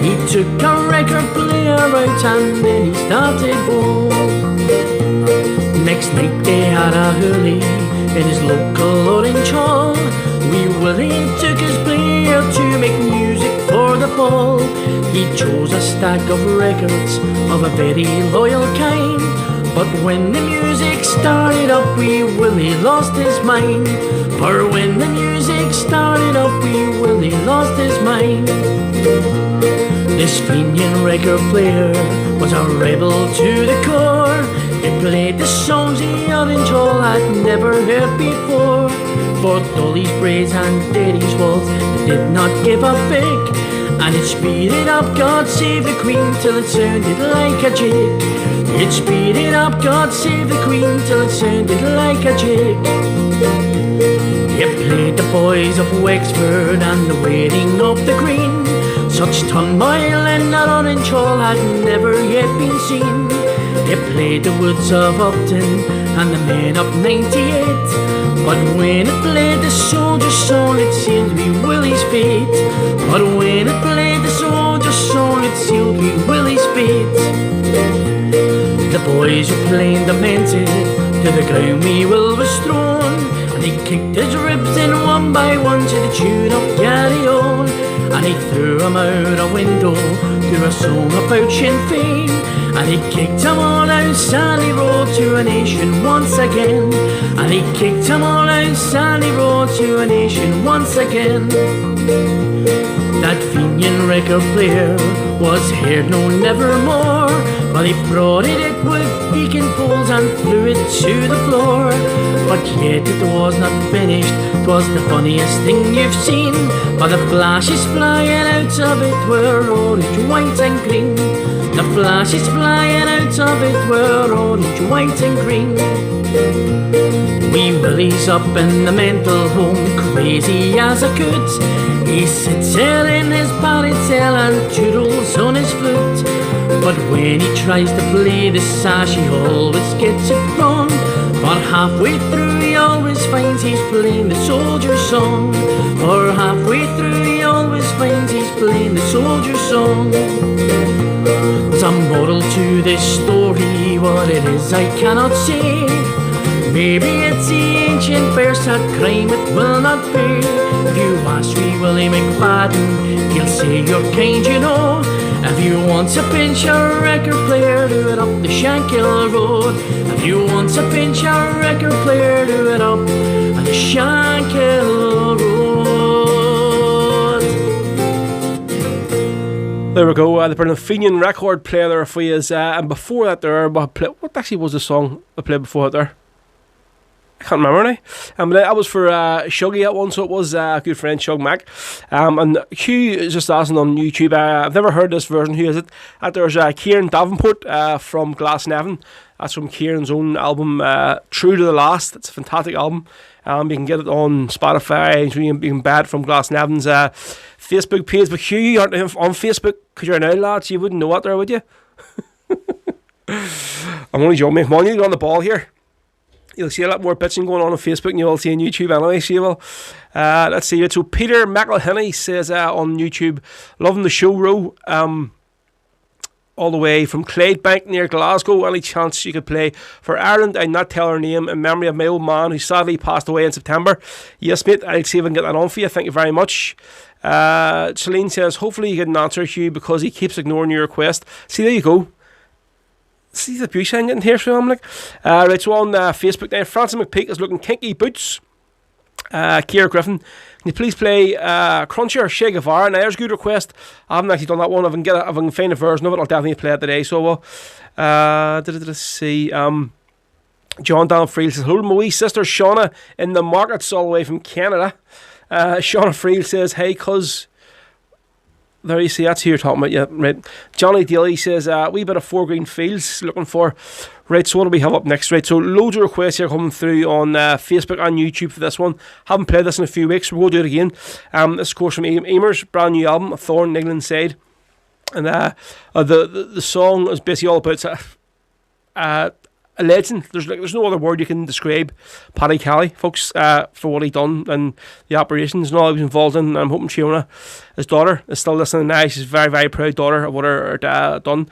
He took a record player out and then he started home. Next night they had a hurley in his local orange hall. Wee Willie took his player to make music for the ball. He chose a stack of records of a very loyal kind, but when the music started up, Wee Willie lost his mind. For when the music started up, Wee Willie lost his mind. This Fenian record player was a rebel to the core. He played the songs the Orange Hall had never heard before. For Dolly's braids and Daddy's waltz, they did not give a fig, and it speeded up God Save the Queen till it sounded like a jig. It speeded up God Save the Queen till it sounded like a jig. He played the boys of Wexford and the wedding of the Queen. Such turmoil in that Orange Hall had never yet been seen. He played the woods of Upton and the men up 98. But when it played the soldier song, it seemed to be Willie's fate. But when it played the soldier song, it seemed to be Willie's fate. The boys who plain lamented, to the ground me Will was thrown, and he kicked his ribs in one by one to the tune of Carry On. And he threw him out a window to a song about Sinn Féin, and he kicked him all out Sally Road to a nation once again. And he kicked him all out Sally Road to a nation once again. That Fenian record player was heard no nevermore, but he brought it with beacon poles and flew it to the floor. But yet it was not finished, 'twas the funniest thing you've seen, for the flashes flying out of it were orange, white and green. The flashes flying out of it were orange, white and green. Wee Willie's up in the mental home, crazy as a coot. He sits there in his ponytail and toodles on his flute. But when he tries to play the sash, he always gets it wrong. For halfway through he always finds he's playing the soldier song. For halfway through he always finds he's playing the soldier song. There's a moral to this story, what it is I cannot say. Maybe it's the ancient verse, a crime it will not be. If you ask me Willie McFadden, he'll say you're kind, you know. If you want to pinch a record player, do it up the Shankill Road. If you want to pinch a record player, do it up the Shankill Road. There we go, the brilliant Fenian record player there for you. And before that there, what actually was the song I played before that there? I can't remember now. But that was for Shuggy at one, so it was a good friend Shug Mac. And Hugh is just asking on YouTube, I've never heard this version, who is it? There's Kieran Davenport from Glasnevin. That's from Kieran's own album, True to the Last. It's a fantastic album. You can get it on Spotify, you can buy it from Glasnevin's Facebook page. But Hugh, you aren't on Facebook because you're an out, lads. You wouldn't know what there, would you? I'm only joking, mate. Come on, you get on the ball here. You'll see a lot more bitching going on Facebook than you'll see on YouTube anyway, so you will. Let's see. So Peter McElhinney says on YouTube, loving the show, Ro. All the way from Clydebank near Glasgow. Any chance you could play for Ireland? I'd not tell her name in memory of my old man who sadly passed away in September. Yes, mate, I'll see if I can get that on for you. Thank you very much. Celine says, hopefully you get an answer, Hugh, because he keeps ignoring your request. See, there you go. See the abuse I'm getting here, so I'm like. Right, so on Facebook now, Francis McPeak is looking kinky boots. Ciara Griffin, can you please play Cruncher, Che Guevara? Now there's a good request. I haven't actually done that one. If I can find a version of it, I'll definitely play it today. So let's see. John Dan Friel says, hello, my wee sister Shauna in the markets all the way from Canada. Shauna Friel says, hey cuz. There you see, that's who you're talking about, yeah, right. Johnny Daly says, wee bit of Four Green Fields looking for. Right, so what do we have up next? Right, so loads of requests here coming through on Facebook and YouTube for this one. Haven't played this in a few weeks, so we'll do it again. This, of course, from Eamer's brand new album, A Thorn in England's Side. And the song is basically all about a legend. There's no other word you can describe Paddy Healy, folks, for what he done and the operations and all he was involved in. I'm hoping Fiona, his daughter, is still listening now. She's a very, very proud daughter of what her dad done.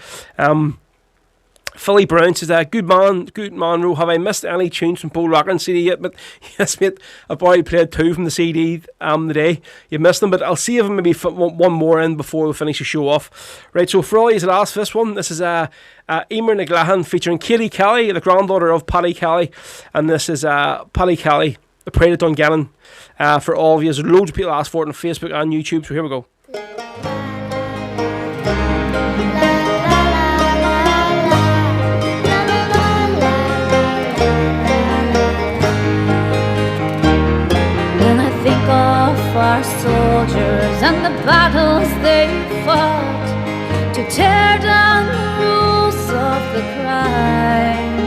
Philly Brown says, good man, Ro. Have I missed any tunes from Paul Rockin' CD yet? But yes, mate, I've already played 2 from the CD today. You missed them, but I'll see if I maybe fit one more in before we finish the show off. Right, so for all you that asked for this one, this is Eamer Naglahan featuring Katie Kelly, the granddaughter of Paddy Kelly, and this is Paddy Kelly, the Pride of Dungannon. For all of you, there's loads of people asked for it on Facebook and YouTube, so here we go. Our soldiers and the battles they fought to tear down the rules of the crime.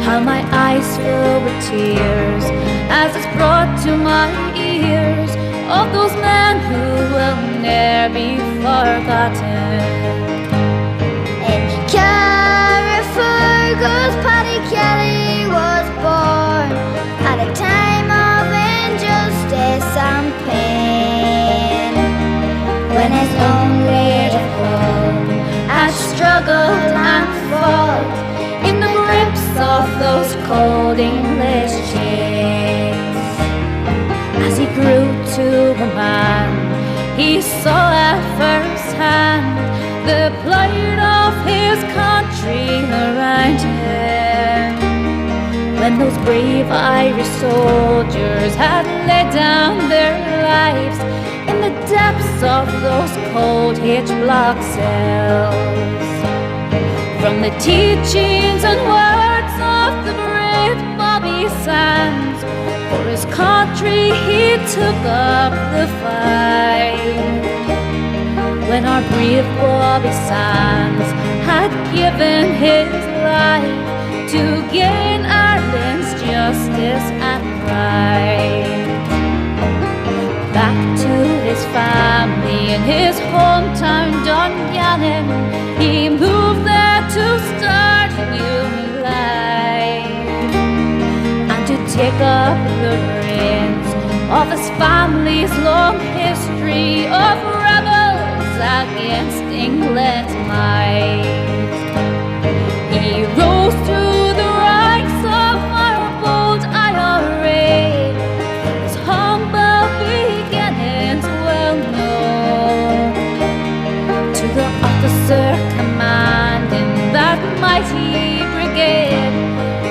How my eyes fill with tears as it's brought to my ears of those men who will ne'er be forgotten. In Carrifer goes Paddy Kelly. struggled and fought in the grips of those cold English chains. As he grew to a man, he saw at first hand the plight of his country around him. When those brave Irish soldiers had laid down their lives in the depths of those cold H-block cells, from the teachings and words of the brave Bobby Sands, for his country he took up the fight. When our brave Bobby Sands had given his life to gain Ireland's justice and pride, back to his family in his hometown Dungannon, he moved there to start a new life and to take up the reins of his family's long history of rebels against England's might. He rose through the ranks of our bold IRA, his humble beginnings well known, to the officer commanding that mighty brigade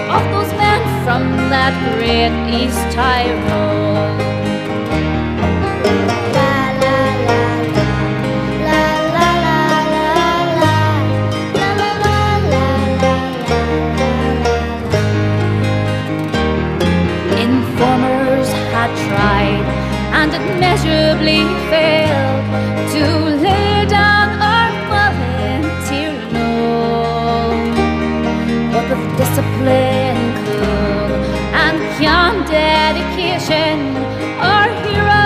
of those men from that great East Tyrone. Tried and immeasurably failed to lay down our volunteer load, but with discipline, cool and calm dedication, our hero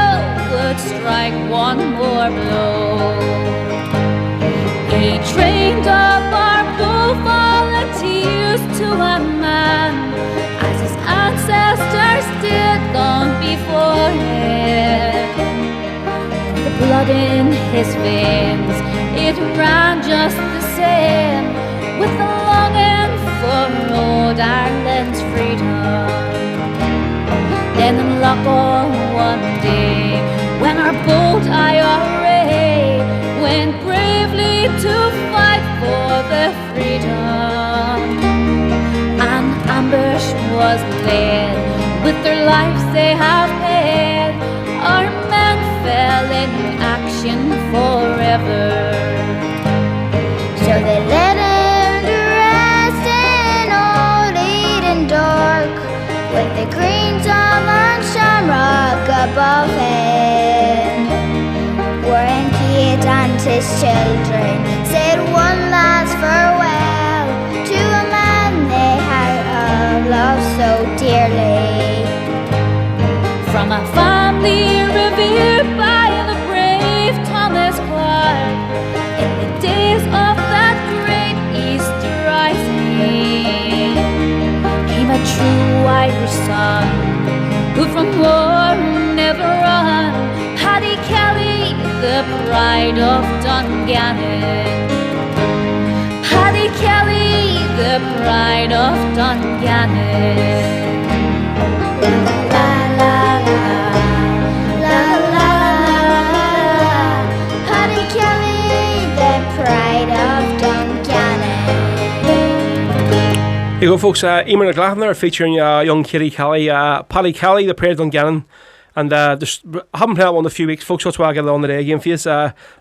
would strike one more blow. He trained up our bold volunteers to a man, as his ancestors did long before him. The blood in his veins, it ran just the same, with the longing for old Ireland's freedom. Then in Lockall one day, when our bold IRA went bravely to fight for their freedom, an ambush was led. With their lives they have paid, our men fell in action forever. So they led him to rest in old Eden Dark, with the green Tom and Shamrock above him. Warren Keat and his children said one last farewell to a man they had loved so dearly. From a family revered by the brave Thomas Clark in the days of that great Easter rising, came a true Irish son who from war never run, Paddy Kelly, the pride of Dungannon. Paddy Kelly, the pride of Dungannon. Here you go, folks. Eamer and Glachan there featuring young Kitty Kelly, Paddy Kelly, the Pride of Dungannon. And I haven't played that one in a few weeks, folks. That's why I get it on today again for you.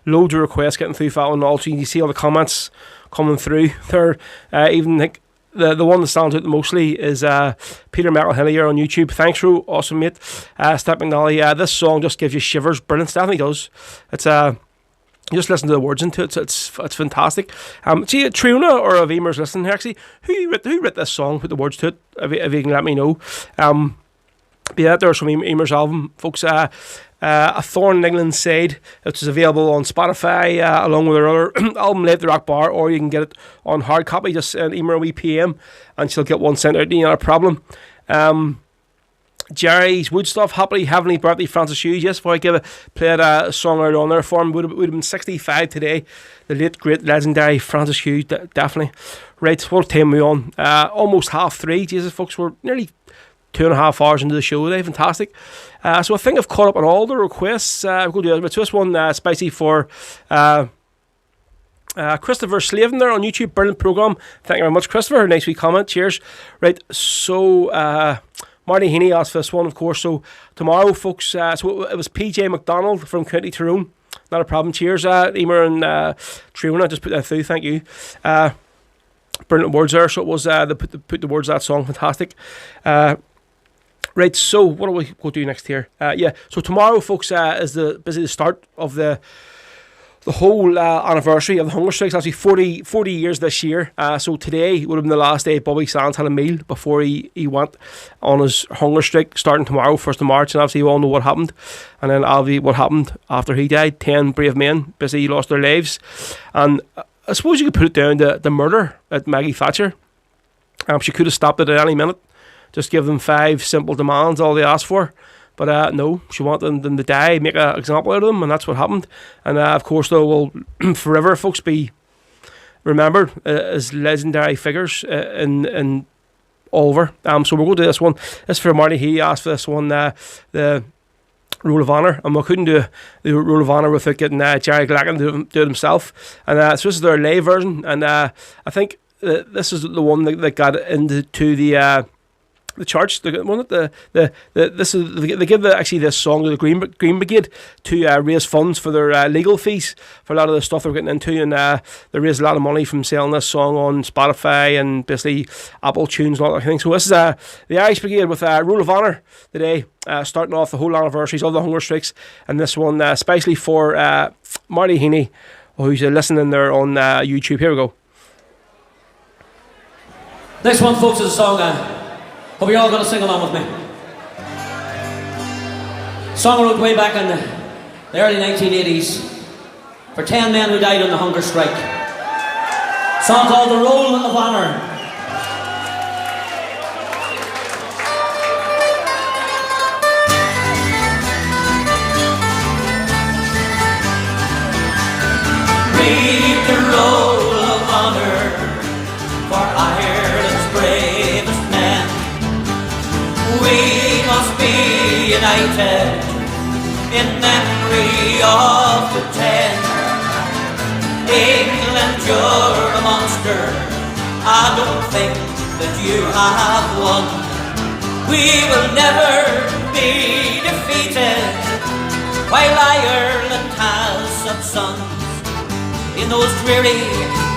Loads of requests getting through for that one. Also, you see all the comments coming through there. Even like the one that stands out mostly is Peter Hill here on YouTube. Thanks, Ru. Awesome, mate. Step McDonald. This song just gives you shivers. Brilliant. It definitely does. It's just listen to the words into it. It's fantastic. See, Triona or of Eamer's listening here. Actually, who wrote this song? Put the words to it. If you can let me know. But yeah, there's from Eamer's album, folks. A Thorn in England's Side, which is available on Spotify along with her other album, Late the Rock Bar, or you can get it on hard copy. Just send Eamer a wee PM and she'll get one sent out to you, not a problem. Jerry's Wood Stuff, Happily Heavenly Birthday, Francis Hughes. Yes, before I played a song earlier on there for him, would have been 65 today. The late, great, legendary Francis Hughes, definitely. Right, what time are we on? Almost 3:30. Jesus, folks, we're nearly 2.5 hours into the show today. Fantastic. So I think I've caught up on all the requests. We'll go do it. So this one, spicy for Christopher Slavin there on YouTube. Brilliant programme. Thank you very much, Christopher. Nice wee comment. Cheers. Right, so Marty Healy asked for this one, of course. So tomorrow, folks, so it was PJ McDonald from County Tyrone. Not a problem. Cheers, Eamer and Triona. Just put that through. Thank you. Brilliant words there. So it was they put the words of that song. Fantastic. Right. So what do we go do next here? Yeah. So tomorrow, folks, is the start of the whole anniversary of the hunger strikes. Actually 40 years this year. So today would have been the last day Bobby Sands had a meal before he went on his hunger strike, starting tomorrow, 1st of March. And obviously you all know what happened. And then obviously what happened after he died. 10 brave men basically lost their lives. And I suppose you could put it down to the murder at Maggie Thatcher. She could have stopped it at any minute. Just give them 5 simple demands, all they asked for. But no, she wanted them to die, make an example out of them, and that's what happened. And of course, though, will forever, folks, be remembered as legendary figures in Oliver. So we'll go to this one. This is for Marty. He asked for this one, the Rule of Honour, and we couldn't do the Rule of Honour without getting Jerry Glacken to do it himself. And so this is their live version, and I think this is the one that got into the charts. They give this song to the Green Brigade to raise funds for their legal fees for a lot of the stuff they're getting into, and they raised a lot of money from selling this song on Spotify and basically Apple Tunes and all that thing. So this is the Irish Brigade with Rule of Honour today, starting off the whole anniversaries of the hunger strikes, and this one especially for Marty Healy, who's listening there on YouTube. Here we go. Next one, folks, is a song hope you're all going to sing along with me. Song I wrote way back in the early 1980s for 10 men who died on the hunger strike. Song called The Roll of Honour. Read the roll of honour for Ireland's bravest men. We must be united in memory of the 10. England, you're a monster. I don't think that you have won. We will never be defeated while Ireland has some sons. In those dreary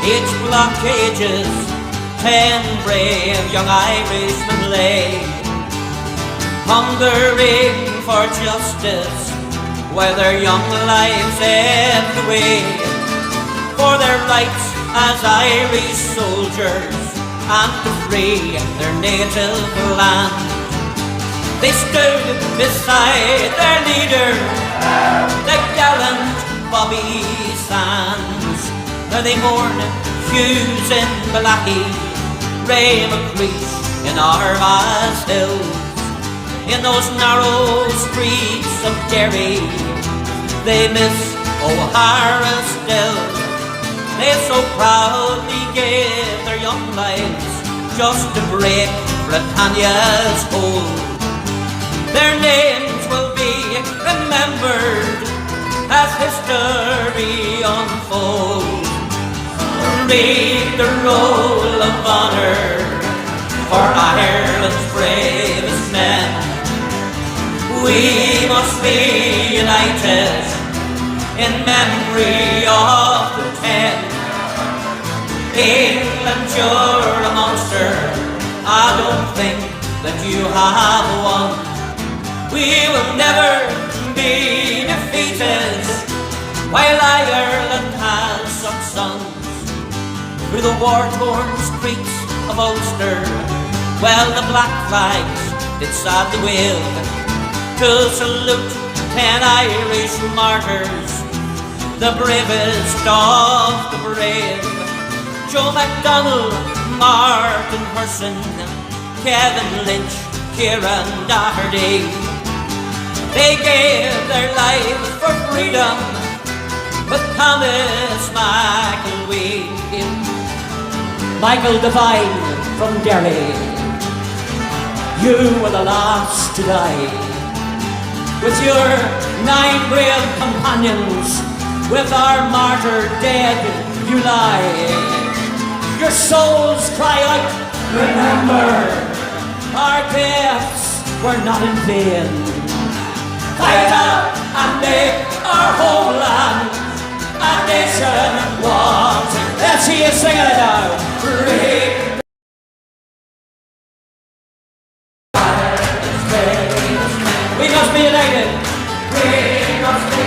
H-block cages, 10 brave young Irishmen lay, hungering for justice, while their young lives ebbed away, for their rights as Irish soldiers and to free their native land. They stood beside their leader, the gallant Bobby Sands. Now they mourn Hughes in Malachi, Ray McCreesh in Armagh Hills. In those narrow streets of Derry, they miss O'Hara still. They so proudly gave their young lives just to break Britannia's hold. Their names will be remembered as history unfolds. Read the roll of honour for Ireland's bravest men. We must be united in memory of the 10. England, you're a monster. I don't think that you have won. We will never be defeated while Ireland has some sons. Through the war-torn streets of Ulster, well, the black flags did sadly wave to salute 10 Irish martyrs, the bravest of the brave. Joe McDonald, Martin Person, Kevin Lynch Kieran Warfield. They gave their life for freedom with Thomas McElwee. Michael Devine from Derry, you were the last to die. With your 9 brave companions, with our martyr dead you lie. Your souls cry out, remember, our deaths were not in vain. Fight out and make our homeland a nation wanted. Let's hear you singing it now. Free. We must be united. We must be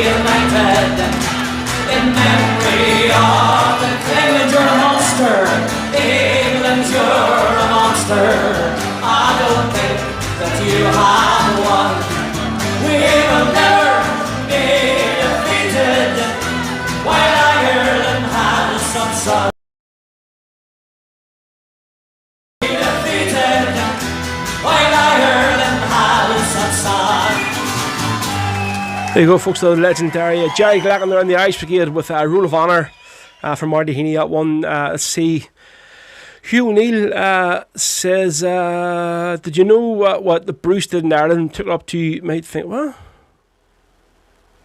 united in memory of the England. You're a monster. England, you're a monster. I don't think that you have won. We will never be defeated while Ireland has some sun. Be defeated while Ireland has some sun. There you go, folks, the legendary Jerry Glacken there in the Irish Brigade with Rule of Honour from Marty Healy at one. Let's see. Hugh O'Neill says, did you know what the Bruce did in Ireland? Took it up to, you might think, what?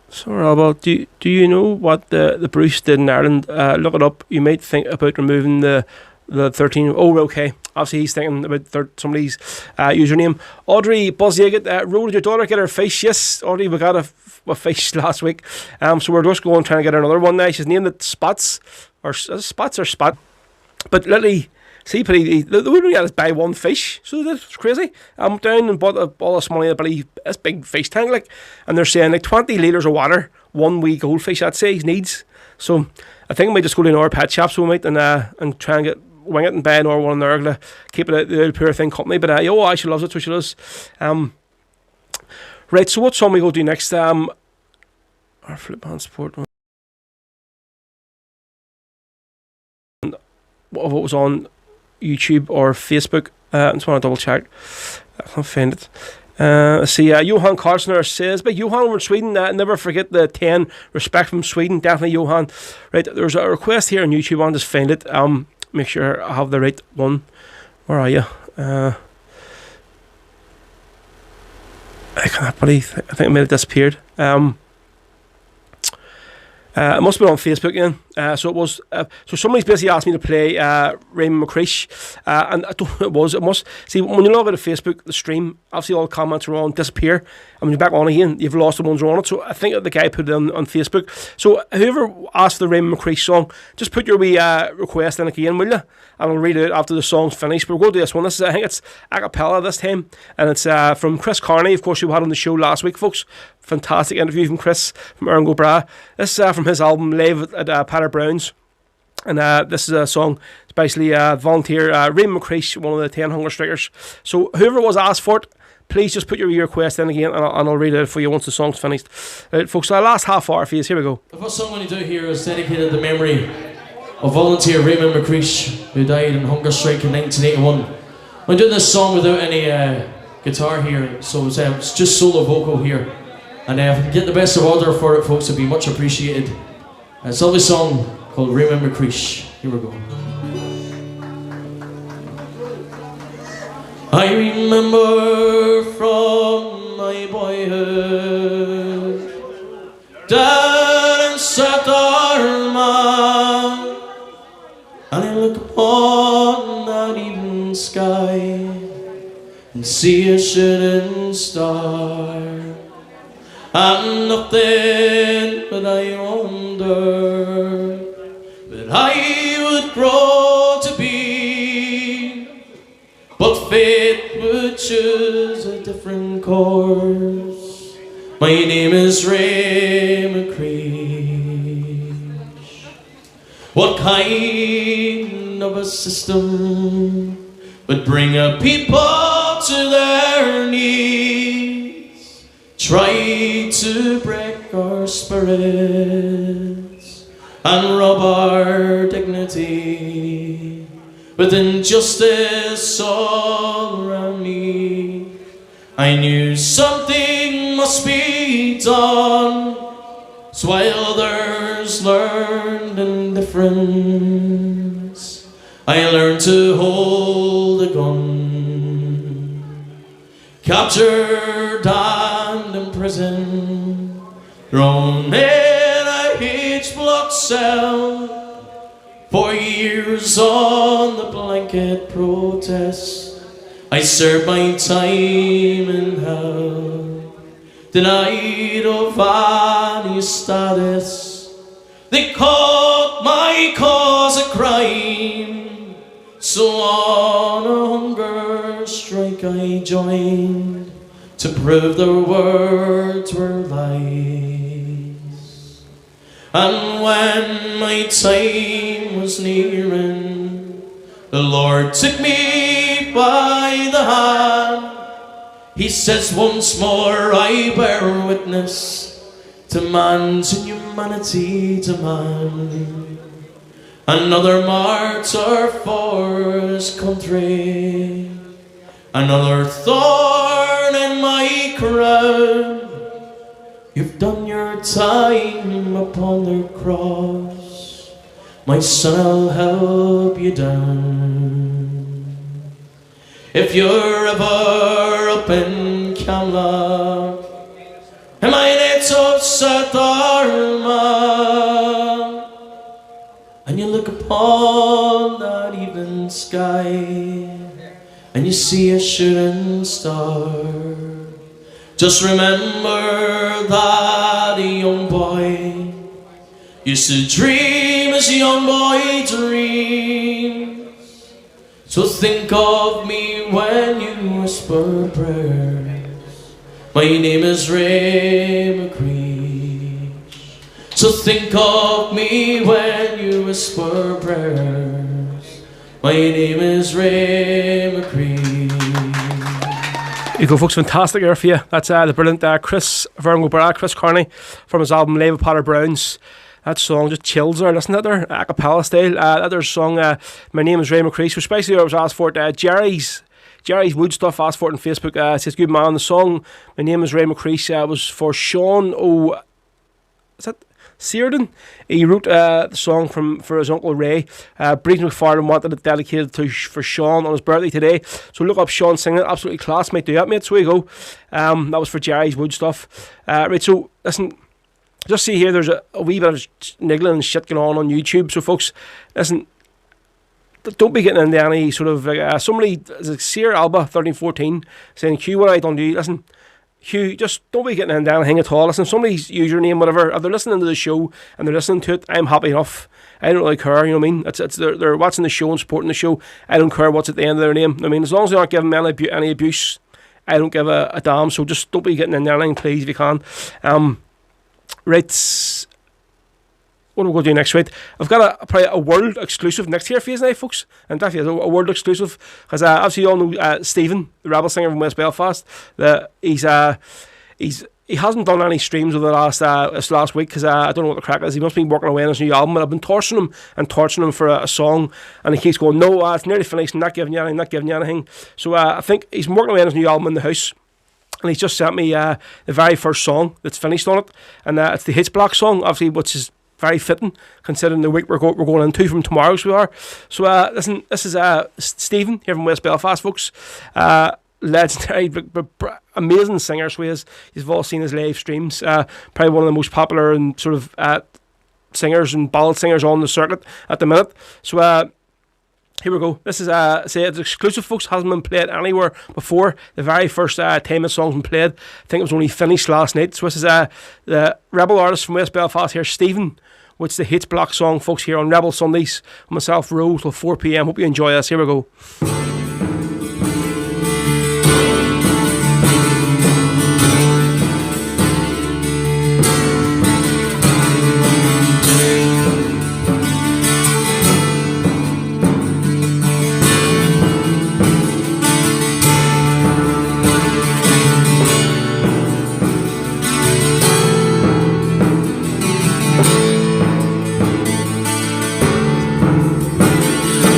Sorry about, do you know what the Bruce did in Ireland? Look it up. You might think about removing the 13. Oh, okay. Obviously, he's thinking about somebody's username. Audrey Buzziaget, Rule, did your daughter get her fish? Yes, Audrey, we got a fish last week. So we're just going trying to get another one now. She's named it Spots, or Spots or Spot. But literally, see, the woman got to buy one fish, so that's crazy. I'm down and bought all this money, I believe, this big fish tank, like, and they're saying like 20 litres of water, 1 wee goldfish, I'd say he needs. So I think we might just go to another pet shop, so we might, and try and wing it and buy another one there to keep it the poor thing company. But she loves it, so she does. Right, so what song we go do next? Our flip band support. What was on YouTube or Facebook? I just want to double check. I can't find it. Let's see, Johan Karlsner says, but Johan over in Sweden, never forget the 10 respect from Sweden. Definitely Johan. Right, there's a request here on YouTube. I'll just find it. Make sure I have the right one. Where are you? I can't believe. I think it may have disappeared. It must have been on Facebook again. So it was. So somebody's basically asked me to play Raymond McCreish, and I don't know what it was. It must see when you log out of Facebook, the stream, obviously all the comments are on, disappear, and when you're back on again, you've lost the ones that are on it. So I think the guy put it on Facebook. So whoever asked for the Raymond McCreish song, just put your wee request in again, will you? And I'll read it out after the song's finished. But we'll go to this one. This is, I think it's a cappella this time, and it's from Chris Carney, of course, who we had on the show last week, folks. Fantastic interview from Chris from Erngo Bra. This is from his album Live at Paddy Brown's, and this is a song. It's basically volunteer Raymond McCreish, one of the 10 hunger strikers. So whoever was asked for it, please just put your request in again, and I'll read it for you once the song's finished. Right, folks, so the last half hour for you. Here we go. The first song I'm going to do here is dedicated to the memory of volunteer Raymond McCreish, who died in hunger strike in 1981. I'm doing this song without any guitar here, so it's just solo vocal here. And if we can get the best of order for it, folks, it'd be much appreciated. It's a lovely song called Raymond McCreish. Here we go. I remember from my boyhood, Dad and sat Armagh, and I look upon that evening sky and see a shooting star. And nothing but I wonder that I would grow to be, but fate would choose a different course. My name is Ray McCreish. What kind of a system would bring a people to their knees? Try to break our spirits and rob our dignity. with injustice all around me. I knew something must be done, so while others learned indifference, I learned to hold a gun. Captured and imprisoned, thrown in a H-block cell, 4 years on the blanket protest. I served my time in hell, denied of any status. They called my cause a crime, so on a hunger strike I joined, to prove their words were lies. And when my time was nearing, the Lord took me by the hand. He says once more, I bear witness to man's inhumanity to man. Another martyr for his country, another thorn in my crown. You've done your time upon the cross, my son, I'll help you down. If you're ever up in Camlock, and my nate's of South Armagh, and you look upon that evening sky, and you see a shooting star, just remember that a young boy used to dream as a young boy dreams. So think of me when you whisper prayers. My name is Ray McCreesh. So think of me when you whisper prayers. My name is Ray McCreesh. You go, folks, fantastic air for you. That's the brilliant Chris Carney from his album Lave Potter Browns. That song just chills there. Listen to that there, a cappella style. That there's song, My Name is Ray McCreesh, which basically I was asked for it. Jerry's Wood Stuff asked for it on Facebook. Says, good man, the song My Name is Ray McCreesh was for Sean Searden. He wrote the song for his uncle Ray. Breeden McFarlane wanted it dedicated for Sean on his birthday today. So look up Sean singing it. Absolutely class, mate. Do that, mate. So there you go. That was for Jerry's Wood Stuff. Right, so listen, just see here, there's a wee bit of niggling and shit going on YouTube. So folks, listen, don't be getting into any sort of somebody, Sear Alba 1314 saying, Hugh, what I done to you? Listen, Hugh, just don't be getting into anything at all. Listen, somebody's username, whatever, if they're listening to the show and they're listening to it, I'm happy enough. I don't really care, you know what I mean? They're watching the show and supporting the show. I don't care what's at the end of their name. I mean, as long as they aren't giving me any abuse, I don't give a damn. So just don't be getting into anything, please, if you can. Right, what are we going to do next, right? I've got probably a world exclusive next year for you tonight, folks. And definitely a world exclusive, because obviously you all know Stephen, the rebel singer from West Belfast. He hasn't done any streams over the last week, because I don't know what the crack is. He must be working away on his new album, and I've been torturing him for a song, and he keeps going, no, it's nearly finished, not giving you anything. So I think he's been working away on his new album in the house. And he's just sent me the very first song that's finished on it, and it's the H-block song, obviously, which is very fitting considering the week we're going into from tomorrow. So we are. So listen, this is Stephen here from West Belfast, folks. Legendary, amazing singer. So you've all seen his live streams. Probably one of the most popular and sort of singers and ballad singers on the circuit at the minute. So here we go. This is it's exclusive, folks. Hasn't been played anywhere before. The very first time the song's been played, I think it was only finished last night. So this is the rebel artist from West Belfast here, Stephen, which is the H-block song, folks, here on Rebel Sundays. Myself, Row, till 4 p.m. Hope you enjoy this. Here we go.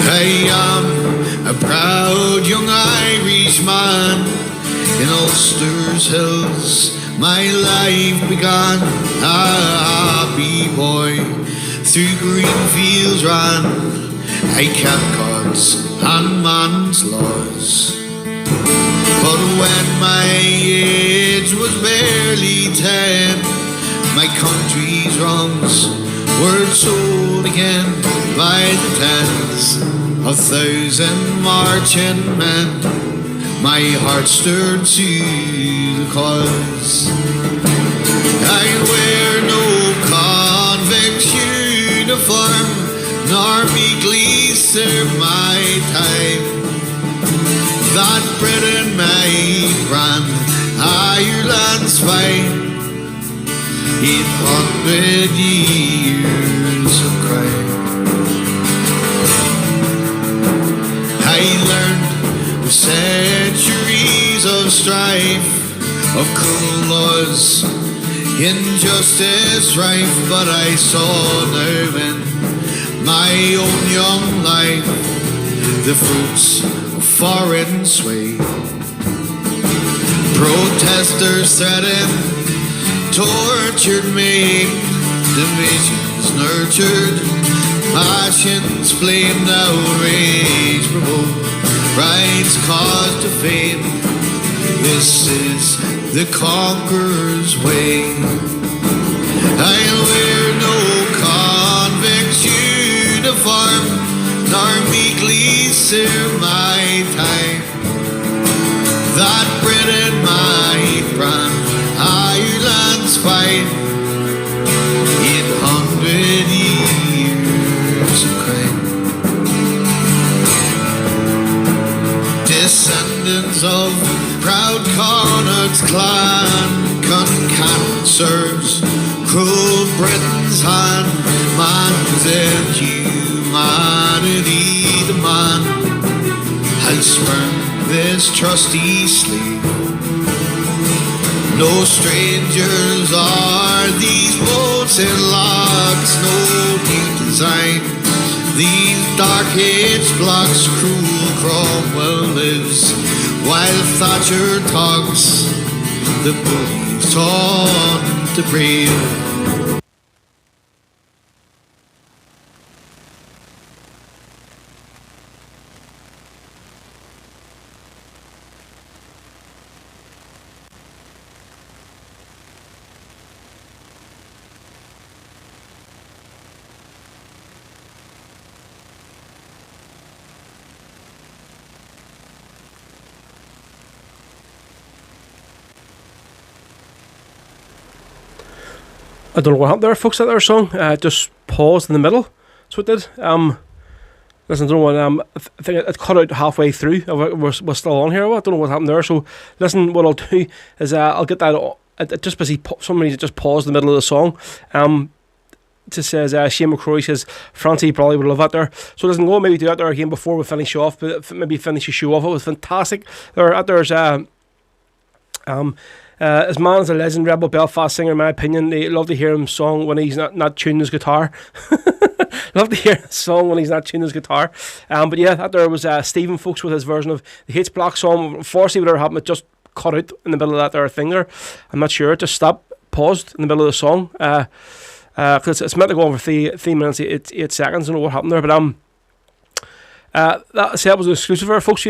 Hey, a proud young Irishman in Ulster's hills. My life began, a happy boy, through green fields ran. I kept God's and man's laws. But when my age was barely 10, my country's wrongs were told again by the tens of thousand marching men. My heart stirred to the cause. I wear no convict's uniform, nor meekly serve my time. That Britain may brand Ireland's fine. 800 years of crime. I learned of centuries of strife, of cruel laws, injustice rife. But I saw now in my own young life the fruits of foreign sway. Protesters threatened, tortured, maimed, divisions nurtured, passions flamed, outrage provoked, rights caused to fame. This is the conqueror's way. I'll wear no convict's uniform, nor meekly serve my time. That Britain might brand Ireland's fight. 800 years of crime. Descendants of proud Connacht's clan, Concannon serves cruel Britain's hand. Man present humanity, the man has spurned this trusty slave. No strangers are these boats and locks, no new design. These dark age blocks, cruel Cromwell lives, while Thatcher talks, the bullies taunt to brave. I don't know what happened there, folks, at their song. Just paused in the middle. That's what it did. Listen, I don't know what, I think it cut out halfway through. We're still on here. I don't know what happened there. So, listen, what I'll do is I'll get that. It just busy. Somebody just paused in the middle of the song. Just says, Shane McCrory says, Francie probably would love that there. So, listen, go maybe do that there again before we finish off. But maybe finish the show off. It was fantastic. There's his man is a legend, Rebel Belfast singer, in my opinion. They love to hear him song when he's not tuning his guitar. Love to hear his song when he's not tuning his guitar. But yeah, that there was Stephen, folks, with his version of the Hates Black song. Unfortunately, whatever happened, it just cut out in the middle of that there thing there. I'm not sure. It just stopped, paused in the middle of the song. Because it's meant to go on for 3 minutes, 8 seconds. I don't know what happened there, but that was an exclusive for folks.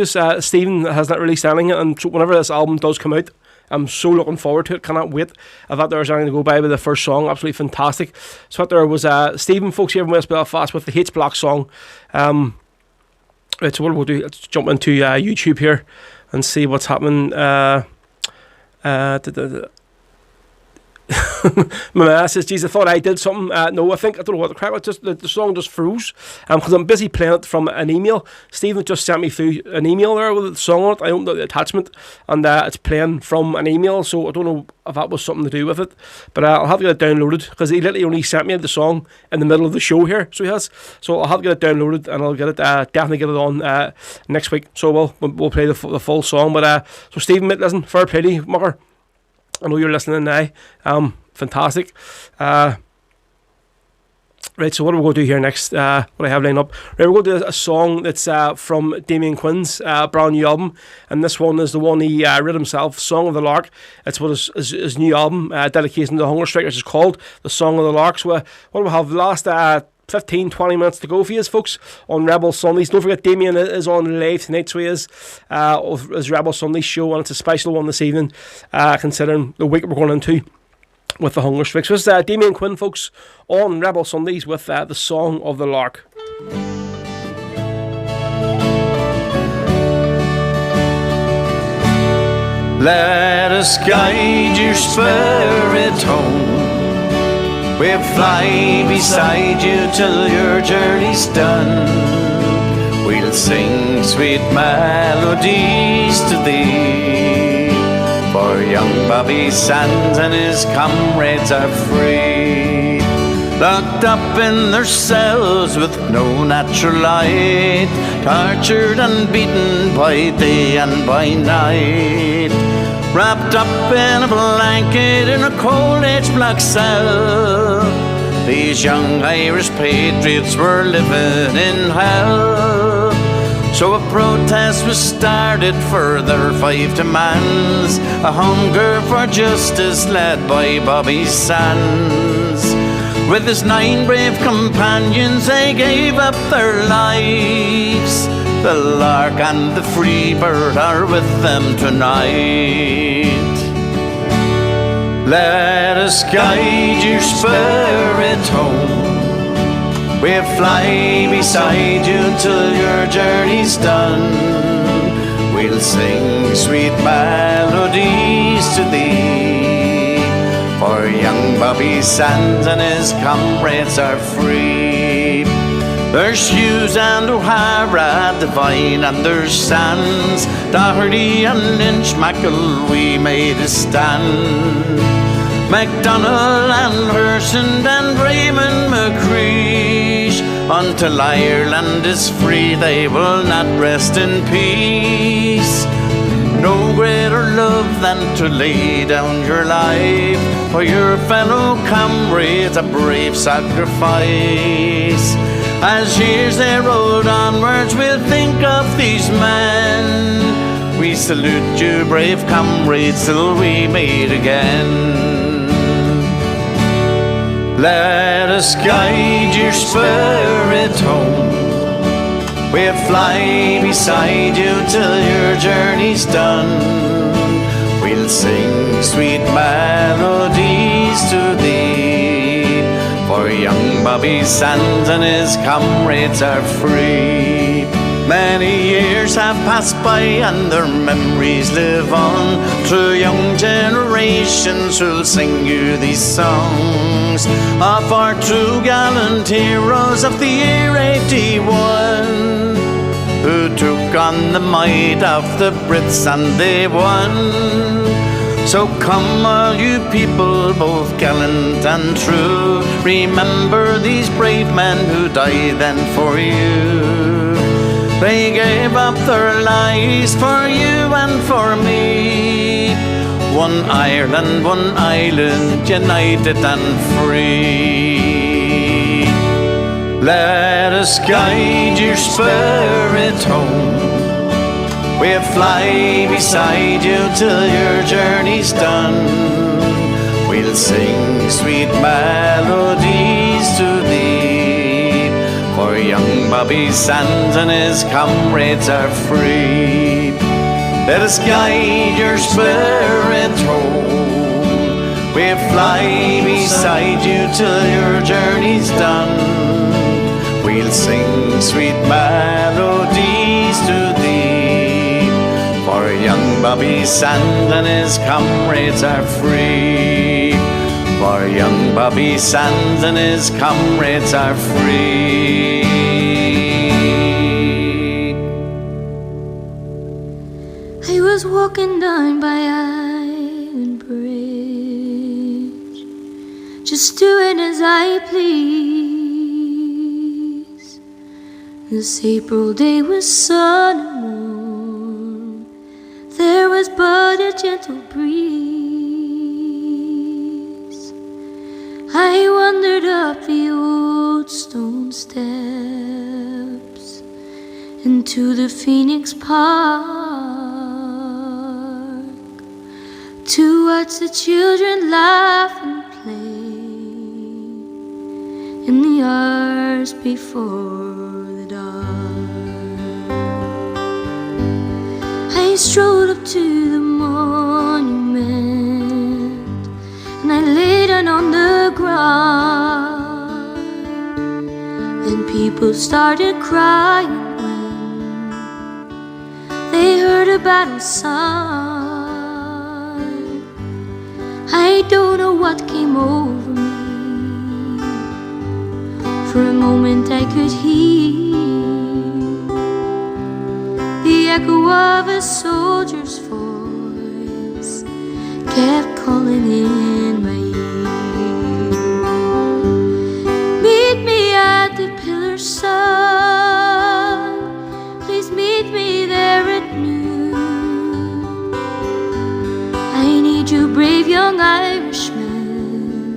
Stephen has not released anything, and so whenever this album does come out, I'm so looking forward to it. Cannot wait. I thought there was anything to go by with the first song. Absolutely fantastic. So there was Stephen, folks, here from West Belfast with the Hates Black song. Right, so what we'll do, let's jump into YouTube here and see what's happening. My man says, geez, I thought I did something. No, I don't know what the crack was. Just the song just froze because I'm busy playing it from an email. Stephen just sent me through an email there with the song on it. I opened up the attachment and it's playing from an email, so I don't know if that was something to do with it, but I'll have to get it downloaded because he literally only sent me the song in the middle of the show here, so he has. So I'll have to get it downloaded and I'll get it definitely get it on next week. So we'll play the full song. But so Stephen, mate, listen, fair play to you, mucker. I know you're listening now. Fantastic. Right, so what are we going to do here next? What I have lined up. Right, we're going to do a song that's from Damian Quinn's brand new album, and this one is the one he wrote himself, Song of the Lark. It's what his new album, dedication to the hunger strikers, is called, The Song of the Lark. So what do we have? The last 15-20 minutes to go for you folks on Rebel Sundays. Don't forget Damian is on live tonight, so he is of his Rebel Sundays show, and it's a special one this evening, considering the week we're going into with the hunger strikes. So this is Damian Quinn, folks, on Rebel Sundays with The Song of the Lark. Let us guide your spirit home. We'll fly beside you till your journey's done. We'll sing sweet melodies to thee. For young Bobby Sands and his comrades are free, locked up in their cells with no natural light, tortured and beaten by day and by night, wrapped up in a blanket in a cold edge block cell. These young Irish patriots were living in hell. So a protest was started for their 5 demands, a hunger for justice led by Bobby Sands. With his 9 brave companions they gave up their lives. The lark and the free bird are with them tonight. Let us guide your spirit home. We'll fly beside you till your journey's done. We'll sing sweet melodies to thee. For young Bobby Sands and his comrades are free. There's Hughes and O'Hara, Devine and there's Sands, Doherty and Lynch, McElwee made a stand. McDonald and Hersand and Raymond McCreesh, until Ireland is free they will not rest in peace. No greater love than to lay down your life for your fellow comrades, a brave sacrifice. As years they rolled onwards we'll think of these men. We salute you brave comrades till we meet again. Let us guide your spirit home. We'll fly beside you till your journey's done. We'll sing sweet melodies to thee. For young Bobby Sands and his comrades are free. Many years have passed by and their memories live on through young generations who'll sing you these songs of our true gallant heroes of the year 81, who took on the might of the Brits and they won. So come all you people, both gallant and true, remember these brave men who died then for you. They gave up their lives for you and for me. One Ireland, one island, united and free. Let us guide your spirit home. We'll fly beside you till your journey's done. We'll sing sweet melodies to thee. For young Bobby Sands and his comrades are free. Let us guide your spirit home. We'll fly beside you till your journey's done. We'll sing sweet melodies to thee. For young Bobby Sands and his comrades are free. For young Bobby Sands and his comrades are free. I was walking down by Iron Bridge, just doing as I please. This April day was sun and warm, there was but a gentle breeze. I wandered up the old stone steps into the Phoenix Park to watch the children laugh and play in the hours before the dark. I strolled up to the monument and I lay down on the ground. Then people started crying when they heard a battle sign. I don't know what came over me. For a moment I could hear the echo of a soldier's voice kept calling in my ear. Meet me at the pillar, son. Please meet me there at noon. I need you, brave young Irishman.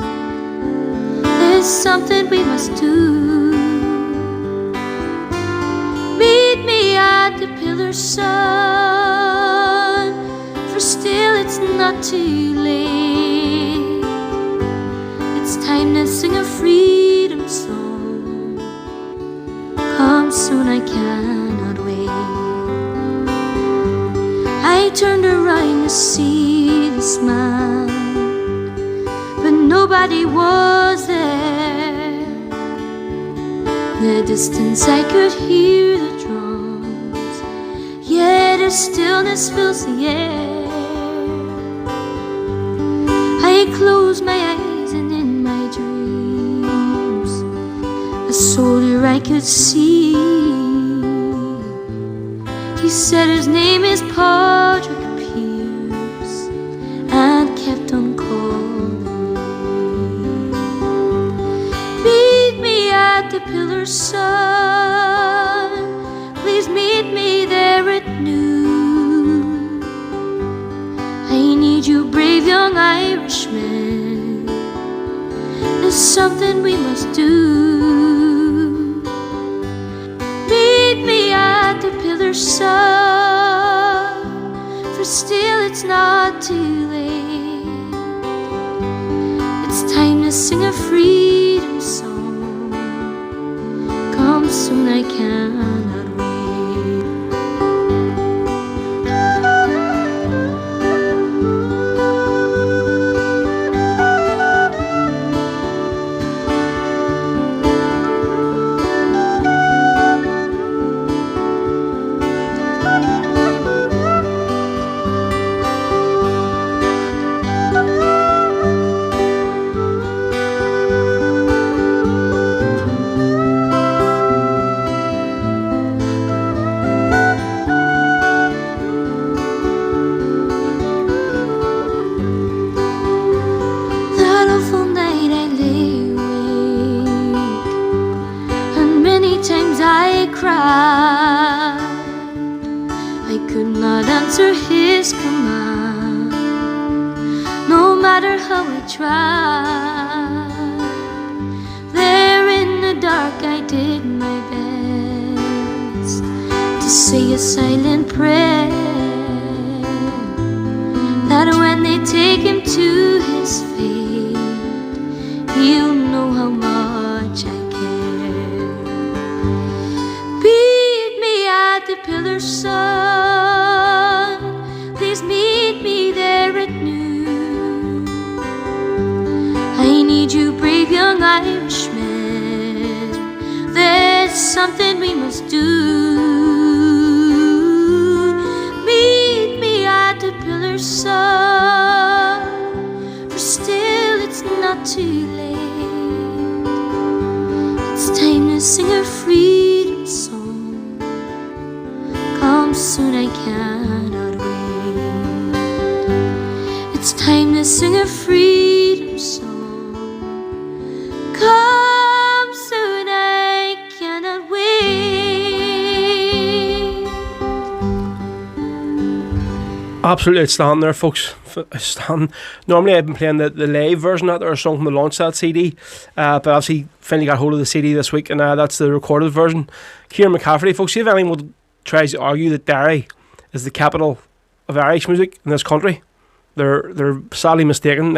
There's something we must do. Meet me at the pillar, son, for still it's not too late. It's time to sing a freedom song. Come soon, I cannot wait. I turned around to see this man, but nobody was there. In the distance I could hear the drums, yet a stillness fills the air. I close my eyes and in my dreams a soldier I could see. He said his name is Patrick Pierce and kept on calling me. Meet me at the pillar, son. Please meet me there at noon. I need you, brave young Irishman. There's something we must do. Meet me at the pillar, son, for still it's not too late. It's time to sing a freedom song. Come soon, I cannot wait. His command, no matter how I tried. There in the dark I did my best to say a silent prayer, that when they take him to his fate, he'll know how much I care. Beat me at the pillar, son. Please meet me there at noon. I need you, brave young Irishman. There's something we must do. Meet me at the pillar, son, for still it's not too late. It's time to sing a freedom song. Come soon, I cannot wait. It's time to sing a freedom song. Come soon, I cannot wait. Absolutely outstanding there, folks. Normally I've been playing the live version of that, or a song from the launch of that CD, but obviously finally got hold of the CD this week, and that's the recorded version. Kieran McCafferty, folks, see if anyone tries to argue that Derry is the capital of Irish music in this country, they're sadly mistaken.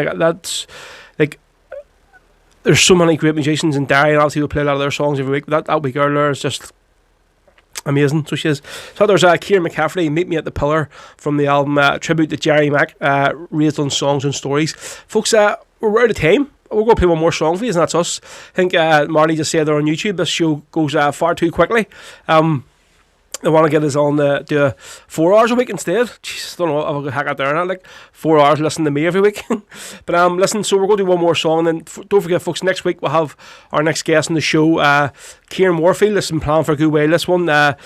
There's so many great musicians in Derry, and obviously we play a lot of their songs every week. That wee girl there is just amazing. So she is. So there's Kieran McCafferty, Meet Me at the Pillar, from the album Tribute to Jerry Mack, Raised on Songs and Stories. Folks, we're out of time. We're going to play one more song for you, and that's us. I think Marty just said there on YouTube, this show goes far too quickly. I want to get us on do 4 hours a week instead. Jeez, don't know if I could hack out there or not. Like 4 hours listening to me every week. But listen, so we're going to do one more song, and then don't forget, folks, next week we'll have our next guest on the show, Kieran Warfield. This is Plan for a Good Way. This one, if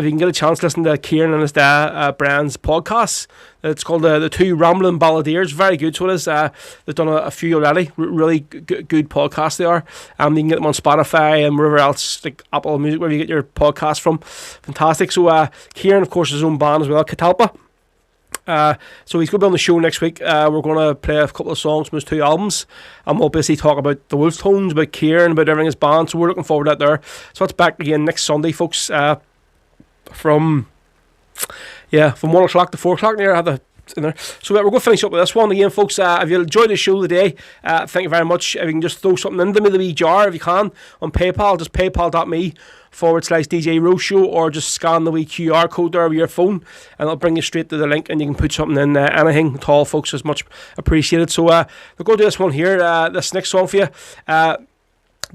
you can get a chance, listen to Kieran and his dad Brian's podcast. It's called the Two Rambling Balladeers. Very good. So it is. They've done a few already. Really good podcasts they are. You can get them on Spotify and wherever else, like Apple Music, wherever you get your podcast from. Fantastic. So Kieran, of course, his own band as well, Kappa. So he's going to be on the show next week. We're going to play a couple of songs from his 2 albums, and we'll basically talk about the Wolf Tones, about Kieran, about everything his band. So we're looking forward to that there. So that's back again next Sunday, folks. From 1 o'clock to 4 o'clock near. I have the in there. So we're going to finish up with this one again, folks. If you enjoyed the show today, thank you very much. If you can just throw something into me, the wee jar, if you can, on PayPal, just paypal.me/DJ Rose Show, or just scan the wee QR code there with your phone, and it'll bring you straight to the link, and you can put something in. Anything at all, folks, is much appreciated. So we're going to do this one here, this next song for you.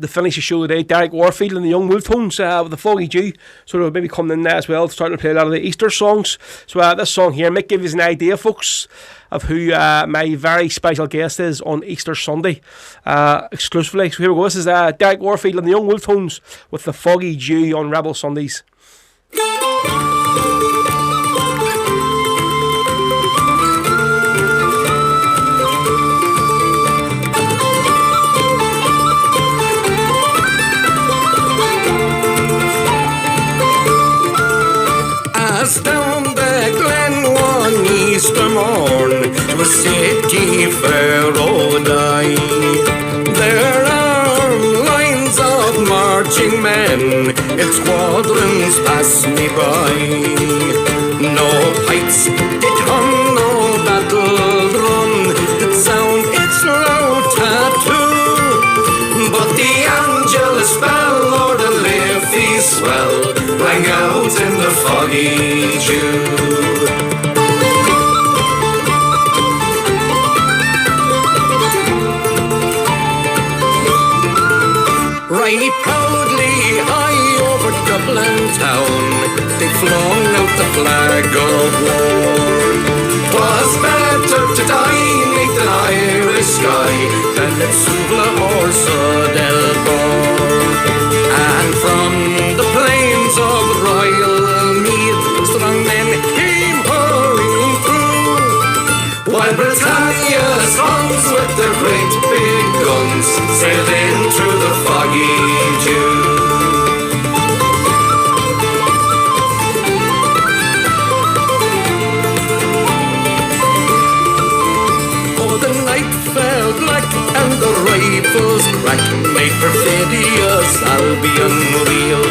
To finish the show today, Kieran Warfield and the Young Wolf Tones with the Foggy Dew, so they'll maybe coming in there as well, starting to play a lot of the Easter songs. So this song here might give you an idea, folks, of who my very special guest is on Easter Sunday, exclusively. So here we go. This is Kieran Warfield and the Young Wolf Tones with the Foggy Dew on Rebel Sundays. Down the glen one Easter morn, the city fair rode I. There are lines of marching men, its squadrons pass me by. No pipes did hum, no battle drum did sound its loud tattoo, but the Angelus bell or the Liffey swell rang out in the foggy dew. Right proudly high over Dublin town, they flung out the flag of war. 'Twas better to die neath an Irish sky than at Suvla or Sudelbor. And from the plains of Royal Meath, strong men came hurrying through, while Britannia's sons with their great big guns sailed in through the foggy dew. Oh, the night fell black and the rifles crack made perfidious Albion reel.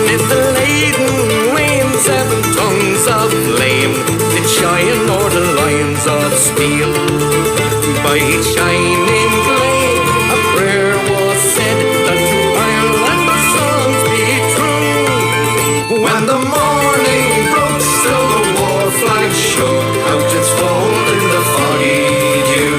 Mid the laden rain, 7 tongues of flame did shine o'er the lines of steel. By each shining glade a prayer was said that to Ireland the songs be true. When the morning broke, still the war flag showed out its fold in the foggy dew.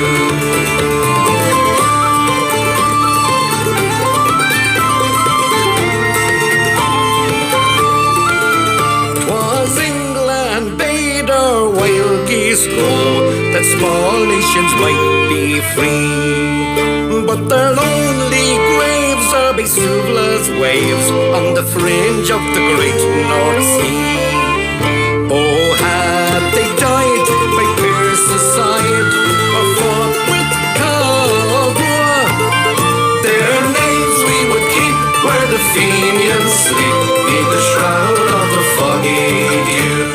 Go, that small nations might be free, but their lonely graves are by Suvla's waves on the fringe of the great North Sea. Oh, had they died by Pearse's side or fought with Caldwell, their names we would keep where the Fenians sleep, in the shroud of the foggy dew.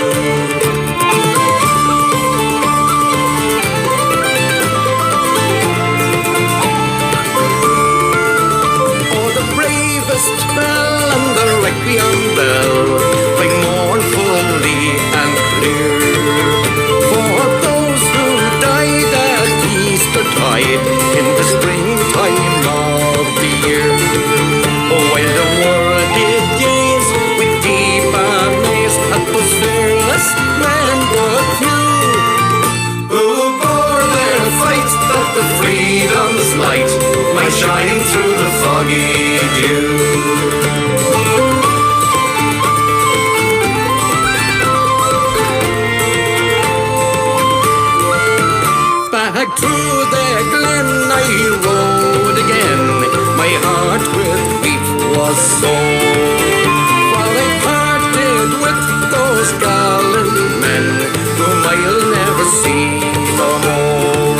flying through the foggy dew. Back through the glen I rode again, my heart with grief was sore, while I parted with those gallant men whom I'll never see no more.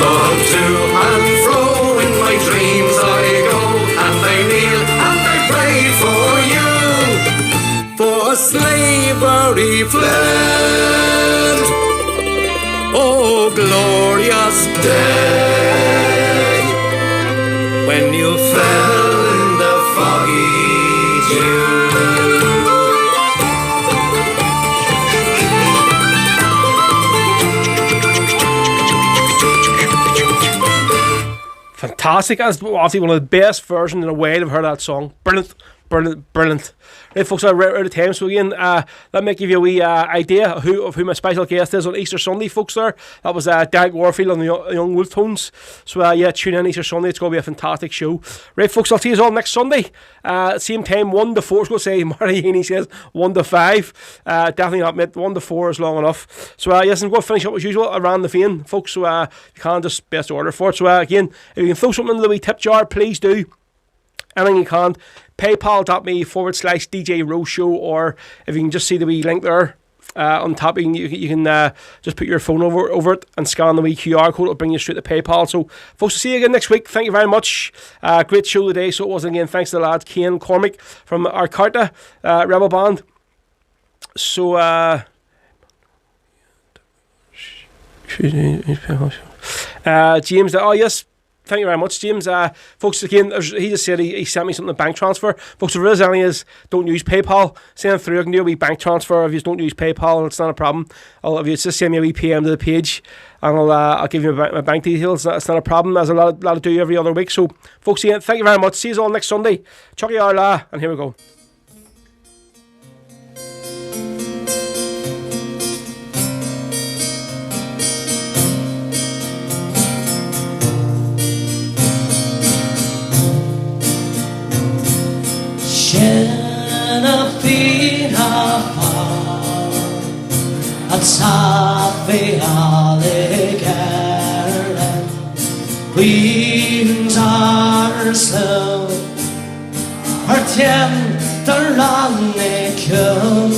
Gone to and fro in my dreams I go, and I kneel and I pray for you, for slavery fled. Oh, glorious day, when you fell in the foggy dew. Fantastic. That's obviously one of the best versions in a way I've heard that song. Brilliant. Brilliant, brilliant. Right, folks, I'm out of time. So again, let me give you a wee idea of who my special guest is on Easter Sunday, folks. There, that was Kieran Warfield on the Young Wolf Tones. So yeah, tune in Easter Sunday. It's going to be a fantastic show. Right, folks, I'll see you all next Sunday. Same time, 1 to 4. I was going to say Marty Healy says 1 to 5. Definitely not mid. 1 to 4 is long enough. So yes, I'm going to finish up as usual around the vein, folks. So you can just best order for it. So again, if you can throw something in the wee tip jar, please do. Anything you can. PayPal.me/DJ Rose Show, or if you can just see the wee link there on top, you can just put your phone over it and scan the wee QR code. It'll bring you straight to PayPal. So, folks, we'll see you again next week. Thank you very much. Great show today. So it was again. Thanks to the lads, Kieran Cormac from Art Garter Rebel Band. So, James. Oh yes. Thank you very much, James. Folks, again, he just said he sent me something, a bank transfer. Folks, if there is any don't use PayPal, send through. I can do a wee bank transfer. If you don't use PayPal, it's not a problem. If you just send me a wee PM to the page, and I'll give you my bank details. It's not a problem. There's a lot to do every other week. So, folks, again, thank you very much. See you all next Sunday. Chucky Arla, and here we go. At Safi Alligator, Queens are slow, her tender rannicum,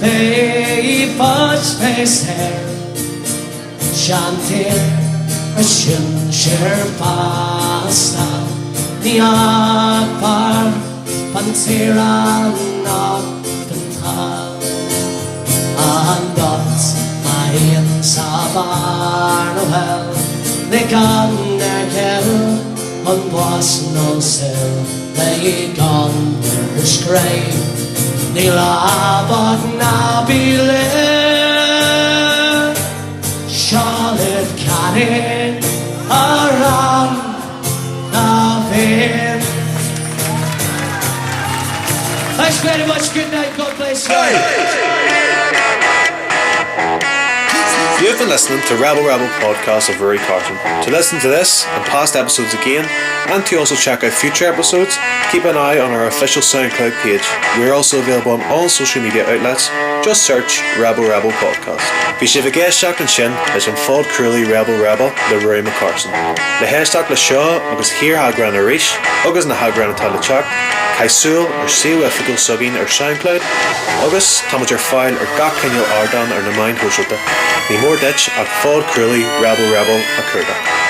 they fudge face hair, chanting a shun share pasta, the akbar, pantera, not and got my hands of Arnold. They gone their kill on was no sill. They gone their scrape. They labot now be lit. Charlotte cannon around the vein. Thanks very much. Good night. God bless you. You've been listening to Rebel Podcast of Rory Carton. To listen to this and past episodes again, and to also check out future episodes, keep an eye on our official SoundCloud page. We're also available on all social media outlets. Just search Rebel Podcast. Bhí sé bhgéis seach an sin leis an fád cruúlaí Rebel le Rory McCarson. Le héisteach le seo agus hir hagran a ríis, agus na hagran atá le teacht, caisúil ar siú efigil sugin ar SoundCloud, agus támuid ar fáil ar gach cinneal ardan ar na main thuisiúta. Ní mór ditch ag fád cruúlaí Rebel a curda.